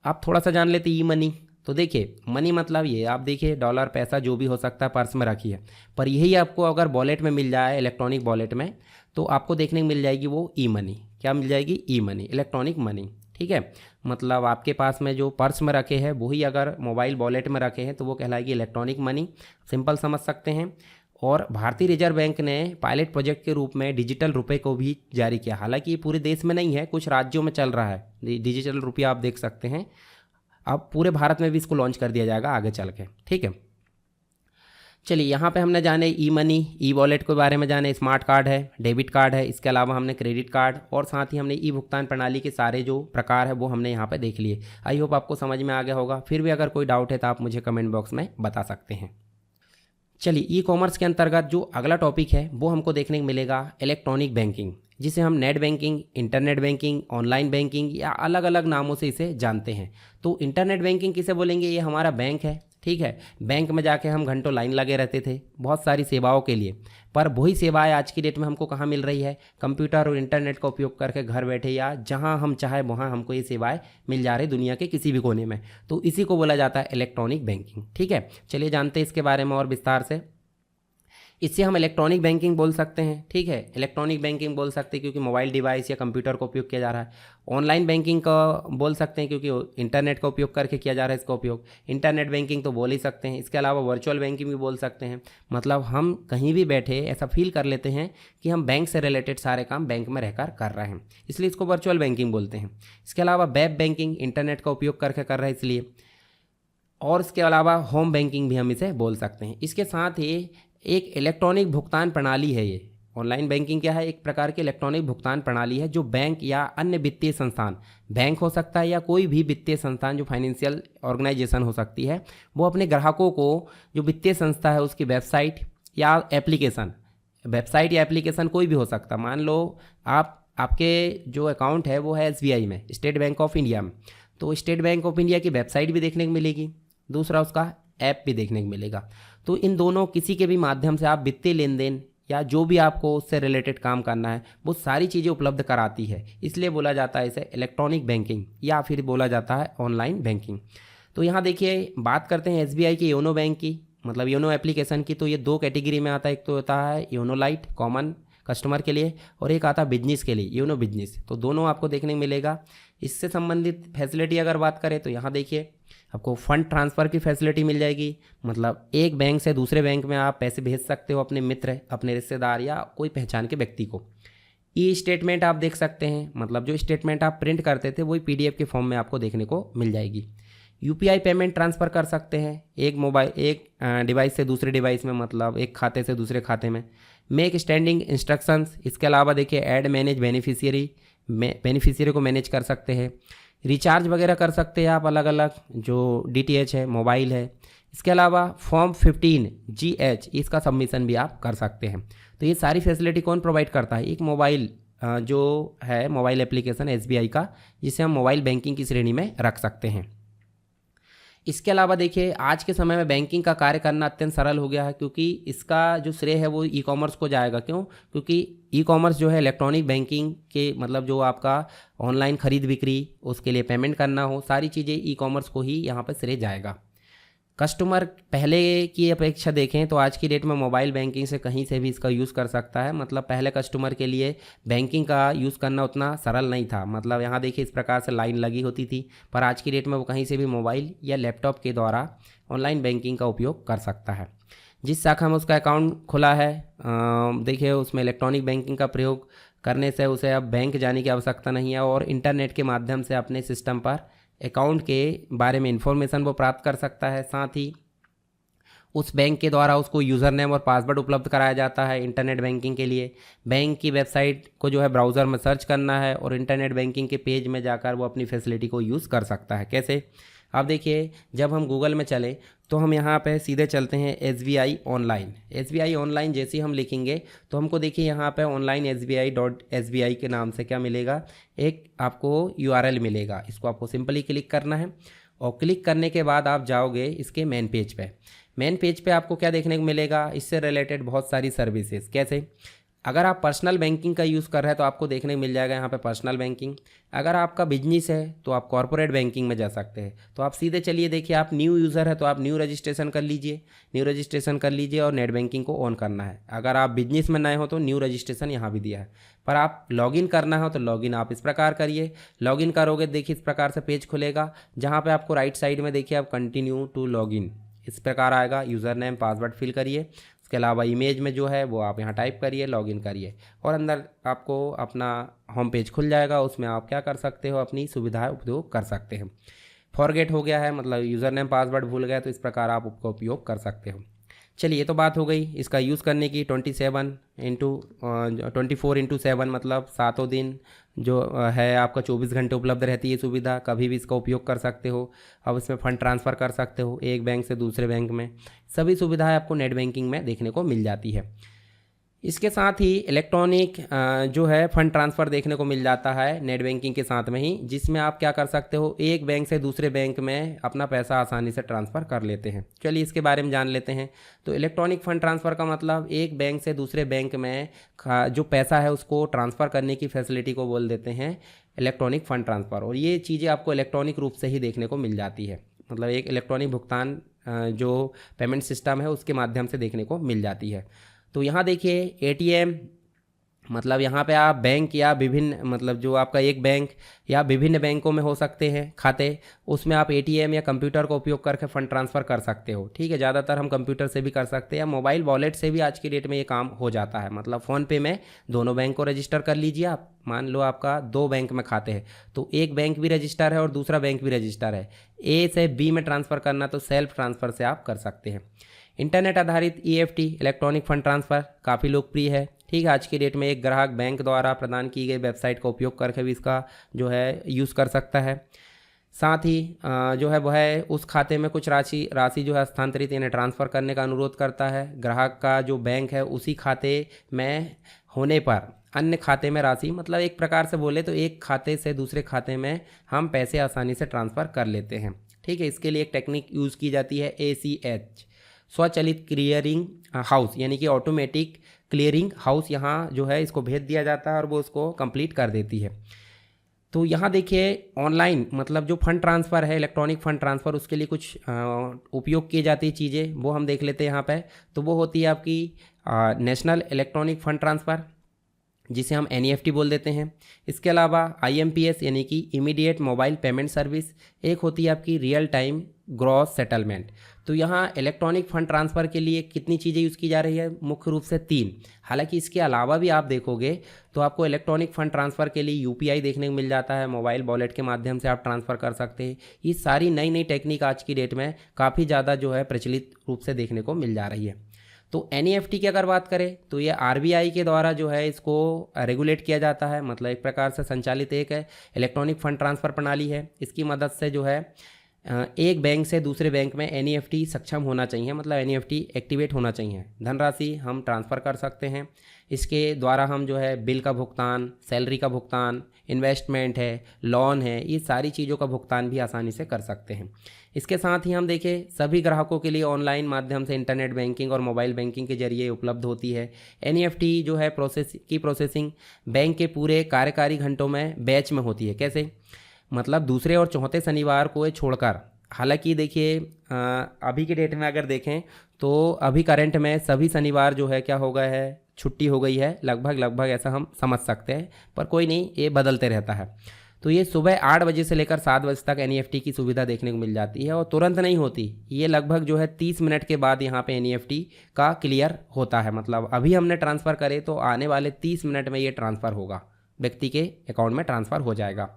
आप थोड़ा सा जान लेते ई मनी। तो देखिए मनी मतलब ये, आप देखिए डॉलर पैसा जो भी हो सकता है पर्स में रखिए, पर यही आपको अगर वॉलेट में मिल जाए, इलेक्ट्रॉनिक वॉलेट में, तो आपको देखने को मिल जाएगी वो ई मनी। क्या मिल जाएगी? ई मनी, इलेक्ट्रॉनिक मनी। ठीक है, मतलब आपके पास में जो पर्स में रखे हैं वही अगर मोबाइल वॉलेट में रखे हैं तो वो कहलाएगी इलेक्ट्रॉनिक मनी, सिंपल समझ सकते हैं। और भारतीय रिजर्व बैंक ने पायलट प्रोजेक्ट के रूप में डिजिटल रुपए को भी जारी किया। हालांकि ये पूरे देश में नहीं है, कुछ राज्यों में चल रहा है डिजिटल रुपया, आप देख सकते हैं। अब पूरे भारत में भी इसको लॉन्च कर दिया जाएगा आगे चल के। ठीक है, चलिए यहाँ पे हमने जाने ई मनी, ई वॉलेट के बारे में जाने, स्मार्ट कार्ड है, डेबिट कार्ड है, इसके अलावा हमने क्रेडिट कार्ड और साथ ही हमने ई भुगतान प्रणाली के सारे जो प्रकार है वो हमने यहाँ पे देख लिए। आई होप आपको समझ में आ गया होगा। फिर भी अगर कोई डाउट है तो आप मुझे कमेंट बॉक्स में बता सकते हैं। चलिए ई कॉमर्स के अंतर्गत जो अगला टॉपिक है वो हमको देखने को मिलेगा इलेक्ट्रॉनिक बैंकिंग, जिसे हम net banking, internet banking, online banking या अलग अलग नामों से इसे जानते हैं। तो इंटरनेट बैंकिंग किसे बोलेंगे? ये हमारा बैंक है। ठीक है, बैंक में जाके हम घंटों लाइन लगे रहते थे बहुत सारी सेवाओं के लिए, पर वही सेवाएं आज की डेट में हमको कहाँ मिल रही है? कंप्यूटर और इंटरनेट का उपयोग करके घर बैठे या जहाँ हम चाहे वहाँ हमको ये सेवाएं मिल जा रही दुनिया के किसी भी कोने में। तो इसी को बोला जाता है इलेक्ट्रॉनिक बैंकिंग। ठीक है, चलिए जानते हैं इसके बारे में और विस्तार से। इससे हम इलेक्ट्रॉनिक बैंकिंग बोल सकते हैं। ठीक है, इलेक्ट्रॉनिक बैंकिंग बोल सकते हैं क्योंकि मोबाइल डिवाइस या कंप्यूटर का उपयोग किया जा रहा है। ऑनलाइन बैंकिंग का बोल सकते हैं क्योंकि इंटरनेट का उपयोग करके किया जा रहा है इसका उपयोग। इंटरनेट बैंकिंग तो बोल ही सकते हैं। इसके अलावा वर्चुअल बैंकिंग भी बोल सकते हैं, मतलब हम कहीं भी बैठे ऐसा फील कर लेते हैं कि हम बैंक से रिलेटेड सारे काम बैंक में रहकर कर रहे हैं, इसलिए इसको वर्चुअल बैंकिंग बोलते हैं। इसके अलावा वेब बैंकिंग इंटरनेट का उपयोग करके कर रहे हैं इसलिए, और इसके अलावा होम बैंकिंग भी हम इसे बोल सकते हैं। इसके साथ ही एक इलेक्ट्रॉनिक भुगतान प्रणाली है ये। ऑनलाइन बैंकिंग क्या है? एक प्रकार की इलेक्ट्रॉनिक भुगतान प्रणाली है जो बैंक या अन्य वित्तीय संस्थान, बैंक हो सकता है या कोई भी वित्तीय संस्थान जो फाइनेंशियल ऑर्गेनाइजेशन हो सकती है, वो अपने ग्राहकों को, जो वित्तीय संस्था है उसकी वेबसाइट या एप्लीकेशन, वेबसाइट या एप्लीकेशन कोई भी हो सकता। मान लो आपके जो अकाउंट है वो है SBI में, स्टेट बैंक ऑफ इंडिया में, तो स्टेट बैंक ऑफ इंडिया की वेबसाइट भी देखने को मिलेगी, दूसरा उसका ऐप भी देखने को मिलेगा। तो इन दोनों किसी के भी माध्यम से आप वित्तीय लेन देन या जो भी आपको उससे रिलेटेड काम करना है वो सारी चीज़ें उपलब्ध कराती है, इसलिए बोला जाता है इसे इलेक्ट्रॉनिक बैंकिंग या फिर बोला जाता है ऑनलाइन बैंकिंग। तो यहाँ देखिए बात करते हैं SBI की योनो बैंक की, मतलब योनो एप्लीकेशन की। तो ये दो कैटेगरी में आता है, एक तो होता है योनो लाइट कॉमन कस्टमर के लिए और एक आता है बिजनेस के लिए, योनो बिजनेस। तो दोनों आपको देखने को मिलेगा। इससे संबंधित फैसिलिटी अगर बात करें तो यहाँ देखिए आपको फंड ट्रांसफ़र की फैसिलिटी मिल जाएगी, मतलब एक बैंक से दूसरे बैंक में आप पैसे भेज सकते हो अपने मित्र, अपने रिश्तेदार या कोई पहचान के व्यक्ति को। ई स्टेटमेंट आप देख सकते हैं, मतलब जो स्टेटमेंट आप प्रिंट करते थे वही PDF के फॉर्म में आपको देखने को मिल जाएगी। UPI पेमेंट ट्रांसफ़र कर सकते हैं एक डिवाइस से दूसरे डिवाइस में, मतलब एक खाते से दूसरे खाते में। मेक स्टैंडिंग इंस्ट्रक्शंस, इसके अलावा देखिए ऐड मैनेज बेनिफिशियरी को मैनेज कर सकते हैं। रिचार्ज वगैरह कर सकते हैं आप अलग अलग, जो DTH है, मोबाइल है। इसके अलावा फॉर्म 15GH इसका सबमिशन भी आप कर सकते हैं। तो ये सारी फैसिलिटी कौन प्रोवाइड करता है? एक मोबाइल जो है मोबाइल एप्लीकेशन SBI का, जिसे हम मोबाइल बैंकिंग की श्रेणी में रख सकते हैं। इसके अलावा देखिए आज के समय में बैंकिंग का कार्य करना अत्यंत सरल हो गया है, क्योंकि इसका जो श्रेय है वो ई कॉमर्स को जाएगा। क्यों? क्योंकि ई कॉमर्स जो है इलेक्ट्रॉनिक बैंकिंग के, मतलब जो आपका ऑनलाइन खरीद बिक्री, उसके लिए पेमेंट करना हो, सारी चीज़ें ई कॉमर्स को ही यहाँ पर श्रेय जाएगा। कस्टमर पहले की अपेक्षा देखें तो आज की डेट में मोबाइल बैंकिंग से कहीं से भी इसका यूज़ कर सकता है। मतलब पहले कस्टमर के लिए बैंकिंग का यूज़ करना उतना सरल नहीं था, मतलब यहाँ देखिए इस प्रकार से लाइन लगी होती थी, पर आज की डेट में वो कहीं से भी मोबाइल या लैपटॉप के द्वारा ऑनलाइन बैंकिंग का उपयोग कर सकता है। जिस शाखा में उसका अकाउंट खुला है देखिए उसमें इलेक्ट्रॉनिक बैंकिंग का प्रयोग करने से उसे अब बैंक जाने की आवश्यकता नहीं है, और इंटरनेट के माध्यम से अपने सिस्टम पर अकाउंट के बारे में इंफॉर्मेशन वो प्राप्त कर सकता है। साथ ही उस बैंक के द्वारा उसको यूज़र नेम और पासवर्ड उपलब्ध कराया जाता है इंटरनेट बैंकिंग के लिए। बैंक की वेबसाइट को जो है ब्राउज़र में सर्च करना है और इंटरनेट बैंकिंग के पेज में जाकर वो अपनी फैसिलिटी को यूज़ कर सकता है। कैसे? अब देखिए जब हम गूगल में चले तो हम यहाँ पे सीधे चलते हैं SBI ऑनलाइन। SBI ऑनलाइन जैसे ही हम लिखेंगे तो हमको देखिए यहाँ पे ऑनलाइन SBI.SBI के नाम से क्या मिलेगा, एक आपको URL मिलेगा। इसको आपको सिंपली क्लिक करना है और क्लिक करने के बाद आप जाओगे इसके मेन पेज पे। मेन पेज पे आपको क्या देखने को मिलेगा, इससे रिलेटेड बहुत सारी सर्विसेज। कैसे? अगर आप पर्सनल बैंकिंग का यूज़ कर रहे हैं तो आपको देखने को मिल जाएगा यहाँ पे पर्सनल बैंकिंग। अगर आपका बिजनेस है तो आप कॉर्पोरेट बैंकिंग में जा सकते हैं। तो आप सीधे चलिए, देखिए आप न्यू यूज़र है तो आप न्यू रजिस्ट्रेशन कर लीजिए, न्यू रजिस्ट्रेशन कर लीजिए और नेट बैंकिंग को ऑन करना है। अगर आप बिजनेस में नए हो तो न्यू रजिस्ट्रेशन यहाँ भी दिया है, पर आप लॉगिन करना हो तो लॉगिन आप इस प्रकार करिए। लॉगिन करोगे देखिए इस प्रकार से पेज खुलेगा, जहाँ पे आपको राइट साइड में देखिए आप कंटिन्यू टू लॉगिन इस प्रकार आएगा। यूज़र नेम पासवर्ड फिल करिए, इसके अलावा इमेज में जो है वो आप यहाँ टाइप करिए, लॉगिन करिए और अंदर आपको अपना होम पेज खुल जाएगा। उसमें आप क्या कर सकते हो, अपनी सुविधाएं उपयोग कर सकते हैं। फॉरगेट हो गया है मतलब यूज़र नेम पासवर्ड भूल गए तो इस प्रकार आप उसका उपयोग कर सकते हो। चलिए ये तो बात हो गई इसका यूज़ करने की। 24/7 मतलब सातों दिन जो है आपका 24 घंटे उपलब्ध रहती है सुविधा, कभी भी इसका उपयोग कर सकते हो। अब इसमें फ़ंड ट्रांसफ़र कर सकते हो एक बैंक से दूसरे बैंक में, सभी सुविधाएं आपको नेट बैंकिंग में देखने को मिल जाती है। इसके साथ ही इलेक्ट्रॉनिक जो है फ़ंड ट्रांसफ़र देखने को मिल जाता है नेट बैंकिंग के साथ में ही, जिसमें आप क्या कर सकते हो, एक बैंक से दूसरे बैंक में अपना पैसा आसानी से ट्रांसफ़र कर लेते हैं। चलिए इसके बारे में जान लेते हैं। तो इलेक्ट्रॉनिक फ़ंड ट्रांसफ़र का मतलब एक बैंक से दूसरे बैंक में जो पैसा है उसको ट्रांसफ़र करने की फैसिलिटी को बोल देते हैं इलेक्ट्रॉनिक फ़ंड ट्रांसफ़र। और ये चीज़ें आपको इलेक्ट्रॉनिक रूप से ही देखने को मिल जाती है, मतलब एक इलेक्ट्रॉनिक भुगतान जो पेमेंट सिस्टम है उसके माध्यम से देखने को मिल जाती है। तो यहाँ देखिए एटीएम मतलब यहाँ पे आप बैंक या विभिन्न मतलब जो आपका एक बैंक या विभिन्न बैंकों में हो सकते हैं खाते, उसमें आप एटीएम या कंप्यूटर का उपयोग करके फ़ंड ट्रांसफ़र कर सकते हो। ठीक है, ज़्यादातर हम कंप्यूटर से भी कर सकते हैं या मोबाइल वॉलेट से भी आज की डेट में ये काम हो जाता है। मतलब फ़ोनपे में दोनों बैंक को रजिस्टर कर लीजिए आप। मान लो आपका दो बैंक में खाते हैं तो एक बैंक भी रजिस्टर है और दूसरा बैंक भी रजिस्टर है, ए से बी में ट्रांसफ़र करना तो सेल्फ ट्रांसफ़र से आप कर सकते हैं। इंटरनेट आधारित ईएफटी इलेक्ट्रॉनिक फ़ंड ट्रांसफ़र काफ़ी लोकप्रिय है। ठीक है, आज की डेट में एक ग्राहक बैंक द्वारा प्रदान की गई वेबसाइट का उपयोग करके भी इसका जो है यूज़ कर सकता है। साथ ही जो है वह है उस खाते में कुछ राशि जो है हस्तांतरित यानी ट्रांसफ़र करने का अनुरोध करता है। ग्राहक का जो बैंक है उसी खाते में होने पर अन्य खाते में राशि, मतलब एक प्रकार से बोले तो एक खाते से दूसरे खाते में हम पैसे आसानी से ट्रांसफ़र कर लेते हैं। ठीक है, इसके लिए एक टेक्निक यूज़ की जाती है ACH, स्वचालित क्लियरिंग हाउस, यानी कि ऑटोमेटिक क्लियरिंग हाउस। यहाँ जो है इसको भेज दिया जाता है और वो उसको कंप्लीट कर देती है। तो यहाँ देखिए ऑनलाइन मतलब जो फंड ट्रांसफ़र है इलेक्ट्रॉनिक फ़ंड ट्रांसफ़र, उसके लिए कुछ उपयोग की जाती चीज़ें वो हम देख लेते हैं यहाँ पे। तो वो होती है आपकी नेशनल इलेक्ट्रॉनिक फ़ंड ट्रांसफ़र, जिसे हम NEFT बोल देते हैं। इसके अलावा IMPS यानी कि इमीडिएट मोबाइल पेमेंट सर्विस, एक होती है आपकी रियल टाइम ग्रॉस सेटलमेंट। तो यहाँ इलेक्ट्रॉनिक फ़ंड ट्रांसफ़र के लिए कितनी चीज़ें यूज़ की जा रही है, मुख्य रूप से 3। हालांकि इसके अलावा भी आप देखोगे तो आपको इलेक्ट्रॉनिक फ़ंड ट्रांसफ़र के लिए UPI देखने को मिल जाता है, मोबाइल वॉलेट के माध्यम से आप ट्रांसफ़र कर सकते हैं। ये सारी नई नई टेक्निक आज की डेट में काफ़ी ज़्यादा जो है प्रचलित रूप से देखने को मिल जा रही है। तो NEFT की अगर बात करें तो ये RBI के द्वारा जो है इसको रेगुलेट किया जाता है, मतलब एक प्रकार से संचालित एक है इलेक्ट्रॉनिक फ़ंड ट्रांसफ़र प्रणाली है। इसकी मदद से जो है एक बैंक से दूसरे बैंक में NEFT सक्षम होना चाहिए, मतलब NEFT एक्टिवेट होना चाहिए। धनराशि हम ट्रांसफ़र कर सकते हैं, इसके द्वारा हम जो है बिल का भुगतान, सैलरी का भुगतान, इन्वेस्टमेंट है, लोन है, ये सारी चीज़ों का भुगतान भी आसानी से कर सकते हैं। इसके साथ ही हम देखें सभी ग्राहकों के लिए ऑनलाइन माध्यम से इंटरनेट बैंकिंग और मोबाइल बैंकिंग के जरिए उपलब्ध होती है। NEFT जो है प्रोसेसिंग बैंक के पूरे कार्यकारी घंटों में बैच में होती है। कैसे, मतलब दूसरे और चौथे शनिवार को छोड़कर। हालांकि देखिए अभी के डेट में अगर देखें तो अभी करंट में सभी शनिवार जो है क्या हो गया है, छुट्टी हो गई है लगभग ऐसा हम समझ सकते हैं, पर कोई नहीं, ये बदलते रहता है। तो ये सुबह 8 बजे से लेकर 7 बजे तक NEFT की सुविधा देखने को मिल जाती है और तुरंत नहीं होती, ये लगभग जो है 30 मिनट के बाद यहाँ पे NEFT का क्लियर होता है। मतलब अभी हमने ट्रांसफ़र करे तो आने वाले 30 मिनट में ये ट्रांसफ़र होगा, व्यक्ति के अकाउंट में ट्रांसफ़र हो जाएगा।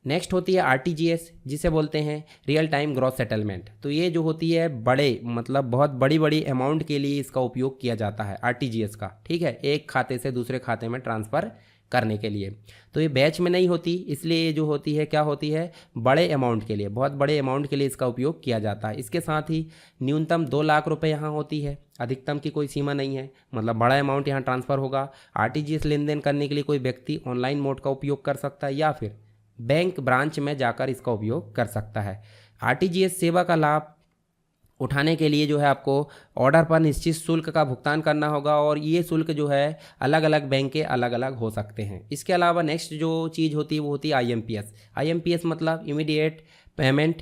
नेक्स्ट होती है RTGS, जिसे बोलते हैं रियल टाइम ग्रॉस सेटलमेंट। तो ये जो होती है बड़े मतलब बहुत बड़ी अमाउंट के लिए इसका उपयोग किया जाता है RTGS का। ठीक है, एक खाते से दूसरे खाते में ट्रांसफ़र करने के लिए। तो ये बैच में नहीं होती, इसलिए ये जो होती है क्या होती है, बड़े अमाउंट के लिए, बहुत बड़े अमाउंट के लिए इसका उपयोग किया जाता है। इसके साथ ही न्यूनतम 2 लाख रुपए यहाँ होती है, अधिकतम की कोई सीमा नहीं है, मतलब बड़ा अमाउंट यहाँ ट्रांसफ़र होगा। RTGS लेन देन करने के लिए कोई व्यक्ति ऑनलाइन मोड का उपयोग कर सकता है या फिर बैंक ब्रांच में जाकर इसका उपयोग कर सकता है। RTGS सेवा का लाभ उठाने के लिए जो है आपको ऑर्डर पर निश्चित शुल्क का भुगतान करना होगा और ये शुल्क जो है अलग अलग बैंक के अलग अलग हो सकते हैं। इसके अलावा नेक्स्ट जो चीज़ होती है वो होती है आईएमपीएस। आईएमपीएस मतलब इमीडिएट पेमेंट,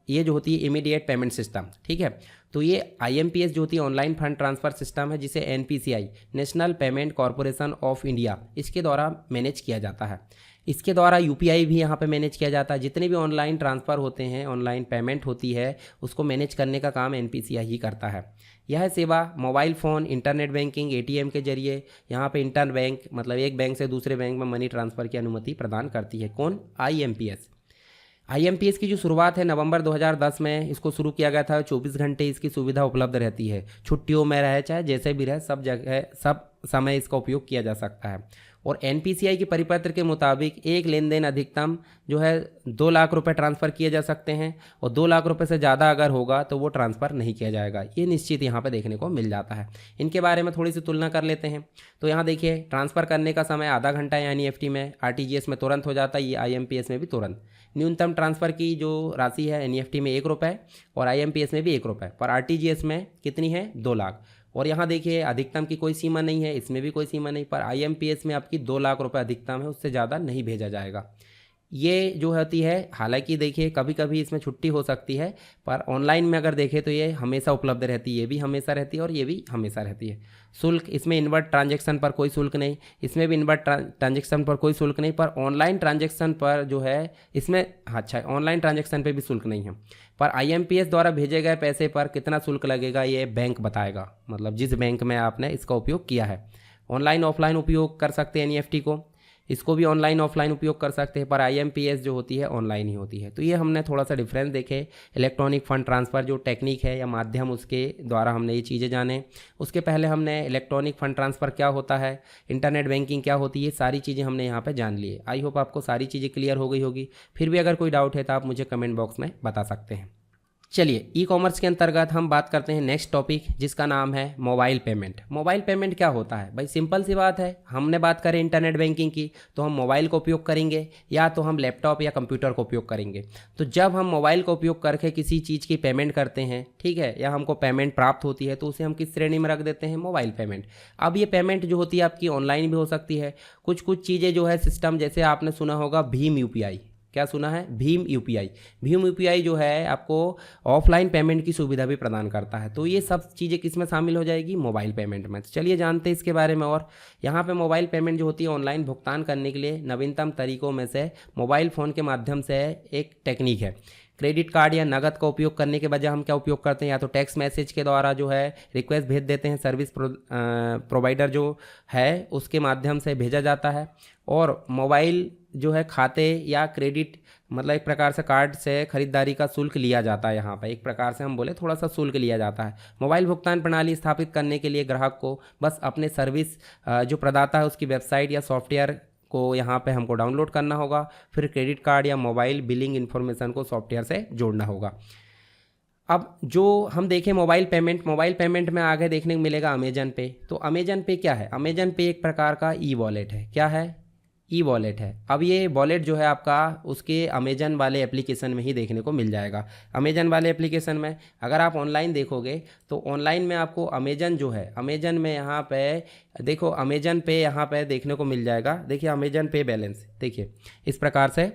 ये जो होती है इमीडिएट पेमेंट सिस्टम, ठीक है। तो ये आईएमपीएस जो होती है ऑनलाइन फंड ट्रांसफ़र सिस्टम है, जिसे NPCI national payment corporation of India इसके द्वारा मैनेज किया जाता है। इसके द्वारा यूपीआई भी यहाँ पे मैनेज किया जाता है। जितने भी ऑनलाइन ट्रांसफ़र होते हैं, ऑनलाइन पेमेंट होती है, उसको मैनेज करने का काम एनपीसीआई ही करता है। यह सेवा mobile phone, internet banking, ATM के जरिए यहाँ पे इंटर बैंक मतलब एक बैंक से दूसरे बैंक में मनी ट्रांसफ़र की अनुमति प्रदान करती है। कौन? आईएमपीएस। आईएमपीएस की जो शुरुआत है नवंबर 2010 में इसको शुरू किया गया था। 24 घंटे इसकी सुविधा उपलब्ध रहती है। छुट्टियों में रहे चाहे जैसे भी रहे, सब जगह सब समय इसका उपयोग किया जा सकता है। और एनपीसीआई के परिपत्र के मुताबिक एक लेन देन अधिकतम जो है 2 लाख रुपए ट्रांसफ़र किए जा सकते हैं और 2 लाख रुपए से ज़्यादा अगर होगा तो वो ट्रांसफ़र नहीं किया जाएगा। ये निश्चित यहाँ पे देखने को मिल जाता है। इनके बारे में थोड़ी सी तुलना कर लेते हैं। तो यहाँ देखिए, ट्रांसफ़र करने का समय आधा घंटा है एनईएफटी में, आरटीजीएस में तुरंत हो जाता है, ये आईएमपीएस में भी तुरंत। न्यूनतम ट्रांसफ़र की जो राशि है एनईएफटी में 1 रुपये और आईएमपीएस में भी 1 रुपये, पर आरटीजीएस में कितनी है? 2 लाख। और यहाँ देखिए अधिकतम की कोई सीमा नहीं है, इसमें भी कोई सीमा नहीं, पर आईएमपीएस में आपकी 2 लाख रुपए अधिकतम है, उससे ज़्यादा नहीं भेजा जाएगा। ये जो होती है, हालांकि देखिए कभी कभी इसमें छुट्टी हो सकती है, पर ऑनलाइन में अगर देखें तो ये हमेशा उपलब्ध रहती है। ये भी हमेशा रहती है और ये भी हमेशा रहती है। शुल्क इसमें इनवर्ट ट्रांजैक्शन पर कोई शुल्क नहीं, इसमें भी इनवर्ट ट्रांजैक्शन पर कोई शुल्क नहीं, पर ऑनलाइन ट्रांजैक्शन पर जो है इसमें, अच्छा ऑनलाइन ट्रांजैक्शन पर भी शुल्क नहीं है। पर आईएमपीएस द्वारा भेजे गए पैसे पर कितना शुल्क लगेगा ये बैंक बताएगा, मतलब जिस बैंक में आपने इसका उपयोग किया है। ऑनलाइन ऑफलाइन उपयोग कर सकते हैं एनईएफटी को, इसको भी ऑनलाइन ऑफलाइन उपयोग कर सकते हैं, पर आईएमपीएस जो होती है ऑनलाइन ही होती है। तो ये हमने थोड़ा सा डिफरेंस देखे। इलेक्ट्रॉनिक फंड ट्रांसफ़र जो टेक्निक है या माध्यम, उसके द्वारा हमने ये चीज़ें जाने। उसके पहले हमने इलेक्ट्रॉनिक फंड ट्रांसफ़र क्या होता है, इंटरनेट बैंकिंग क्या होती है, सारी चीज़ें हमने यहाँ पर जान ली है। आई होप आपको सारी चीज़ें क्लियर हो गई होगी। फिर भी अगर कोई डाउट है तो आप मुझे कमेंट बॉक्स में बता सकते हैं। चलिए, ई कॉमर्स के अंतर्गत हम बात करते हैं नेक्स्ट टॉपिक, जिसका नाम है मोबाइल पेमेंट। मोबाइल पेमेंट क्या होता है भाई? सिंपल सी बात है, हमने बात करें इंटरनेट बैंकिंग की तो हम मोबाइल का उपयोग करेंगे या तो हम लैपटॉप या कंप्यूटर का उपयोग करेंगे। तो जब हम मोबाइल का उपयोग करके किसी चीज़ की पेमेंट करते हैं, ठीक है, या हमको पेमेंट प्राप्त होती है, तो उसे हम किस श्रेणी में रख देते हैं? Mobile payment. अब ये पेमेंट जो होती है आपकी ऑनलाइन भी हो सकती है। कुछ चीज़ें जो है सिस्टम, जैसे आपने सुना होगा भीम यूपीआई। क्या सुना है? भीम यूपीआई। भीम यूपीआई जो है आपको ऑफलाइन पेमेंट की सुविधा भी प्रदान करता है। तो ये सब चीज़ें किस में शामिल हो जाएगी? मोबाइल पेमेंट में। तो चलिए जानते हैं इसके बारे में। और यहाँ पे मोबाइल पेमेंट जो होती है ऑनलाइन भुगतान करने के लिए नवीनतम तरीकों में से मोबाइल फ़ोन के माध्यम से एक टेक्निक है। क्रेडिट कार्ड या नगद का उपयोग करने के बजाय हम क्या उपयोग करते हैं? या तो टेक्स्ट मैसेज के द्वारा जो है रिक्वेस्ट भेज देते हैं, सर्विस प्रोवाइडर जो है उसके माध्यम से भेजा जाता है। और मोबाइल जो है खाते या क्रेडिट मतलब एक प्रकार से कार्ड से खरीदारी का शुल्क लिया जाता है। यहाँ पर एक प्रकार से हम बोले थोड़ा सा शुल्क लिया जाता है। मोबाइल भुगतान प्रणाली स्थापित करने के लिए ग्राहक को बस अपने सर्विस जो प्रदाता है उसकी वेबसाइट या सॉफ्टवेयर को यहाँ पे हमको डाउनलोड करना होगा। फिर क्रेडिट कार्ड या मोबाइल बिलिंग इन्फॉर्मेशन को सॉफ्टवेयर से जोड़ना होगा। अब जो हम देखें मोबाइल पेमेंट में आगे देखने को मिलेगा अमेजन पे। तो अमेजन पे क्या है? अमेजन पे एक प्रकार का ई वॉलेट है। क्या है? ई वॉलेट है। अब ये वॉलेट जो है आपका उसके अमेजन वाले एप्लीकेशन में ही देखने को मिल जाएगा। अमेजन वाले एप्लीकेशन में अगर आप ऑनलाइन देखोगे तो ऑनलाइन में आपको अमेजन जो है, अमेजन में यहाँ पे देखो, अमेजन पे यहाँ पे देखने को मिल जाएगा। देखिए अमेजन पे बैलेंस, देखिए इस प्रकार से।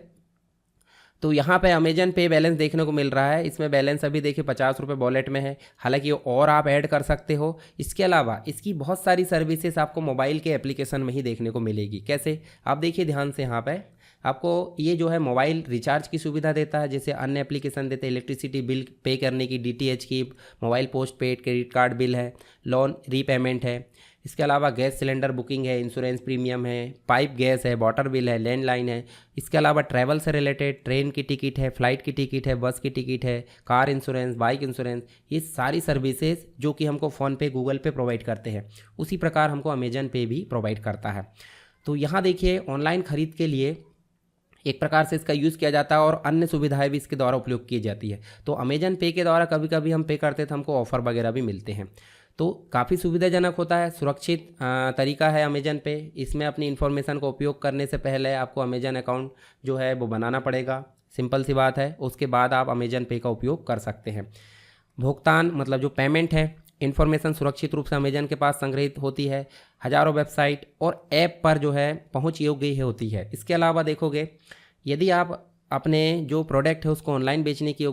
तो यहाँ पे अमेजन पे बैलेंस देखने को मिल रहा है। इसमें बैलेंस अभी देखिए 50 रुपये वॉलेट में है। हालांकि और आप ऐड कर सकते हो। इसके अलावा इसकी बहुत सारी सर्विसेज आपको मोबाइल के एप्लीकेशन में ही देखने को मिलेगी। कैसे? आप देखिए ध्यान से, यहाँ पे आपको ये जो है मोबाइल रिचार्ज की सुविधा देता है, जैसे अन्य एप्लीकेशन देते हैं। इलेक्ट्रिसिटी बिल पे करने की, डीटीएच की, mobile post paid, credit card bill है, लोन रीपेमेंट है। इसके अलावा गैस सिलेंडर बुकिंग है, इंश्योरेंस प्रीमियम है, पाइप गैस है, वाटर बिल है, लैंडलाइन है। इसके अलावा ट्रैवल से रिलेटेड ट्रेन की टिकट है, फ्लाइट की टिकट है, बस की टिकट है, कार इंश्योरेंस, बाइक इंश्योरेंस। ये सारी सर्विसेज जो कि हमको फ़ोन पे, गूगल पे प्रोवाइड करते हैं, उसी प्रकार हमको अमेजन पे भी प्रोवाइड करता है। तो यहाँ देखिए ऑनलाइन खरीद के लिए एक प्रकार से इसका यूज़ किया जाता है और अन्य सुविधाएं भी इसके द्वारा उपयोग की जाती है। तो अमेजन पे के द्वारा कभी कभी हम पे करते तो हमको ऑफ़र वगैरह भी मिलते हैं। तो काफ़ी सुविधाजनक होता है, सुरक्षित तरीका है अमेजन पे। इसमें अपनी इन्फॉर्मेशन को उपयोग करने से पहले आपको अमेजन अकाउंट जो है वो बनाना पड़ेगा। सिंपल सी बात है। उसके बाद आप अमेजन पे का उपयोग कर सकते हैं। भुगतान मतलब जो पेमेंट है, इन्फॉर्मेशन सुरक्षित रूप से अमेजन के पास संग्रहित होती है, हजारों वेबसाइट और ऐप पर जो है पहुंच योग्य होती है। इसके अलावा देखोगे यदि आप अपने जो प्रोडक्ट है उसको ऑनलाइन बेचने की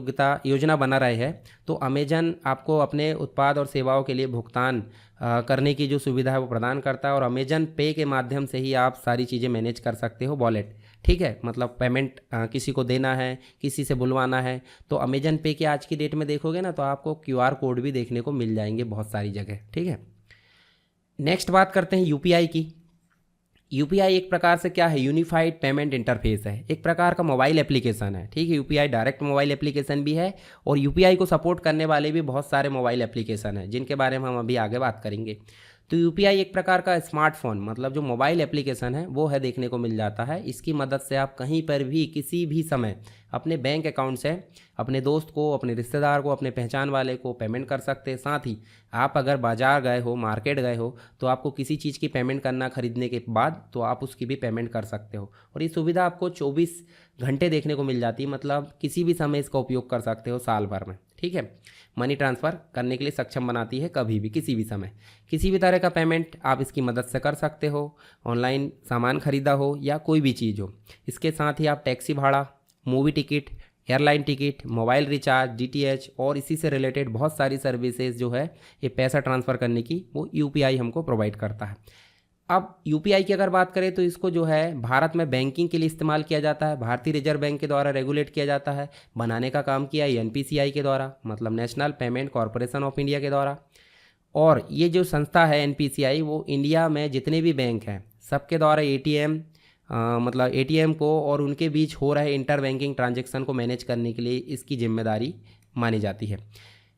योजना बना रहे हैं तो अमेजन आपको अपने उत्पाद और सेवाओं के लिए भुगतान करने की जो सुविधा है वो प्रदान करता है, और अमेजन पे के माध्यम से ही आप सारी चीज़ें मैनेज कर सकते हो, वॉलेट, ठीक है। मतलब पेमेंट किसी को देना है, किसी से बुलवाना है, तो अमेजन पे के आज की डेट में देखोगे ना तो आपको क्यूआर कोड भी देखने को मिल जाएंगे बहुत सारी जगह, ठीक है। नेक्स्ट बात करते हैं यूपीआई की। यूपीआई एक प्रकार से क्या है, यूनिफाइड पेमेंट इंटरफेस है, एक प्रकार का मोबाइल एप्लीकेशन है, ठीक है। यूपीआई डायरेक्ट मोबाइल एप्लीकेशन भी है और यूपीआई को सपोर्ट करने वाले भी बहुत सारे मोबाइल एप्लीकेशन हैं जिनके बारे में हम अभी आगे बात करेंगे। तो यूपीआई एक प्रकार का स्मार्टफोन मतलब जो मोबाइल एप्लीकेशन है वो है, देखने को मिल जाता है। इसकी मदद से आप कहीं पर भी किसी भी समय अपने बैंक अकाउंट से अपने दोस्त को, अपने रिश्तेदार को, अपने पहचान वाले को पेमेंट कर सकते हैं। साथ ही आप अगर बाजार गए हो, मार्केट गए हो, तो आपको किसी चीज़ की पेमेंट करना खरीदने के बाद तो आप उसकी भी पेमेंट कर सकते हो, और ये सुविधा आपको 24 घंटे देखने को मिल जाती है। मतलब किसी भी समय इसका उपयोग कर सकते हो साल भर में, ठीक है। मनी ट्रांसफ़र करने के लिए सक्षम बनाती है, कभी भी किसी भी समय किसी भी तरह का पेमेंट आप इसकी मदद से कर सकते हो, ऑनलाइन सामान खरीदा हो या कोई भी चीज़ हो। इसके साथ ही आप टैक्सी भाड़ा, movie ticket, airline ticket, mobile recharge, DTH और इसी से रिलेटेड बहुत सारी सर्विसेज जो है ये पैसा ट्रांसफ़र करने की वो यूपीआई हमको प्रोवाइड करता है। अब यूपीआई की अगर बात करें तो इसको जो है भारत में बैंकिंग के लिए इस्तेमाल किया जाता है, भारतीय रिजर्व बैंक के द्वारा रेगुलेट किया जाता है। बनाने का काम किया एनपीसीआई के द्वारा, मतलब national payment corporation of India के द्वारा। और ये जो संस्था है एनपीसीआई वो इंडिया में जितने भी बैंक हैं सबके द्वारा एटीएम मतलब एटीएम को और उनके बीच हो रहे इंटर बैंकिंग ट्रांजैक्शन को मैनेज करने के लिए इसकी जिम्मेदारी मानी जाती है।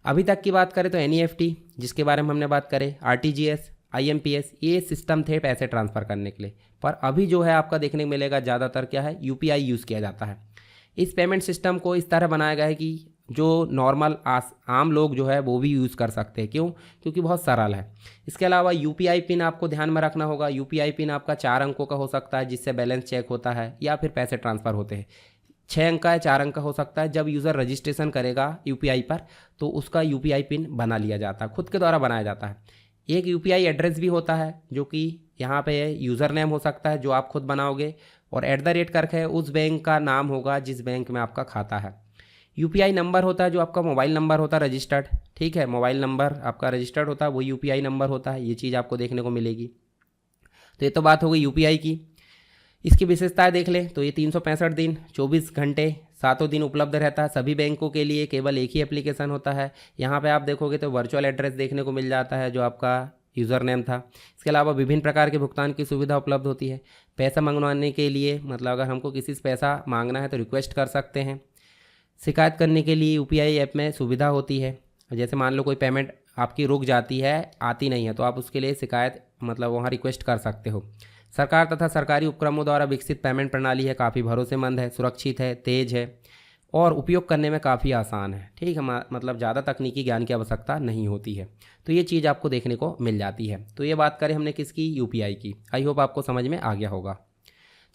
अभी तक की बात करें तो एनईएफटी जिसके बारे में हमने बात करें, आरटीजीएस, आईएमपीएस, ये सिस्टम थे पैसे ट्रांसफ़र करने के लिए, पर अभी जो है आपका देखने को मिलेगा ज़्यादातर क्या है, यूपीआई यूज़ किया जाता है। इस पेमेंट सिस्टम को इस तरह बनाया गया है कि जो नॉर्मल आम लोग जो है वो भी यूज़ कर सकते हैं। क्यों? क्योंकि बहुत सरल है। इसके अलावा यूपीआई पिन आपको ध्यान में रखना होगा। यूपीआई पिन आपका 4 अंकों का हो सकता है जिससे बैलेंस चेक होता है या फिर पैसे ट्रांसफ़र होते हैं। 6 अंक का है, 4 अंक का हो सकता है। जब यूज़र रजिस्ट्रेशन करेगा यूपीआई पर तो उसका यूपीआई पिन बना लिया जाता है, खुद के द्वारा बनाया जाता है। एक यूपीआई एड्रेस भी होता है जो कि यहाँ पे यूज़र नेम हो सकता है जो आप खुद बनाओगे, और @ करके उस बैंक का नाम होगा जिस बैंक में आपका खाता है। यूपीआई नंबर होता है जो आपका मोबाइल नंबर होता है रजिस्टर्ड, ठीक है। मोबाइल नंबर आपका रजिस्टर्ड होता है वो यूपीआई नंबर होता है, ये चीज़ आपको देखने को मिलेगी। तो ये तो बात हो गई यूपीआई की। इसकी विशेषताएं देख लें तो ये 365 दिन 24 घंटे 7 दिन उपलब्ध रहता है सभी बैंकों के लिए। केवल एक ही एप्लीकेशन होता है। यहाँ पे आप देखोगे तो वर्चुअल एड्रेस देखने को मिल जाता है जो आपका यूज़र नेम था। इसके अलावा विभिन्न प्रकार के भुगतान की सुविधा उपलब्ध होती है। पैसा मंगवाने के लिए मतलब अगर हमको किसी से पैसा मांगना है तो रिक्वेस्ट कर सकते हैं। शिकायत करने के लिए यूपीआई ऐप में सुविधा होती है। जैसे मान लो कोई पेमेंट आपकी रुक जाती है, आती नहीं है, तो आप उसके लिए शिकायत मतलब वहाँ रिक्वेस्ट कर सकते हो। सरकार तथा सरकारी उपक्रमों द्वारा विकसित पेमेंट प्रणाली है, काफ़ी भरोसेमंद है, सुरक्षित है, तेज है और उपयोग करने में काफ़ी आसान है, ठीक है। मतलब ज़्यादा तकनीकी ज्ञान की आवश्यकता नहीं होती है। तो ये चीज़ आपको देखने को मिल जाती है। तो ये बात करें हमने किसकी, यूपीआई की। आई होप आपको समझ में आ गया होगा।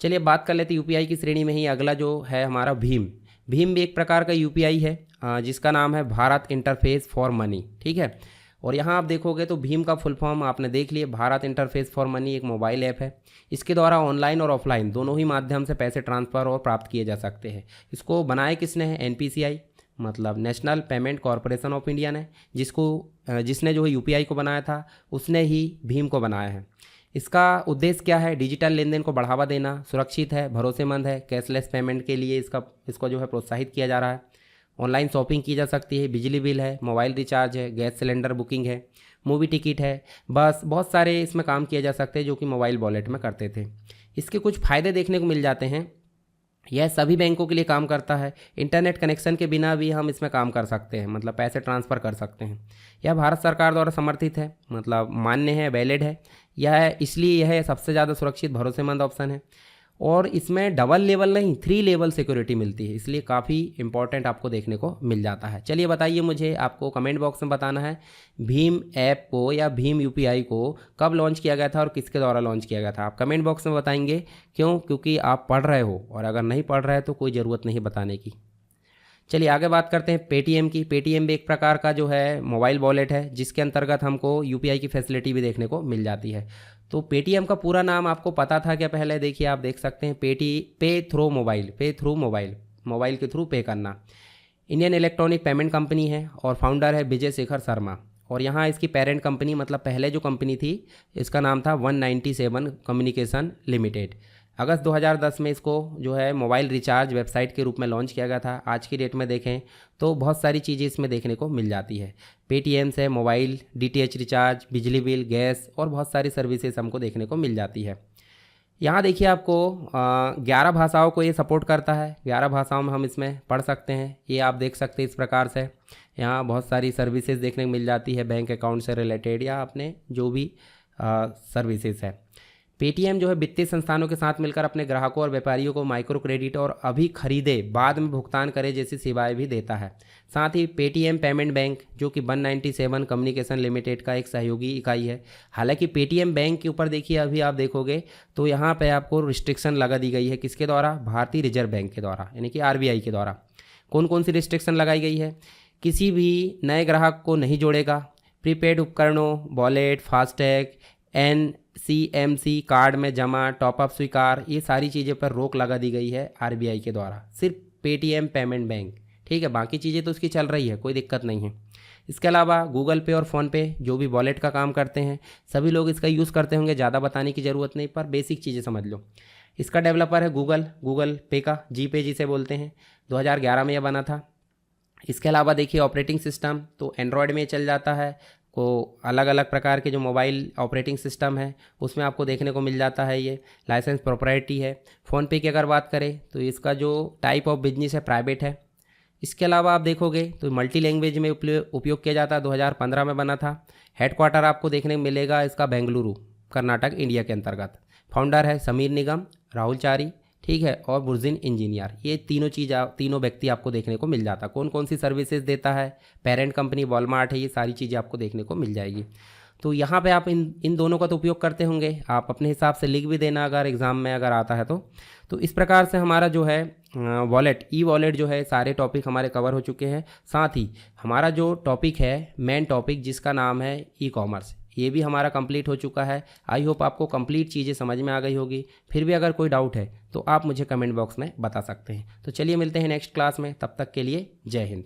चलिए बात कर लेते हैं यूपीआई की श्रेणी में ही अगला जो है हमारा भीम। भीम भी एक प्रकार का यूपीआई है जिसका नाम है भारत इंटरफेस फॉर मनी, ठीक है। और यहाँ आप देखोगे तो भीम का फुल फॉर्म आपने देख लिया। भारत इंटरफेस फॉर मनी एक मोबाइल ऐप है। इसके द्वारा ऑनलाइन और ऑफलाइन दोनों ही माध्यम से पैसे ट्रांसफ़र और प्राप्त किए जा सकते हैं। इसको बनाए किसने है, एनपीसीआई मतलब national payment corporation of India ने, जिसने जो है यूपीआई को बनाया था उसने ही भीम को बनाया है। इसका उद्देश्य क्या है, डिजिटल लेन देन को बढ़ावा देना, सुरक्षित है, भरोसेमंद है, कैशलेस पेमेंट के लिए इसको जो है प्रोत्साहित किया जा रहा है। ऑनलाइन शॉपिंग की जा सकती है, बिजली बिल है, मोबाइल रिचार्ज है, गैस सिलेंडर बुकिंग है, मूवी टिकट है, बस बहुत सारे इसमें काम किए जा सकते हैं जो कि मोबाइल वॉलेट में करते थे। इसके कुछ फ़ायदे देखने को मिल जाते हैं। यह सभी बैंकों के लिए काम करता है। इंटरनेट कनेक्शन के बिना भी हम इसमें काम कर सकते हैं, मतलब पैसे ट्रांसफ़र कर सकते हैं। यह भारत सरकार द्वारा समर्थित है, मतलब मान्य है, वैलिड है। यह इसलिए यह सबसे ज़्यादा सुरक्षित भरोसेमंद ऑप्शन है। और इसमें डबल लेवल नहीं 3 लेवल सिक्योरिटी मिलती है, इसलिए काफ़ी इंपॉर्टेंट आपको देखने को मिल जाता है। चलिए बताइए मुझे, आपको कमेंट बॉक्स में बताना है भीम ऐप को या भीम यूपीआई को कब लॉन्च किया गया था और किसके द्वारा लॉन्च किया गया था। आप कमेंट बॉक्स में बताएंगे। क्यों? क्योंकि आप पढ़ रहे हो, और अगर नहीं पढ़ रहे तो कोई ज़रूरत नहीं बताने की। चलिए आगे बात करते हैं पेटीएम की। पेटीएम भी एक प्रकार का जो है मोबाइल वॉलेट है, जिसके अंतर्गत हमको यूपीआई की फैसिलिटी भी देखने को मिल जाती है। तो पेटीएम का पूरा नाम आपको पता था क्या पहले? देखिए आप देख सकते हैं, पे थ्रू मोबाइल, मोबाइल के थ्रू पे करना। इंडियन इलेक्ट्रॉनिक पेमेंट कंपनी है और फाउंडर है विजय शेखर शर्मा। और यहाँ इसकी पेरेंट कंपनी, मतलब पहले जो कंपनी थी इसका नाम था 197 कम्युनिकेशन लिमिटेड। अगस्त 2010 में इसको जो है मोबाइल रिचार्ज वेबसाइट के रूप में लॉन्च किया गया था। आज की डेट में देखें तो बहुत सारी चीज़ें इसमें देखने को मिल जाती है। पेटीएम से मोबाइल, डीटीएच रिचार्ज, बिजली बिल, गैस और बहुत सारी सर्विसेज हमको देखने को मिल जाती है। यहाँ देखिए आपको 11 भाषाओं को ये सपोर्ट करता है। 11 भाषाओं में हम इसमें पढ़ सकते हैं। ये आप देख सकते हैं इस प्रकार से। यहाँ बहुत सारी सर्विसेज देखने को मिल जाती है, बैंक अकाउंट से रिलेटेड या अपने जो भी सर्विसेज है। पेटीएम जो है वित्तीय संस्थानों के साथ मिलकर अपने ग्राहकों और व्यापारियों को माइक्रो क्रेडिट और अभी खरीदे बाद में भुगतान करे जैसी सेवाएं भी देता है। साथ ही पेटीएम पेमेंट बैंक जो कि 197 कम्युनिकेशन लिमिटेड का एक सहयोगी इकाई है। हालांकि पेटीएम बैंक के ऊपर देखिए अभी आप देखोगे तो यहाँ पे आपको रिस्ट्रिक्शन लगा दी गई है। किसके द्वारा? भारतीय रिजर्व बैंक के द्वारा, यानी कि आरबीआई के द्वारा। कौन कौन सी रिस्ट्रिक्शन लगाई गई है? किसी भी नए ग्राहक को नहीं जोड़ेगा, प्रीपेड उपकरणों, वॉलेट, फास्टैग, NCMC कार्ड में जमा, टॉपअप स्वीकार, ये सारी चीज़ें पर रोक लगा दी गई है आरबीआई के द्वारा। सिर्फ पेटीएम पेमेंट बैंक, ठीक है, बाकी चीज़ें तो उसकी चल रही है, कोई दिक्कत नहीं है। इसके अलावा गूगल पे और फ़ोनपे जो भी वॉलेट का काम करते हैं सभी लोग इसका यूज़ करते होंगे, ज़्यादा बताने की ज़रूरत नहीं, पर बेसिक चीज़ें समझ लो। इसका डेवलपर है गूगल पे का, जीपे जिसे बोलते हैं। 2011 में यह बना था। इसके अलावा देखिए ऑपरेटिंग सिस्टम तो एंड्रॉयड में चल जाता है। को अलग अलग प्रकार के जो मोबाइल ऑपरेटिंग सिस्टम है उसमें आपको देखने को मिल जाता है। ये लाइसेंस प्रॉपर्टी है। फ़ोनपे की अगर बात करें तो इसका जो टाइप ऑफ बिजनेस है प्राइवेट है। इसके अलावा आप देखोगे तो मल्टी लैंग्वेज में उपयोग किया जाता है। 2015 में बना था। हेडक्वार्टर आपको देखने को मिलेगा इसका बेंगलुरु, कर्नाटक, इंडिया के अंतर्गत। फाउंडर है समीर निगम, राहुल चारी, ठीक है, और बुर्जिन इंजीनियर। ये तीनों व्यक्ति आपको देखने को मिल जाता। कौन कौन सी सर्विसेज देता है? पेरेंट कंपनी वॉलमार्ट है। ये सारी चीज़ें आपको देखने को मिल जाएगी। तो यहाँ पे आप इन दोनों का तो उपयोग करते होंगे, आप अपने हिसाब से लिख भी देना अगर एग्ज़ाम में अगर आता है तो इस प्रकार से हमारा जो है वॉलेट, ई वॉलेट जो है, सारे टॉपिक हमारे कवर हो चुके हैं। साथ ही हमारा जो टॉपिक है मेन टॉपिक जिसका नाम है ई कॉमर्स, ये भी हमारा कंप्लीट हो चुका है। आई होप आपको कंप्लीट चीज़ें समझ में आ गई होगी। फिर भी अगर कोई डाउट है तो आप मुझे कमेंट बॉक्स में बता सकते हैं। तो चलिए मिलते हैं नेक्स्ट क्लास में, तब तक के लिए जय हिंद।